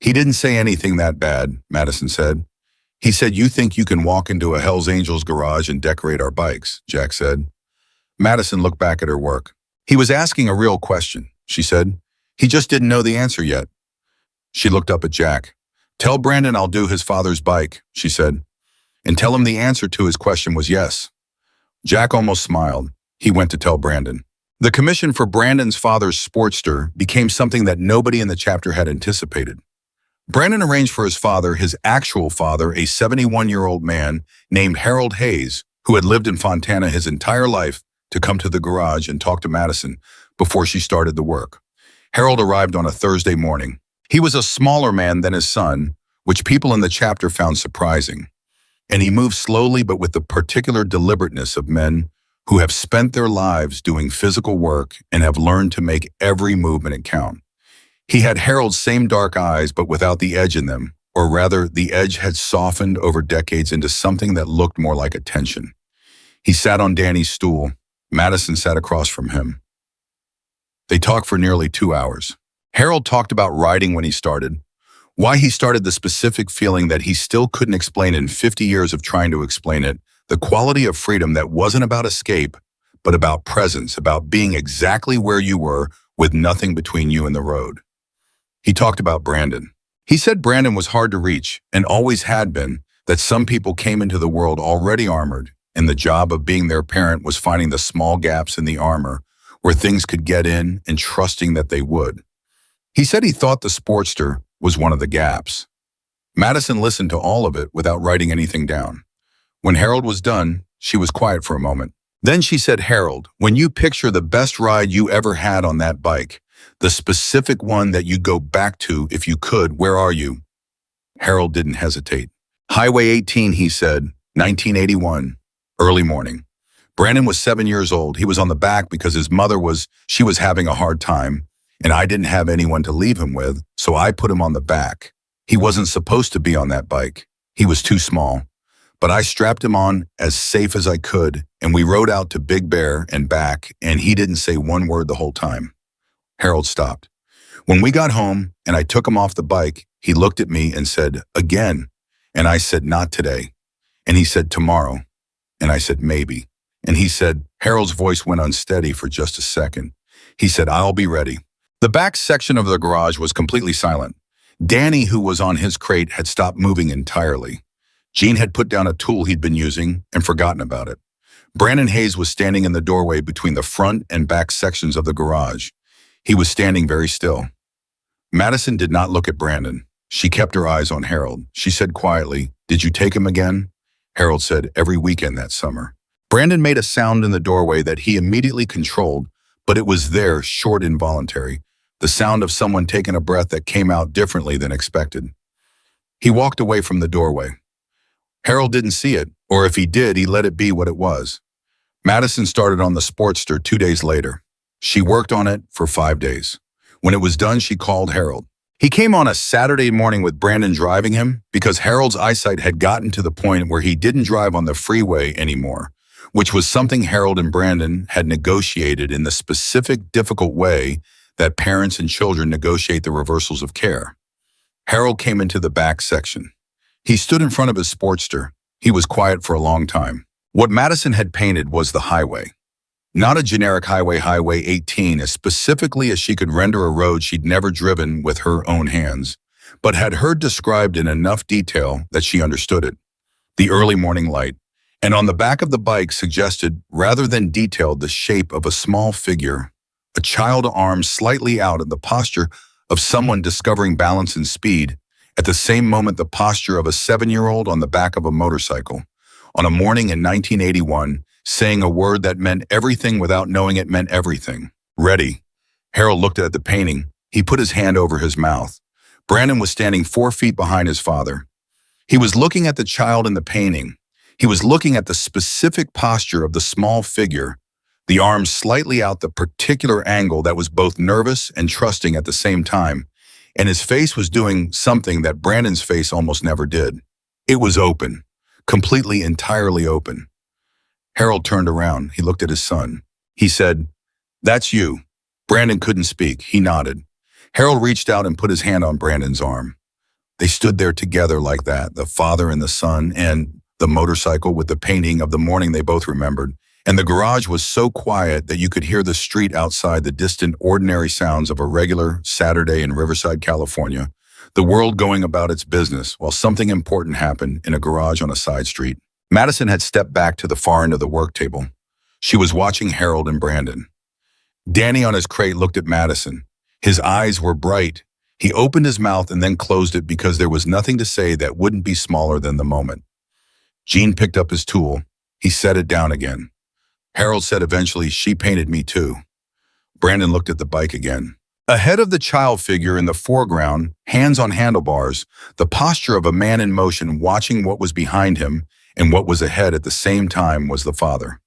He didn't say anything that bad, Madison said. He said, you think you can walk into a Hells Angels garage and decorate our bikes, Jack said. Madison looked back at her work. He was asking a real question, she said. He just didn't know the answer yet. She looked up at Jack. Tell Brandon I'll do his father's bike, she said. And tell him the answer to his question was yes. Jack almost smiled. He went to tell Brandon. The commission for Brandon's father's Sportster became something that nobody in the chapter had anticipated. Brandon arranged for his father, his actual father, a 71-year-old man named Harold Hayes, who had lived in Fontana his entire life, to come to the garage and talk to Madison before she started the work. Harold arrived on a Thursday morning. He was a smaller man than his son, which people in the chapter found surprising. And he moved slowly but with the particular deliberateness of men who have spent their lives doing physical work and have learned to make every movement count. He had Harold's same dark eyes but without the edge in them, or rather, the edge had softened over decades into something that looked more like attention. He sat on Danny's stool. Madison sat across from him. They talked for nearly 2 hours. Harold talked about writing when he started, why he started, the specific feeling that he still couldn't explain in 50 years of trying to explain it, the quality of freedom that wasn't about escape, but about presence, about being exactly where you were with nothing between you and the road. He talked about Brandon. He said Brandon was hard to reach and always had been, that some people came into the world already armored, and the job of being their parent was finding the small gaps in the armor where things could get in and trusting that they would. He said he thought the Sportster was one of the gaps. Madison listened to all of it without writing anything down. When Harold was done, she was quiet for a moment. Then she said, "Harold, when you picture the best ride you ever had on that bike, the specific one that you go back to if you could, where are you?" Harold didn't hesitate. "Highway 18, he said, 1981, early morning. Brandon was 7 years old. He was on the back because his mother she was having a hard time, and I didn't have anyone to leave him with, so I put him on the back. He wasn't supposed to be on that bike. He was too small. But I strapped him on as safe as I could, and we rode out to Big Bear and back, and he didn't say one word the whole time." Harold stopped. "When we got home and I took him off the bike, he looked at me and said, 'Again?' And I said, 'Not today.' And he said, 'Tomorrow.' And I said, 'Maybe.' And he said," Harold's voice went unsteady for just a second. He said, "I'll be ready." The back section of the garage was completely silent. Danny, who was on his crate, had stopped moving entirely. Gene had put down a tool he'd been using and forgotten about it. Brandon Hayes was standing in the doorway between the front and back sections of the garage. He was standing very still. Madison did not look at Brandon. She kept her eyes on Harold. She said quietly, "Did you take him again?" Harold said, "Every weekend that summer." Brandon made a sound in the doorway that he immediately controlled, but it was there, short, involuntary, the sound of someone taking a breath that came out differently than expected. He walked away from the doorway. Harold didn't see it, or if he did, he let it be what it was. Madison started on the Sportster 2 days later. She worked on it for 5 days. When it was done, she called Harold. He came on a Saturday morning with Brandon driving him because Harold's eyesight had gotten to the point where he didn't drive on the freeway anymore, which was something Harold and Brandon had negotiated in the specific, difficult way that parents and children negotiate the reversals of care. Harold came into the back section. He stood in front of his Sportster. He was quiet for a long time. What Madison had painted was the highway. Not a generic highway, Highway 18, as specifically as she could render a road she'd never driven with her own hands, but had heard described in enough detail that she understood it. The early morning light, and on the back of the bike suggested, rather than detailed, the shape of a small figure, a child arm slightly out in the posture of someone discovering balance and speed, at the same moment the posture of a 7-year-old on the back of a motorcycle, on a morning in 1981, saying a word that meant everything without knowing it meant everything. "Ready." Harold looked at the painting. He put his hand over his mouth. Brandon was standing 4 feet behind his father. He was looking at the child in the painting. He was looking at the specific posture of the small figure, the arms slightly out, the particular angle that was both nervous and trusting at the same time, and his face was doing something that Brandon's face almost never did. It was open, completely, entirely open. Harold turned around. He looked at his son. He said, "That's you." Brandon couldn't speak. He nodded. Harold reached out and put his hand on Brandon's arm. They stood there together like that, the father and the son, and the motorcycle with the painting of the morning they both remembered. And the garage was so quiet that you could hear the street outside, the distant, ordinary sounds of a regular Saturday in Riverside, California, the world going about its business while something important happened in a garage on a side street. Madison had stepped back to the far end of the work table. She was watching Harold and Brandon. Danny on his crate looked at Madison. His eyes were bright. He opened his mouth and then closed it because there was nothing to say that wouldn't be smaller than the moment. Gene picked up his tool. He set it down again. Harold said eventually, "She painted me too." Brandon looked at the bike again. Ahead of the child figure in the foreground, hands on handlebars, the posture of a man in motion watching what was behind him and what was ahead at the same time was the father.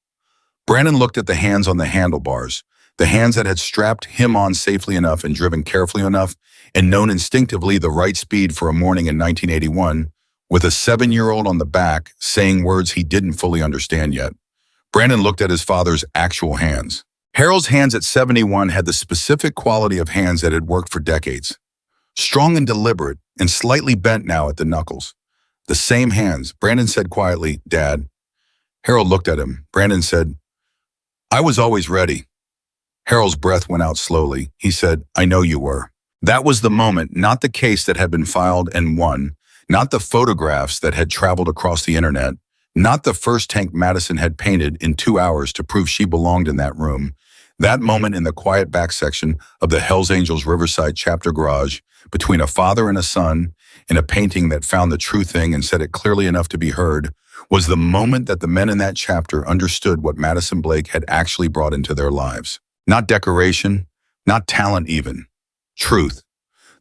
Brandon looked at the hands on the handlebars. The hands that had strapped him on safely enough and driven carefully enough and known instinctively the right speed for a morning in 1981, with a 7-year-old on the back saying words he didn't fully understand yet. Brandon looked at his father's actual hands. Harold's hands at 71 had the specific quality of hands that had worked for decades. Strong and deliberate, and slightly bent now at the knuckles. The same hands. Brandon said quietly, "Dad." Harold looked at him. Brandon said, "I was always ready." Harold's breath went out slowly. He said, "I know you were." That was the moment, not the case that had been filed and won, not the photographs that had traveled across the internet, not the first tank Madison had painted in 2 hours to prove she belonged in that room. That moment in the quiet back section of the Hells Angels Riverside chapter garage, between a father and a son, in a painting that found the true thing and said it clearly enough to be heard, was the moment that the men in that chapter understood what Madison Blake had actually brought into their lives. Not decoration, not talent even. Truth.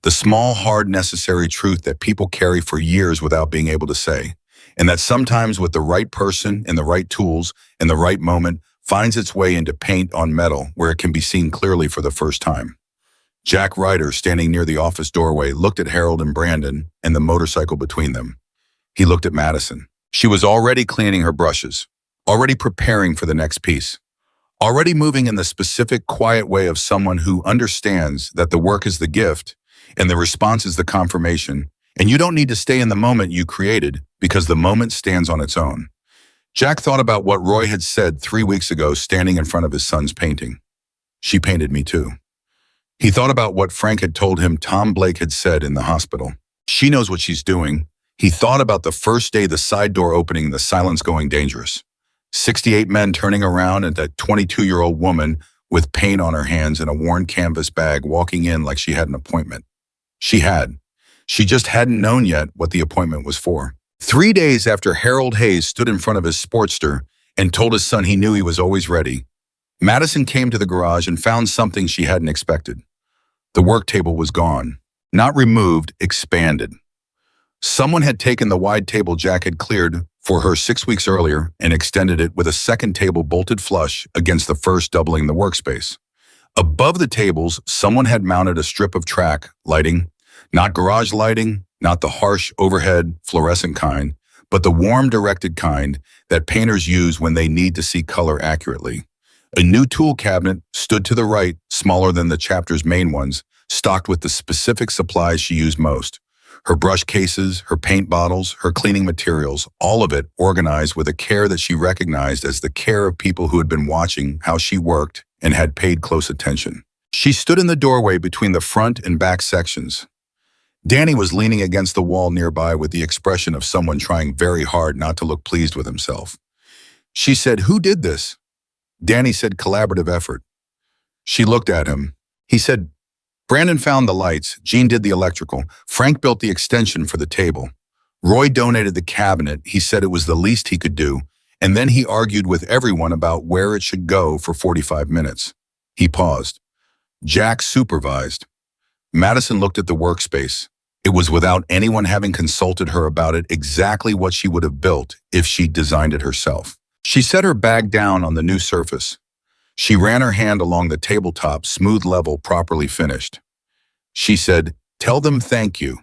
The small, hard, necessary truth that people carry for years without being able to say, and that sometimes with the right person and the right tools and the right moment finds its way into paint on metal where it can be seen clearly for the first time. Jack Ryder, standing near the office doorway, looked at Harold and Brandon and the motorcycle between them. He looked at Madison. She was already cleaning her brushes, already preparing for the next piece, already moving in the specific, quiet way of someone who understands that the work is the gift and the response is the confirmation, and you don't need to stay in the moment you created because the moment stands on its own. Jack thought about what Roy had said 3 weeks ago standing in front of his son's painting. "She painted me too." He thought about what Frank had told him Tom Blake had said in the hospital. "She knows what she's doing." He thought about the first day, the side door opening, the silence going dangerous. 68 men turning around and that 22-year-old woman with paint on her hands and a worn canvas bag walking in like she had an appointment. She had. She just hadn't known yet what the appointment was for. 3 days after Harold Hayes stood in front of his Sportster and told his son he knew he was always ready, Madison came to the garage and found something she hadn't expected. The work table was gone. Not removed, expanded. Someone had taken the wide table Jack had cleared for her 6 weeks earlier and extended it with a second table bolted flush against the first, doubling the workspace. Above the tables, someone had mounted a strip of track lighting, not garage lighting, not the harsh overhead fluorescent kind, but the warm directed kind that painters use when they need to see color accurately. A new tool cabinet stood to the right, smaller than the chapter's main ones, stocked with the specific supplies she used most. Her brush cases, her paint bottles, her cleaning materials, all of it organized with a care that she recognized as the care of people who had been watching how she worked and had paid close attention. She stood in the doorway between the front and back sections. Danny was leaning against the wall nearby with the expression of someone trying very hard not to look pleased with himself. She said, "Who did this?" Danny said, "Collaborative effort." She looked at him. He said, "Brandon found the lights, Gene did the electrical, Frank built the extension for the table. Roy donated the cabinet, he said it was the least he could do, and then he argued with everyone about where it should go for 45 minutes. He paused. Jack supervised. Madison looked at the workspace. It was without anyone having consulted her about it exactly what she would have built if she'd designed it herself. She set her bag down on the new surface. She ran her hand along the tabletop, smooth level, properly finished. She said, "Tell them thank you."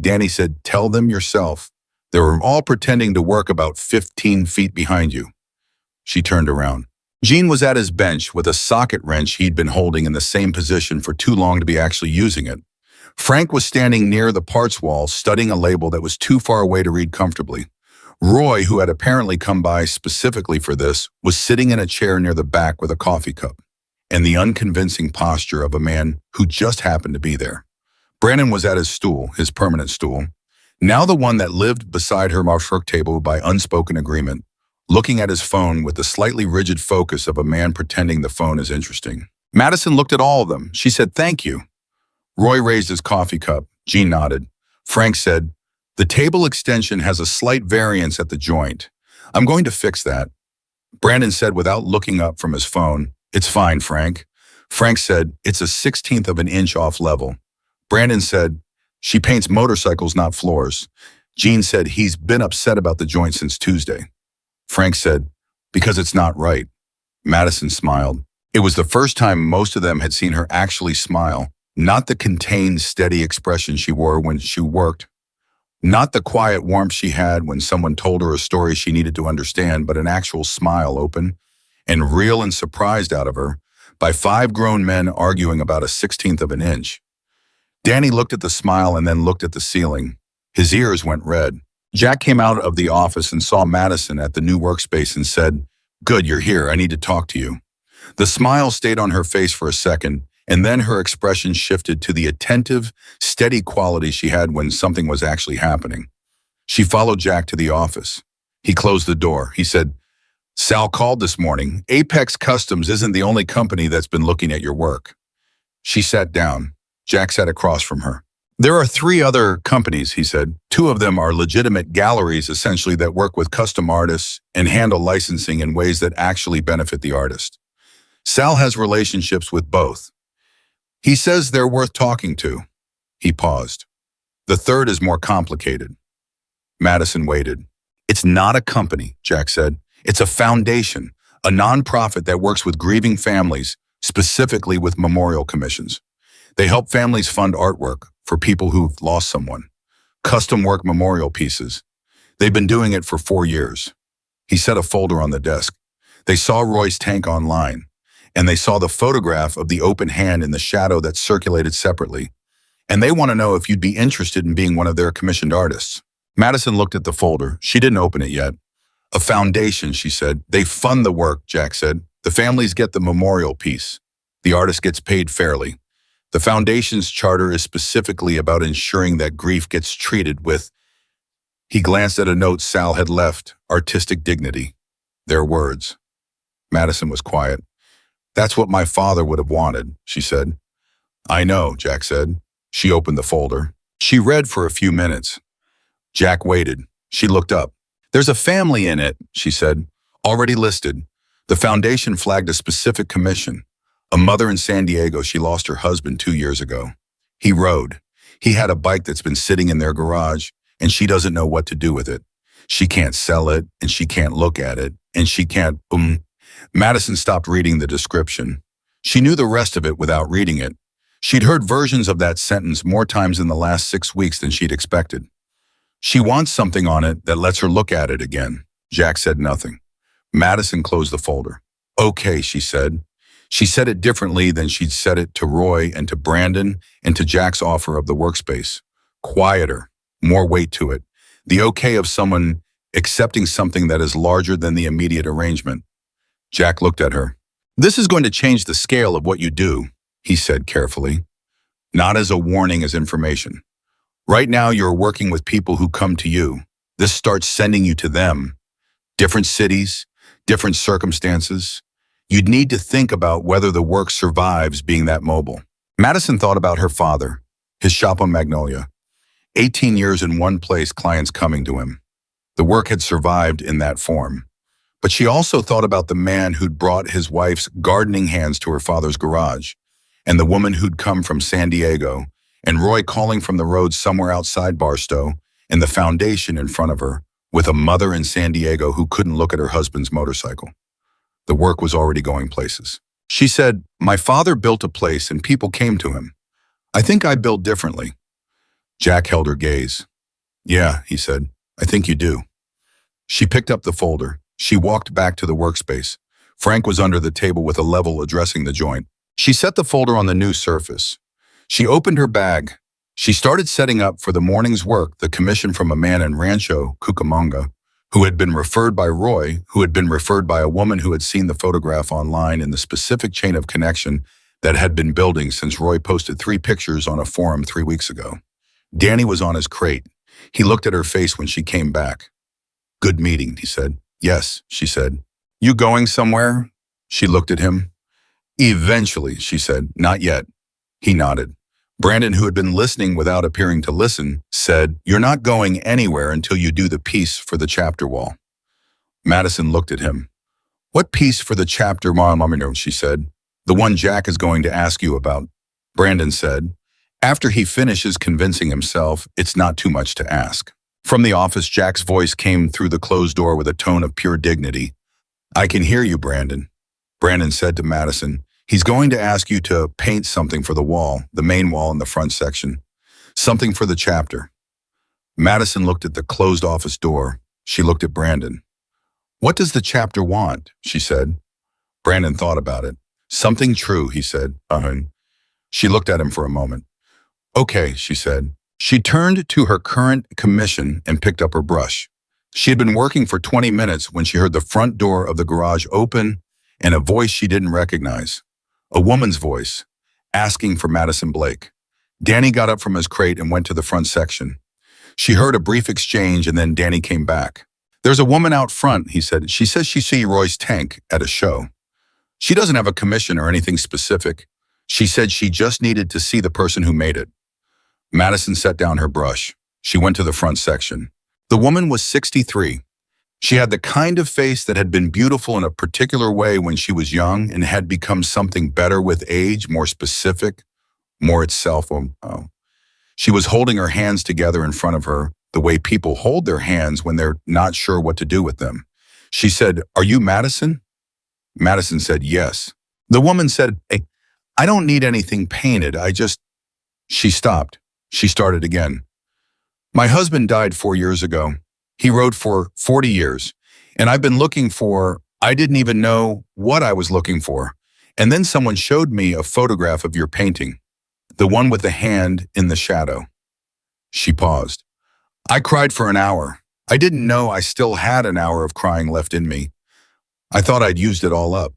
Danny said, "Tell them yourself. They were all pretending to work about 15 feet behind you." She turned around. Gene was at his bench with a socket wrench he'd been holding in the same position for too long to be actually using it. Frank was standing near the parts wall, studying a label that was too far away to read comfortably. Roy, who had apparently come by specifically for this, was sitting in a chair near the back with a coffee cup and the unconvincing posture of a man who just happened to be there. Brandon was at his stool, his permanent stool, now the one that lived beside her brushstroke table by unspoken agreement, looking at his phone with the slightly rigid focus of a man pretending the phone is interesting. Madison looked at all of them. She said, "Thank you." Roy raised his coffee cup. Gene nodded. Frank said, "The table extension has a slight variance at the joint. I'm going to fix that." Brandon said without looking up from his phone, "It's fine, Frank." Frank said, "It's a 1/16 of an inch off level." Brandon said, "She paints motorcycles, not floors." Gene said, "He's been upset about the joint since Tuesday." Frank said, "Because it's not right." Madison smiled. It was the first time most of them had seen her actually smile, not the contained, steady expression she wore when she worked, not the quiet warmth she had when someone told her a story she needed to understand, but an actual smile open and real and surprised out of her by five grown men arguing about a 16th of an inch. Danny looked at the smile and then looked at the ceiling. His ears went red. Jack came out of the office and saw Madison at the new workspace and said, "Good, you're here. I need to talk to you." The smile stayed on her face for a second, and then her expression shifted to the attentive, steady quality she had when something was actually happening. She followed Jack to the office. He closed the door. He said, "Sal called this morning. Apex Customs isn't the only company that's been looking at your work." She sat down. Jack sat across from her. "There are three other companies," he said. "Two of them are legitimate galleries, essentially, that work with custom artists and handle licensing in ways that actually benefit the artist. Sal has relationships with both. He says they're worth talking to." He paused. "The third is more complicated." Madison waited. "It's not a company," Jack said. "It's a foundation, a nonprofit that works with grieving families, specifically with memorial commissions. They help families fund artwork for people who've lost someone, custom work memorial pieces. They've been doing it for 4 years. He set a folder on the desk. They saw Roy's tank online, and they saw the photograph of the open hand in the shadow that circulated separately. And they want to know if you'd be interested in being one of their commissioned artists." Madison looked at the folder. She didn't open it yet. "A foundation," she said. "They fund the work," Jack said. "The families get the memorial piece. The artist gets paid fairly. The foundation's charter is specifically about ensuring that grief gets treated with—" He glanced at a note Sal had left, "artistic dignity." Their words. Madison was quiet. "That's what my father would have wanted," she said. "I know," Jack said. She opened the folder. She read for a few minutes. Jack waited. She looked up. "There's a family in it," she said. "Already listed. The foundation flagged a specific commission. A mother in San Diego. She lost her husband 2 years ago. He rode. He had a bike that's been sitting in their garage, and she doesn't know what to do with it. She can't sell it, and she can't look at it, and she can't— Madison stopped reading the description. She knew the rest of it without reading it. She'd heard versions of that sentence more times in the last 6 weeks than she'd expected. "She wants something on it that lets her look at it again." Jack said nothing. Madison closed the folder. "Okay," she said. She said it differently than she'd said it to Roy and to Brandon and to Jack's offer of the workspace. Quieter, more weight to it. The okay of someone accepting something that is larger than the immediate arrangement. Jack looked at her. "This is going to change the scale of what you do," he said carefully. "Not as a warning, as information. Right now you're working with people who come to you. This starts sending you to them. Different cities, different circumstances. You'd need to think about whether the work survives being that mobile." Madison thought about her father, his shop on Magnolia. 18 years in one place, clients coming to him. The work had survived in that form. But she also thought about the man who'd brought his wife's gardening hands to her father's garage, and the woman who'd come from San Diego, and Roy calling from the road somewhere outside Barstow, and the foundation in front of her, with a mother in San Diego who couldn't look at her husband's motorcycle. The work was already going places. She said, "My father built a place and people came to him. I think I build differently." Jack held her gaze. "Yeah," he said, "I think you do." She picked up the folder. She walked back to the workspace. Frank was under the table with a level addressing the joint. She set the folder on the new surface. She opened her bag. She started setting up for the morning's work the commission from a man in Rancho Cucamonga, who had been referred by Roy, who had been referred by a woman who had seen the photograph online in the specific chain of connection that had been building since Roy posted 3 pictures on a forum 3 weeks ago. Danny was on his crate. He looked at her face when she came back. "Good meeting," he said. "Yes," she said. "You going somewhere?" She looked at him. "Eventually," she said. "Not yet." He nodded. Brandon, who had been listening without appearing to listen, said, "You're not going anywhere until you do the piece for the chapter wall." Madison looked at him. "What piece for the chapter wall?" she said. "The one Jack is going to ask you about." Brandon said, "After he finishes convincing himself, it's not too much to ask." From the office, Jack's voice came through the closed door with a tone of pure dignity. "I can hear you, Brandon." Brandon said to Madison. He's going to ask you to paint something for the wall, the main wall in the front section. Something for the chapter. Madison looked at the closed office door. She looked at Brandon. What does the chapter want? She said. Brandon thought about it. Something true, he said. She looked at him for a moment. Okay, she said. She turned to her current commission and picked up her brush. She had been working for 20 minutes when she heard the front door of the garage open and a voice she didn't recognize. A woman's voice, asking for Madison Blake. Danny got up from his crate and went to the front section. She heard a brief exchange and then Danny came back. There's a woman out front, he said. She says she saw Roy's tank at a show. She doesn't have a commission or anything specific. She said she just needed to see the person who made it. Madison set down her brush. She went to the front section. The woman was 63. She had the kind of face that had been beautiful in a particular way when she was young and had become something better with age, more specific, more itself. She was holding her hands together in front of her, the way people hold their hands when they're not sure what to do with them. She said, "Are you Madison?" Madison said, "Yes." The woman said, "Hey, I don't need anything painted. She stopped. She started again. My husband died 4 years ago. He wrote for 40 years, and I didn't even know what I was looking for. And then someone showed me a photograph of your painting, the one with the hand in the shadow." She paused. "I cried for an hour. I didn't know I still had an hour of crying left in me. I thought I'd used it all up."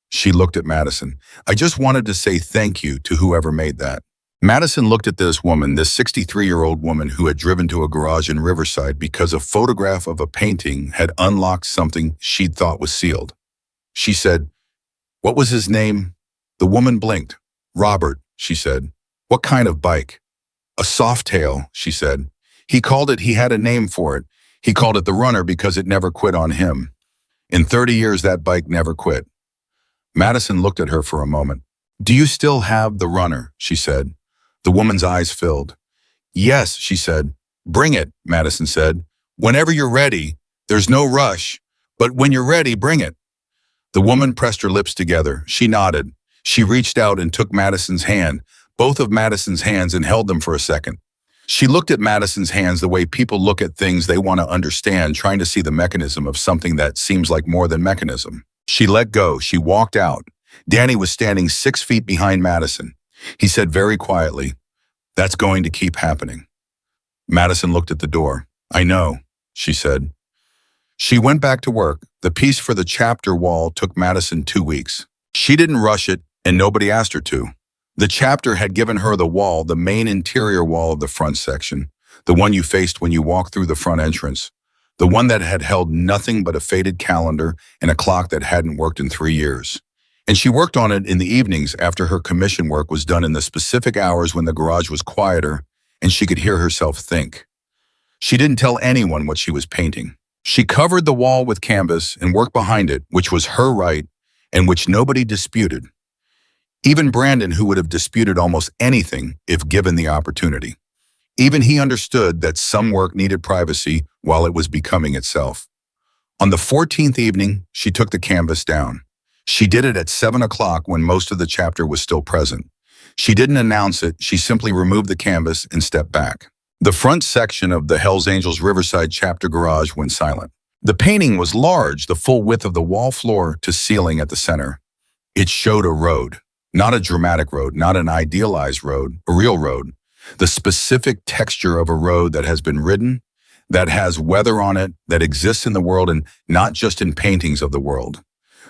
She looked at Madison. "I just wanted to say thank you to whoever made that." Madison looked at this woman, this 63-year-old woman who had driven to a garage in Riverside because a photograph of a painting had unlocked something she'd thought was sealed. She said, "What was his name?" The woman blinked. "Robert," she said. "What kind of bike?" "A Softail," she said. He had a name for it. He called it the Runner because it never quit on him. In 30 years, that bike never quit." Madison looked at her for a moment. "Do you still have the Runner?" she said. The woman's eyes filled. "Yes," she said. "Bring it," Madison said. "Whenever you're ready. There's no rush. But when you're ready, bring it." The woman pressed her lips together. She nodded. She reached out and took Madison's hand, both of Madison's hands, and held them for a second. She looked at Madison's hands the way people look at things they want to understand, trying to see the mechanism of something that seems like more than mechanism. She let go. She walked out. Danny was standing 6 feet behind Madison. He said very quietly, "That's going to keep happening." Madison looked at the door. "I know," she said. She went back to work. The piece for the chapter wall took Madison 2 weeks. She didn't rush it, and nobody asked her to. The chapter had given her the wall, the main interior wall of the front section, the one you faced when you walked through the front entrance, the one that had held nothing but a faded calendar and a clock that hadn't worked in 3 years. And she worked on it in the evenings after her commission work was done, in the specific hours when the garage was quieter and she could hear herself think. She didn't tell anyone what she was painting. She covered the wall with canvas and worked behind it, which was her right and which nobody disputed. Even Brandon, who would have disputed almost anything if given the opportunity. Even he understood that some work needed privacy while it was becoming itself. On the 14th evening, she took the canvas down. She did it at 7 o'clock when most of the chapter was still present. She didn't announce it. She simply removed the canvas and stepped back. The front section of the Hells Angels Riverside chapter garage went silent. The painting was large, the full width of the wall floor to ceiling at the center. It showed a road, not a dramatic road, not an idealized road, a real road. The specific texture of a road that has been ridden, that has weather on it, that exists in the world and not just in paintings of the world.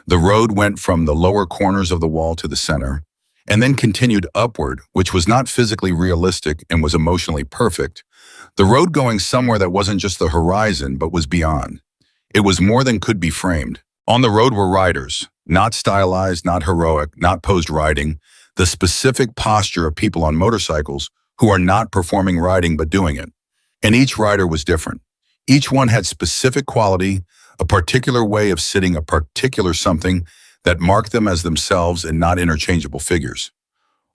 The road went from the lower corners of the wall to the center, and then continued upward, which was not physically realistic and was emotionally perfect. The road going somewhere that wasn't just the horizon, but was beyond. It was more than could be framed. On the road were riders, not stylized, not heroic, not posed riding, the specific posture of people on motorcycles who are not performing riding but doing it. And each rider was different. Each one had specific quality, a particular way of sitting, a particular something that marked them as themselves and not interchangeable figures.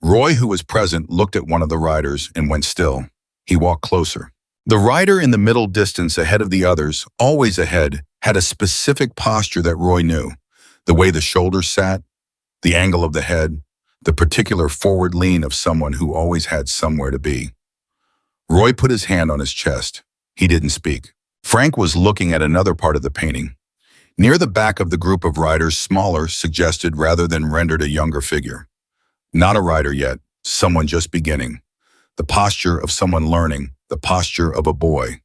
Roy, who was present, looked at one of the riders and went still. He walked closer. The rider in the middle distance ahead of the others, always ahead, had a specific posture that Roy knew. The way the shoulders sat, the angle of the head, the particular forward lean of someone who always had somewhere to be. Roy put his hand on his chest. He didn't speak. Frank was looking at another part of the painting. Near the back of the group of riders, smaller, suggested rather than rendered a younger figure. Not a rider yet, someone just beginning. The posture of someone learning, the posture of a boy.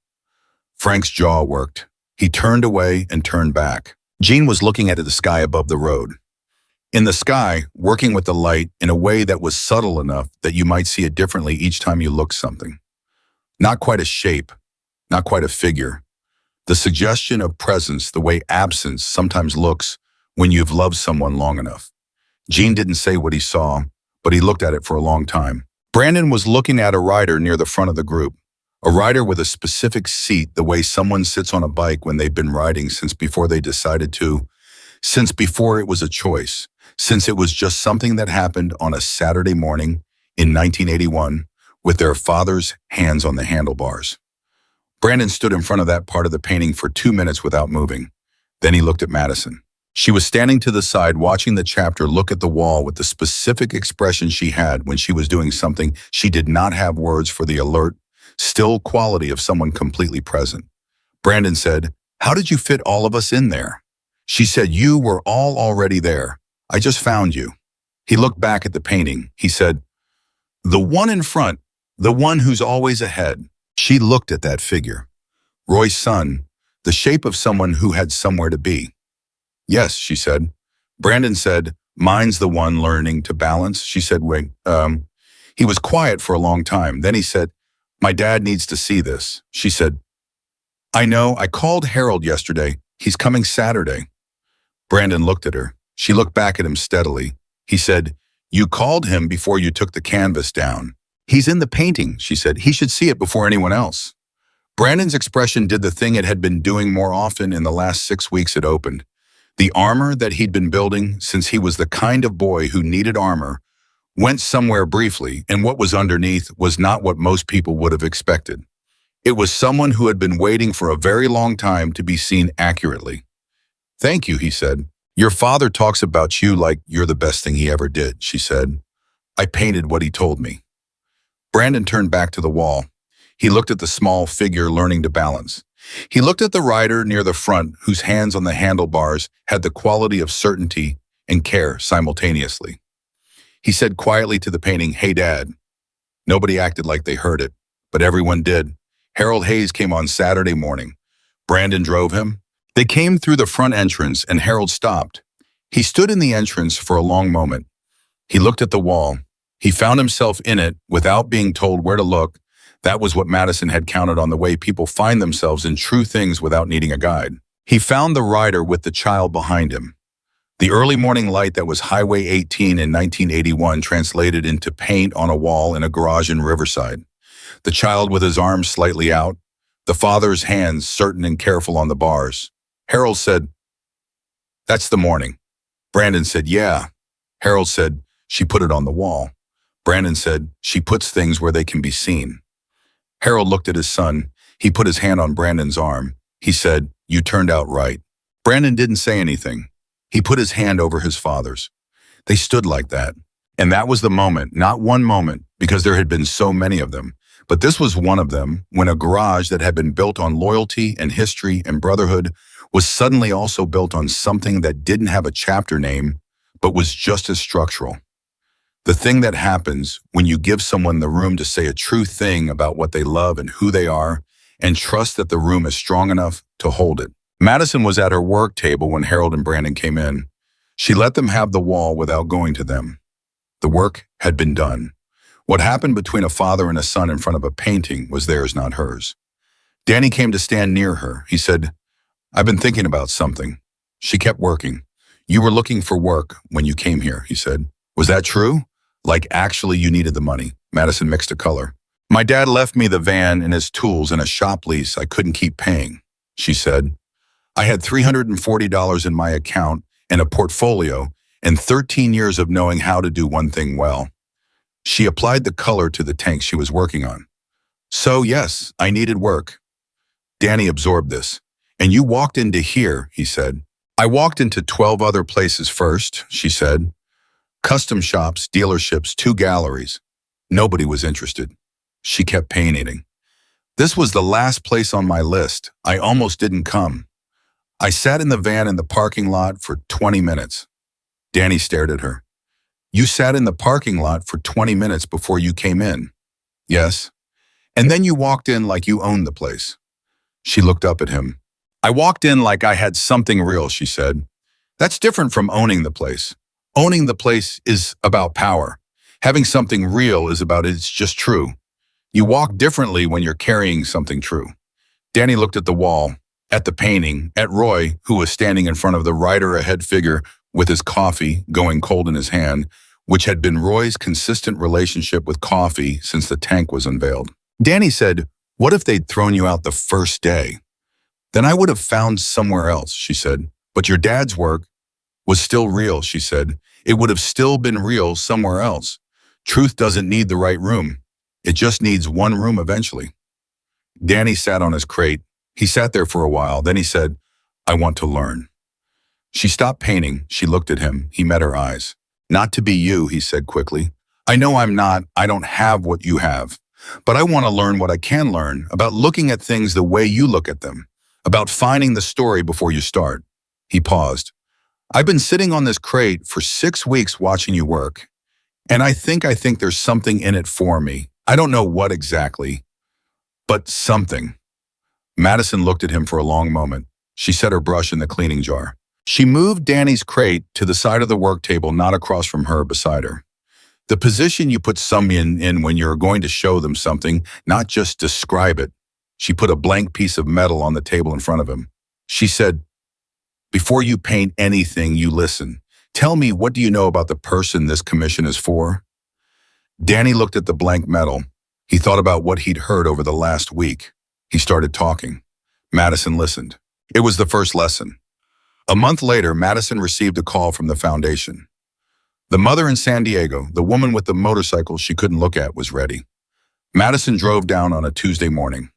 Frank's jaw worked. He turned away and turned back. Jean was looking at the sky above the road. In the sky, working with the light in a way that was subtle enough that you might see it differently each time you looked something. Not quite a shape, not quite a figure. The suggestion of presence, the way absence sometimes looks when you've loved someone long enough. Jean didn't say what he saw, but he looked at it for a long time. Brandon was looking at a rider near the front of the group. A rider with a specific seat, the way someone sits on a bike when they've been riding since before they decided to, since before it was a choice, since it was just something that happened on a Saturday morning in 1981 with their father's hands on the handlebars. Brandon stood in front of that part of the painting for 2 minutes without moving. Then he looked at Madison. She was standing to the side watching the chapter look at the wall with the specific expression she had when she was doing something she did not have words for, the alert, still quality of someone completely present. Brandon said, "How did you fit all of us in there?" She said, "You were all already there. I just found you." He looked back at the painting. He said, "The one in front, the one who's always ahead." She looked at that figure. Roy's son, the shape of someone who had somewhere to be. "Yes," she said. Brandon said, "Mine's the one learning to balance." She said, "Wait." He was quiet for a long time. Then he said, "My dad needs to see this." She said, "I know. I called Harold yesterday. He's coming Saturday." Brandon looked at her. She looked back at him steadily. He said, "You called him before you took the canvas down." "He's in the painting," she said. "He should see it before anyone else." Brandon's expression did the thing it had been doing more often in the last 6 weeks it opened. The armor that he'd been building since he was the kind of boy who needed armor went somewhere briefly, and what was underneath was not what most people would have expected. It was someone who had been waiting for a very long time to be seen accurately. "Thank you," he said. "Your father talks about you like you're the best thing he ever did," she said. "I painted what he told me." Brandon turned back to the wall. He looked at the small figure learning to balance. He looked at the rider near the front whose hands on the handlebars had the quality of certainty and care simultaneously. He said quietly to the painting, "Hey, Dad." Nobody acted like they heard it, but everyone did. Harold Hayes came on Saturday morning. Brandon drove him. They came through the front entrance and Harold stopped. He stood in the entrance for a long moment. He looked at the wall. He found himself in it without being told where to look. That was what Madison had counted on, the way people find themselves in true things without needing a guide. He found the rider with the child behind him. The early morning light that was Highway 18 in 1981 translated into paint on a wall in a garage in Riverside. The child with his arms slightly out, the father's hands certain and careful on the bars. Harold said, "That's the morning." Brandon said, "Yeah." Harold said, "She put it on the wall." Brandon said, "She puts things where they can be seen." Harold looked at his son. He put his hand on Brandon's arm. He said, "You turned out right." Brandon didn't say anything. He put his hand over his father's. They stood like that. And that was the moment, not one moment, because there had been so many of them. But this was one of them, when a garage that had been built on loyalty and history and brotherhood was suddenly also built on something that didn't have a chapter name, but was just as structural. The thing that happens when you give someone the room to say a true thing about what they love and who they are, and trust that the room is strong enough to hold it. Madison was at her work table when Harold and Brandon came in. She let them have the wall without going to them. The work had been done. What happened between a father and a son in front of a painting was theirs, not hers. Danny came to stand near her. He said, "I've been thinking about something." She kept working. "You were looking for work when you came here," he said. "Was that true? Like actually you needed the money?" Madison mixed a color. "My dad left me the van and his tools and a shop lease I couldn't keep paying," she said. "I had $340 in my account and a portfolio and 13 years of knowing how to do one thing well." She applied the color to the tank she was working on. "So yes, I needed work." Danny absorbed this. "And you walked into here," he said. I walked into 12 other places first, she said. Custom shops, dealerships, 2 galleries. Nobody was interested. She kept painting. This was the last place on my list. I almost didn't come. I sat in the van in the parking lot for 20 minutes. Danny stared at her. You sat in the parking lot for 20 minutes before you came in. Yes. And then you walked in like you owned the place. She looked up at him. I walked in like I had something real, she said. That's different from owning the place. Owning the place is about power. Having something real is about it's just true. You walk differently when you're carrying something true. Danny looked at the wall, at the painting, at Roy, who was standing in front of the rider-ahead figure with his coffee going cold in his hand, which had been Roy's consistent relationship with coffee since the tank was unveiled. Danny said, what if they'd thrown you out the first day? Then I would have found somewhere else, she said. But your dad's work was still real, she said. It would have still been real somewhere else. Truth doesn't need the right room. It just needs one room eventually. Danny sat on his crate. He sat there for a while. Then he said, I want to learn. She stopped painting. She looked at him. He met her eyes. Not to be you, he said quickly. I know I'm not. I don't have what you have. But I want to learn what I can learn about looking at things the way you look at them, about finding the story before you start. He paused. I've been sitting on this crate for 6 weeks watching you work, and I think there's something in it for me. I don't know what exactly, but something. Madison looked at him for a long moment. She set her brush in the cleaning jar. She moved Danny's crate to the side of the work table, not across from her, beside her. The position you put someone in when you're going to show them something, not just describe it. She put a blank piece of metal on the table in front of him. She said, before you paint anything, you listen. Tell me, what do you know about the person this commission is for? Danny looked at the blank metal. He thought about what he'd heard over the last week. He started talking. Madison listened. It was the first lesson. A month later, Madison received a call from the foundation. The mother in San Diego, the woman with the motorcycle she couldn't look at, was ready. Madison drove down on a Tuesday morning.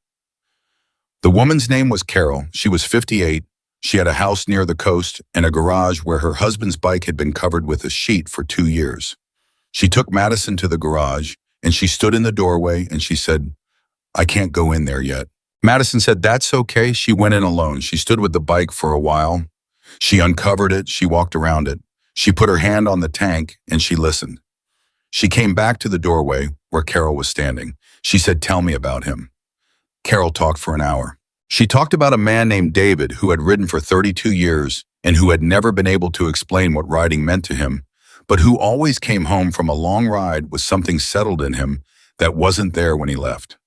The woman's name was Carol. She was 58. She had a house near the coast and a garage where her husband's bike had been covered with a sheet for 2 years. She took Madison to the garage, and she stood in the doorway and she said, I can't go in there yet. Madison said, that's okay. She went in alone. She stood with the bike for a while. She uncovered it. She walked around it. She put her hand on the tank and she listened. She came back to the doorway where Carol was standing. She said, tell me about him. Carol talked for an hour. She talked about a man named David who had ridden for 32 years and who had never been able to explain what riding meant to him, but who always came home from a long ride with something settled in him that wasn't there when he left.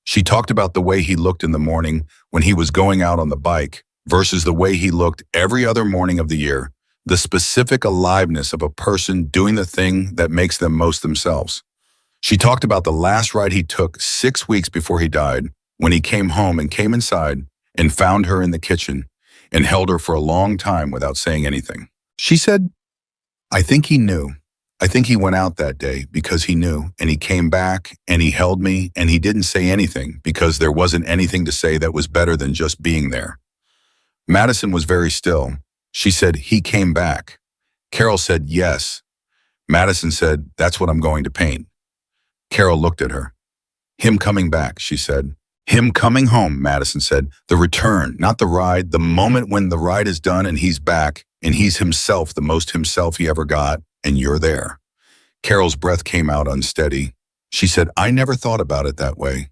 She talked about the way he looked in the morning when he was going out on the bike versus the way he looked every other morning of the year, the specific aliveness of a person doing the thing that makes them most themselves. She talked about the last ride he took 6 weeks before he died, when he came home and came inside and found her in the kitchen and held her for a long time without saying anything. She said, I think he knew. I think he went out that day because he knew, and he came back and he held me and he didn't say anything because there wasn't anything to say that was better than just being there. Madison was very still. She said, he came back. Carol said, yes. Madison said, that's what I'm going to paint. Carol looked at her. Him coming back, she said. Him coming home, Madison said. The return, not the ride, the moment when the ride is done and he's back and he's himself, the most himself he ever got, and you're there. Carol's breath came out unsteady. She said, I never thought about it that way.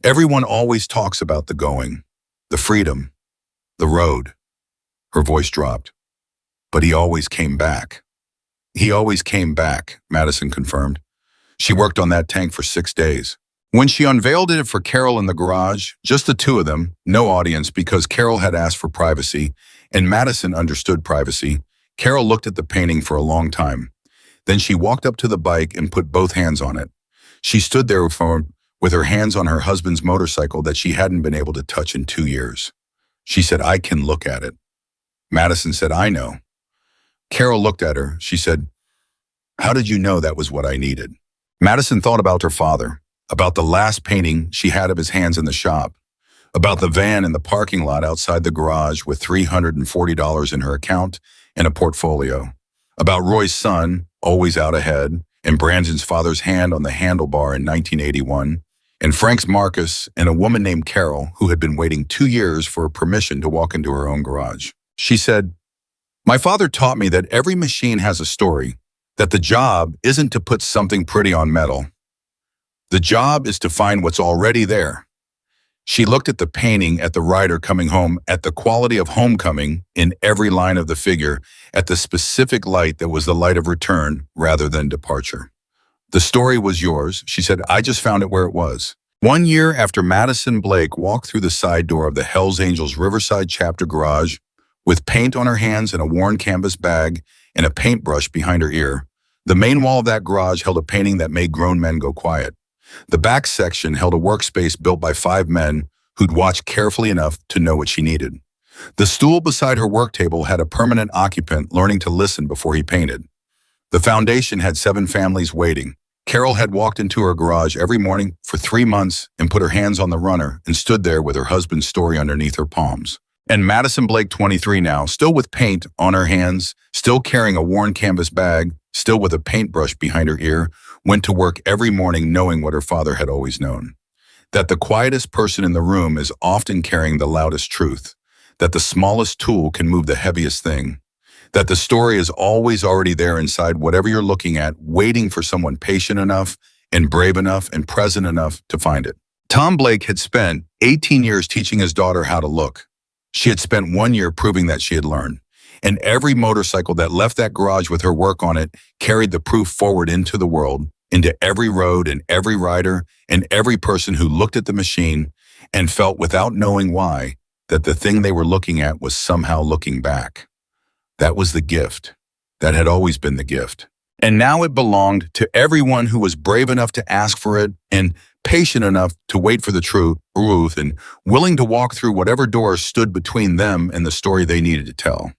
Everyone always talks about the going, the freedom, the road. Her voice dropped. But he always came back. He always came back, Madison confirmed. She worked on that tank for 6 days. When she unveiled it for Carol in the garage, just the two of them, no audience because Carol had asked for privacy, and Madison understood privacy, Carol looked at the painting for a long time. Then she walked up to the bike and put both hands on it. She stood there with her hands on her husband's motorcycle that she hadn't been able to touch in 2 years. She said, I can look at it. Madison said, I know. Carol looked at her. She said, how did you know that was what I needed? Madison thought about her father, about the last painting she had of his hands in the shop. about the van in the parking lot outside the garage with $340 in her account and a portfolio, about Roy's son, always out ahead, and Brandon's father's hand on the handlebar in 1981, and Frank's Marcus and a woman named Carol who had been waiting 2 years for permission to walk into her own garage. She said, "My father taught me that every machine has a story, that the job isn't to put something pretty on metal. The job is to find what's already there." She looked at the painting, at the rider coming home, at the quality of homecoming in every line of the figure, at the specific light that was the light of return rather than departure. "The story was yours," she said. "I just found it where it was." 1 year after Madison Blake walked through the side door of the Hells Angels Riverside chapter garage with paint on her hands and a worn canvas bag and a paintbrush behind her ear, the main wall of that garage held a painting that made grown men go quiet. The back section held a workspace built by 5 men who'd watched carefully enough to know what she needed. The stool beside her work table had a permanent occupant learning to listen before he painted. The foundation had 7 families waiting. Carol had walked into her garage every morning for 3 months and put her hands on the runner and stood there with her husband's story underneath her palms. And Madison Blake, 23 now, still with paint on her hands, still carrying a worn canvas bag, still with a paintbrush behind her ear, went to work every morning knowing what her father had always known. That the quietest person in the room is often carrying the loudest truth. That the smallest tool can move the heaviest thing. That the story is always already there inside whatever you're looking at, waiting for someone patient enough and brave enough and present enough to find it. Tom Blake had spent 18 years teaching his daughter how to look. She had spent 1 year proving that she had learned. And every motorcycle that left that garage with her work on it carried the proof forward into the world, into every road and every rider and every person who looked at the machine and felt without knowing why that the thing they were looking at was somehow looking back. That was the gift. That had always been the gift. And now it belonged to everyone who was brave enough to ask for it and patient enough to wait for the truth and willing to walk through whatever doors stood between them and the story they needed to tell.